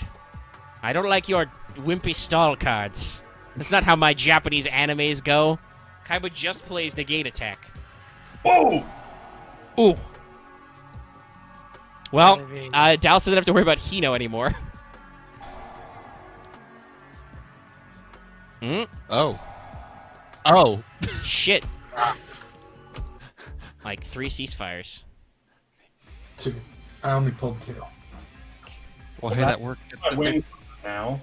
I don't like your wimpy stall cards. That's not how my Japanese animes go. Kaiba just plays negate attack. Whoa! Ooh. Well, I mean- Dallas doesn't have to worry about Hino anymore. Oh. Oh. Shit. Like 3 ceasefires. 2. I only pulled 2. Well, hey, that worked. I'm winning now.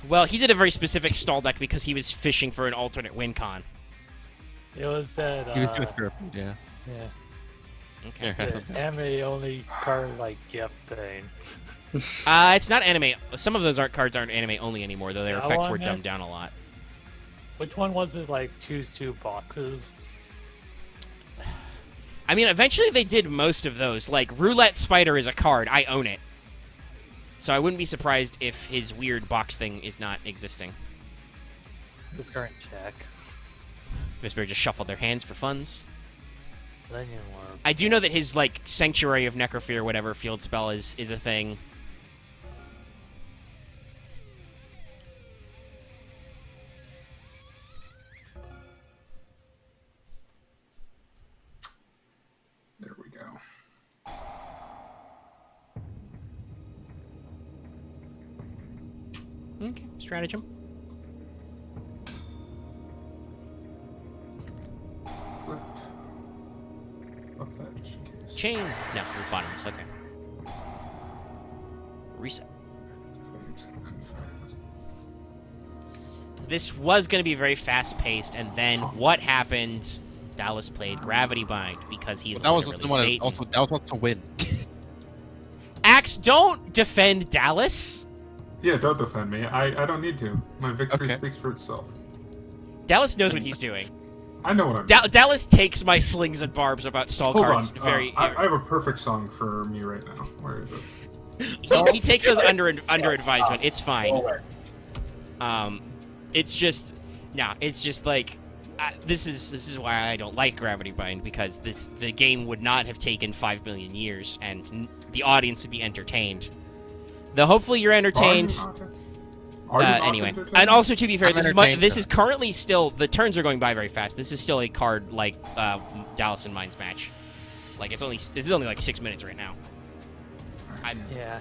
Well, he did a very specific stall deck because he was fishing for an alternate win con. It was that. He was with group. Yeah. Yeah. Okay. Yeah, The anime only card like gift thing. It's not anime. Some of those art cards aren't anime only anymore, though their That effects one, were man? dumbed down a lot. Which one was it? Like choose 2 boxes. I mean, eventually they did most of those. Like, Roulette Spider is a card. I own it. So I wouldn't be surprised if his weird box thing is not existing. This current check. Vespairr just shuffled their hands for funds. Then you want. I do know that his, like, Sanctuary of Necrofear, whatever field spell is a thing. There we go. Okay, stratagem. Flip. Up that just in case. Chain. No, it's bottomless. Okay. Reset. Fades and fades. This was going to be very fast-paced, and then what happened? Dallas played Gravity Bind because he's That was the literally one. Satan. Also, that was what's to win. Axe, don't defend Dallas. Yeah, don't defend me. I don't need to. My victory Okay. speaks for itself. Dallas knows what he's doing. I know what I'm doing. Dallas takes my slings and barbs about stall Hold cards on. very. I have a perfect song for me right now. Where is this? He takes those under advisement. It's fine. It's just, it's just like, this is why I don't like Gravity Bind, because the game would not have taken 5 million years, and the audience would be entertained. Though hopefully you're entertained. Are you not Anyway, entertained? and also to be fair, I'm this entertained, is sir. currently still, the turns are going by very fast. This is still a card like Dallas and Mine's match. Like this is only like 6 minutes right now. Yeah.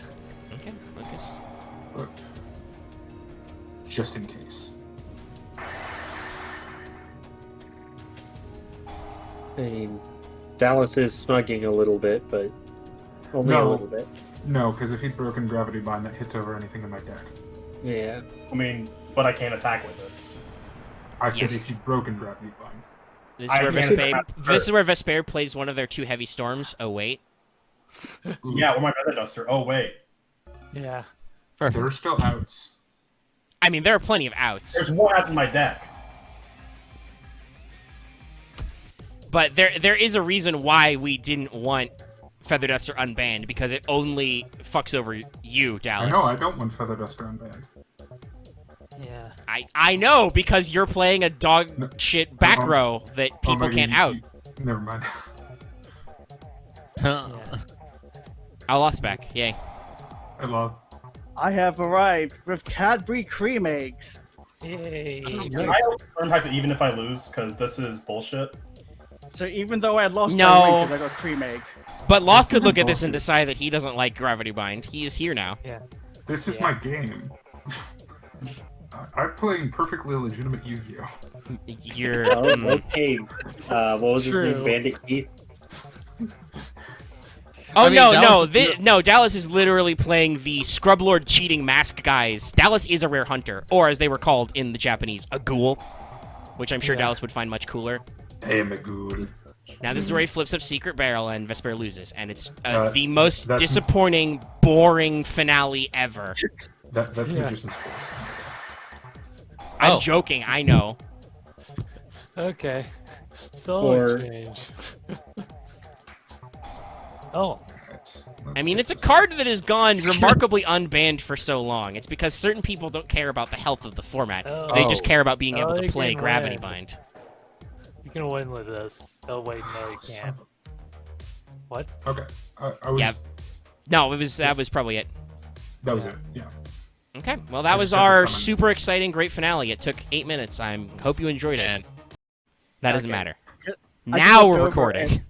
Okay, focus. Look. Just in case. I mean, Dallas is smugging a little bit, but only a No. little bit. No, because if he'd broken Gravity Bind, that hits over anything in my deck. Yeah. I mean, but I can't attack with it. I said if he'd broken Gravity Bind. This is I where can't Vespairr. attack This is where Vespairr plays one of their 2 heavy storms. Oh wait, Ooh, Yeah, or my Feather Duster. Oh wait, Yeah. There Perfect. are still outs. I mean there are plenty of outs, there's one out in my deck. but there is a reason why we didn't want Feather Duster unbanned, because it only fucks over you, I Dallas. know, I don't want Feather Duster unbanned. Yeah. I know, because you're playing a dog shit back row that people my can't God, out. Never mind. Yeah. Oh, Loth's back. Yay. I love. I have arrived with Cadbury cream eggs. Yay. Can I turn back to even if I lose? Because this is bullshit. So even though I lost No. my ring 'cause I got cream egg. But Loth could is look at this and bullshit. decide that he doesn't like Gravity Bind. He is here now. Yeah. This is Yeah. my game. I'm playing perfectly legitimate Yu-Gi-Oh! You're. Oh, okay. What was his True. name? Bandit Keith? Oh I mean, no, Dallas- no! Dallas is literally playing the Scrublord cheating mask guys. Dallas is a rare hunter, or as they were called in the Japanese, a ghoul, which I'm sure Yeah. Dallas would find much cooler. Hey, Magul. Now this is where he flips up Secret Barrel and Vespairr loses, and it's Uh, the most that's- disappointing, boring finale ever. That's Yeah. Magician's Force. I'm Oh. joking, I know. Okay. So Or- change. Oh. I mean, it's a card that has gone remarkably unbanned for so long. It's because certain people don't care about the health of the format. They just Oh. care about being able Oh, to they play can Gravity win. Bind. You can win with this. Oh wait, no, you Son can't. of What? a- Okay. I was. Yeah. No, that was probably it. That was it. Yeah. Okay, well that I was just had to our summon. super exciting, great finale. It took 8 minutes. I hope you enjoyed it. And That doesn't Okay. matter. I Now just we're looked over recording. and-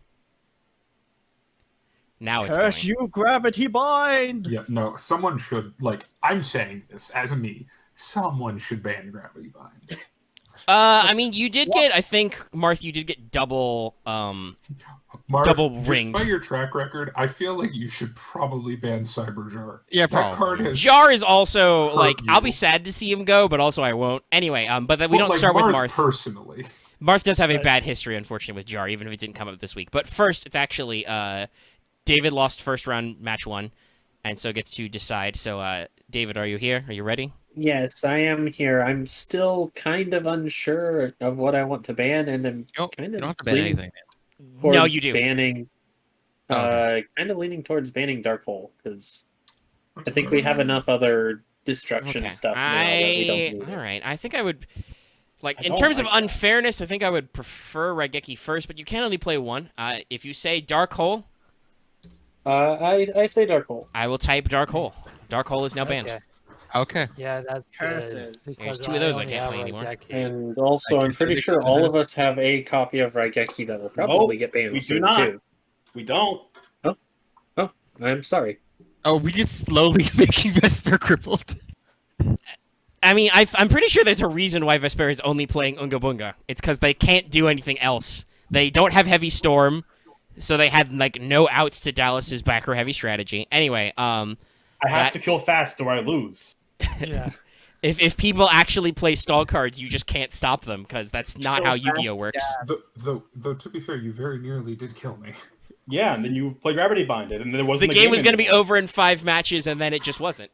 Now it's Curse going. you, Gravity Bind! Yeah. No. Someone should I'm saying this as me. Someone should ban Gravity Bind. I mean, you did get, I think, Marth, you did get double Marth, double just ringed. by your track record, I feel like you should probably ban Cyberjar. Yeah, That card probably. has Jar is also hurt like you. I'll be sad to see him go, but also I won't. Anyway, but then we Well, don't like, start with Marth Marth. personally. Marth does have a Right. bad history, unfortunately, with Jar, even if it didn't come up this week. But first, it's actually David lost first round match 1, and so gets to decide. So, David, are you here? Are you ready? Yes, I am here. I'm still kind of unsure of what I want to ban, and I'm You kind don't of have to ban leaning anything. No, towards you do. banning. Oh, okay. Kind of leaning towards banning Dark Hole because I think we have enough other destruction Okay. stuff now that we don't need. All right. I think I would. Like, I in don't terms of like that. unfairness, I think I would prefer Raigeki first, but you can only play one. If you say Dark Hole, I say Dark Hole. I will type Dark Hole. Dark Hole is now banned. Okay. Okay. Yeah, that's Curses. good. There's because two of those I only can't have play anymore. Raigeki. And also, I I'm guess pretty that sure makes all sense. of us have a copy of Raigeki that will probably get banned we do soon not. too. We don't. I'm sorry. Oh, we just slowly making Vespairr crippled. I mean, I'm pretty sure there's a reason why Vespairr is only playing Unga Bunga. It's because they can't do anything else. They don't have Heavy Storm, so they had like no outs to Dallas's back row heavy strategy. Anyway, I have That- to kill fast or I lose. Yeah. if people actually play stall cards, you just can't stop them because that's not Kill how fast, Yu-Gi-Oh works. Though, to be fair, you very nearly did kill me. Yeah, and then you play Gravity Binded, and then there wasn't The game was going to be anymore. over in 5 matches, and then it just wasn't.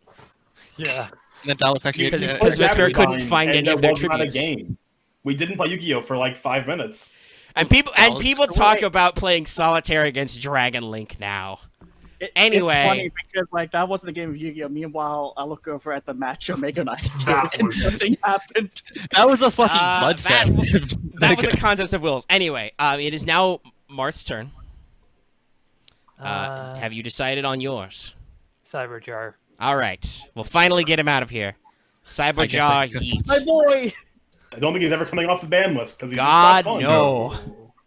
Yeah. And then Dallas actually Because- gets because Played Vespairr Gravity couldn't Bind, find and any of there their was not a tributes. game. We didn't play Yu-Gi-Oh for like 5 minutes. And people Well, talk wait. about playing solitaire against Dragon Link now. It's Anyway. funny because like that wasn't a game of Yu-Gi-Oh. Meanwhile, I look over at the match of Mega Knight That and was- nothing happened. That was a fucking that bloodfest. That was a contest of wills. Anyway, it is now Marth's turn. Have you decided on yours? Cyberjar. All right. We'll finally get him out of here. I Cyberjaw guess I- Yeet. My boy. I don't think he's ever coming off the ban list because he's God, just not fun. no.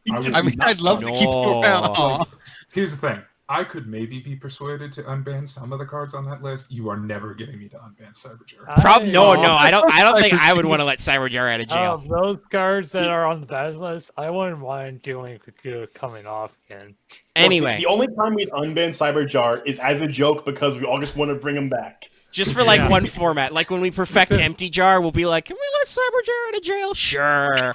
He's I just I mean, not I'd love fun. to keep him around. No. Aw. Here's the thing. I could maybe be persuaded to unban some of the cards on that list. You are never getting me to unban Cyberjar. No. I don't think I would want to let Cyberjar out of jail. Those cards that are on the bad list, I wouldn't mind doing coming off again. Anyway, The only time we'd unban Cyberjar is as a joke because we all just want to bring him back. just for like Yeah. one format, like when we perfect Empty Jar, we'll be like, "Can we let Cyberjar out of jail?" Sure.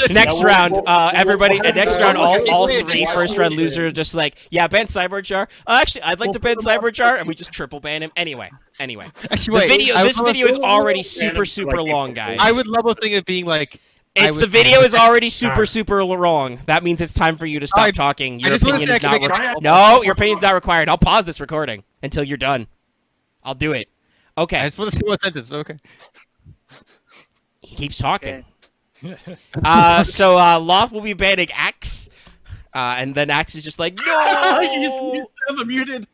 Next Yeah, round, we'll everybody. have Next to- round, all wait, three wait, first round losers are just like, "Yeah, ban Cyberjar." Actually, I'd like to ban We'll put Cyberjar, and we just triple ban him. Anyway. Actually, The wait, video. I This would- video is already ban super him super like long, April guys. I would love a thing of being like. The video is already super super long. That means it's time for you to stop I- talking. Your I just wanna opinion say I is can not. make it- No, your opinion's not required. I'll pause this recording until you're done. I'll do it. I Okay. just want to see one sentence. Okay. He keeps talking. So Loth will be banning Axe, and then Axe is just like, no. you have him muted.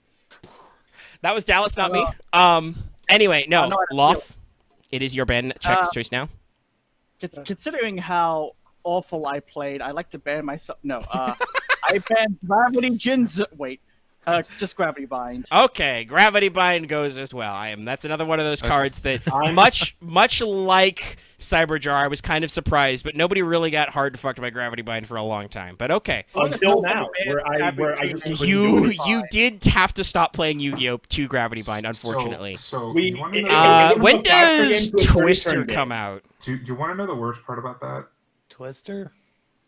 That was Dallas, not me. Anyway, no, no, I don't Loth. It is your ban choice now. Considering how awful I played, I like to ban myself. No, I banned Gravity Jin's. Wait, just Gravity Bind. Okay, Gravity Bind goes as well. That's another one of those cards that much like Cyberjar, I was kind of surprised, but nobody really got hard fucked by Gravity Bind for a long time. But okay. Until now, where I just couldn't do it. You did have to stop playing Yu-Gi-Oh! To Gravity Bind, unfortunately. So We- you want to it- know? it- When was a faster does game to a 30 Twister turn game. come out? Do you want to know the worst part about that? Twister?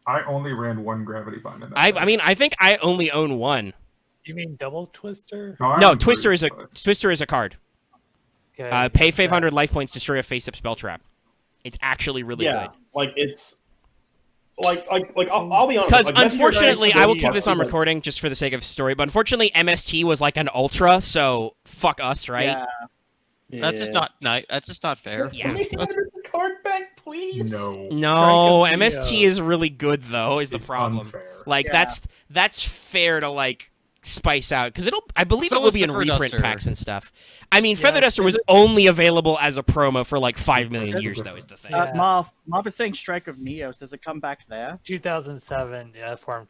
I only ran one Gravity Bind in that. I mean, I think I only own one. You mean double Twister? I No, own Twister three, is a but- card. Okay, Pay 500 life points, destroy a face-up spell trap. It's actually really Yeah, good. like it's like I'll be honest. Because like, Vespairr unfortunately, Knights I will really keep this on like- recording just for the sake of story. But unfortunately, MST was like an ultra, so fuck us, right? Yeah. That's just not nice. That's just not fair. Yeah. Can we have the card back, please? No. No, Strike of the, MST is really good though. Is the It's problem? unfair. Like Yeah. that's fair to like spice out because I believe So it will was be in Feather reprint Duster. packs and stuff. I mean, Yeah, Feather Duster was only available as a promo for like 5 million years though. Is the thing. Yeah. Marv is saying Strike of Neos. Does it come back there? 2007 formed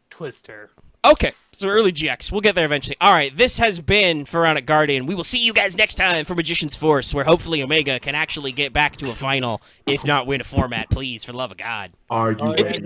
Twister. Okay, so early GX. We'll get there eventually. All right, this has been Pharaonic Guardian. We will see you guys next time for Magician's Force, where hopefully Omega can actually get back to a final, if not win a format. Please, for the love of God. Are you Oh, ready?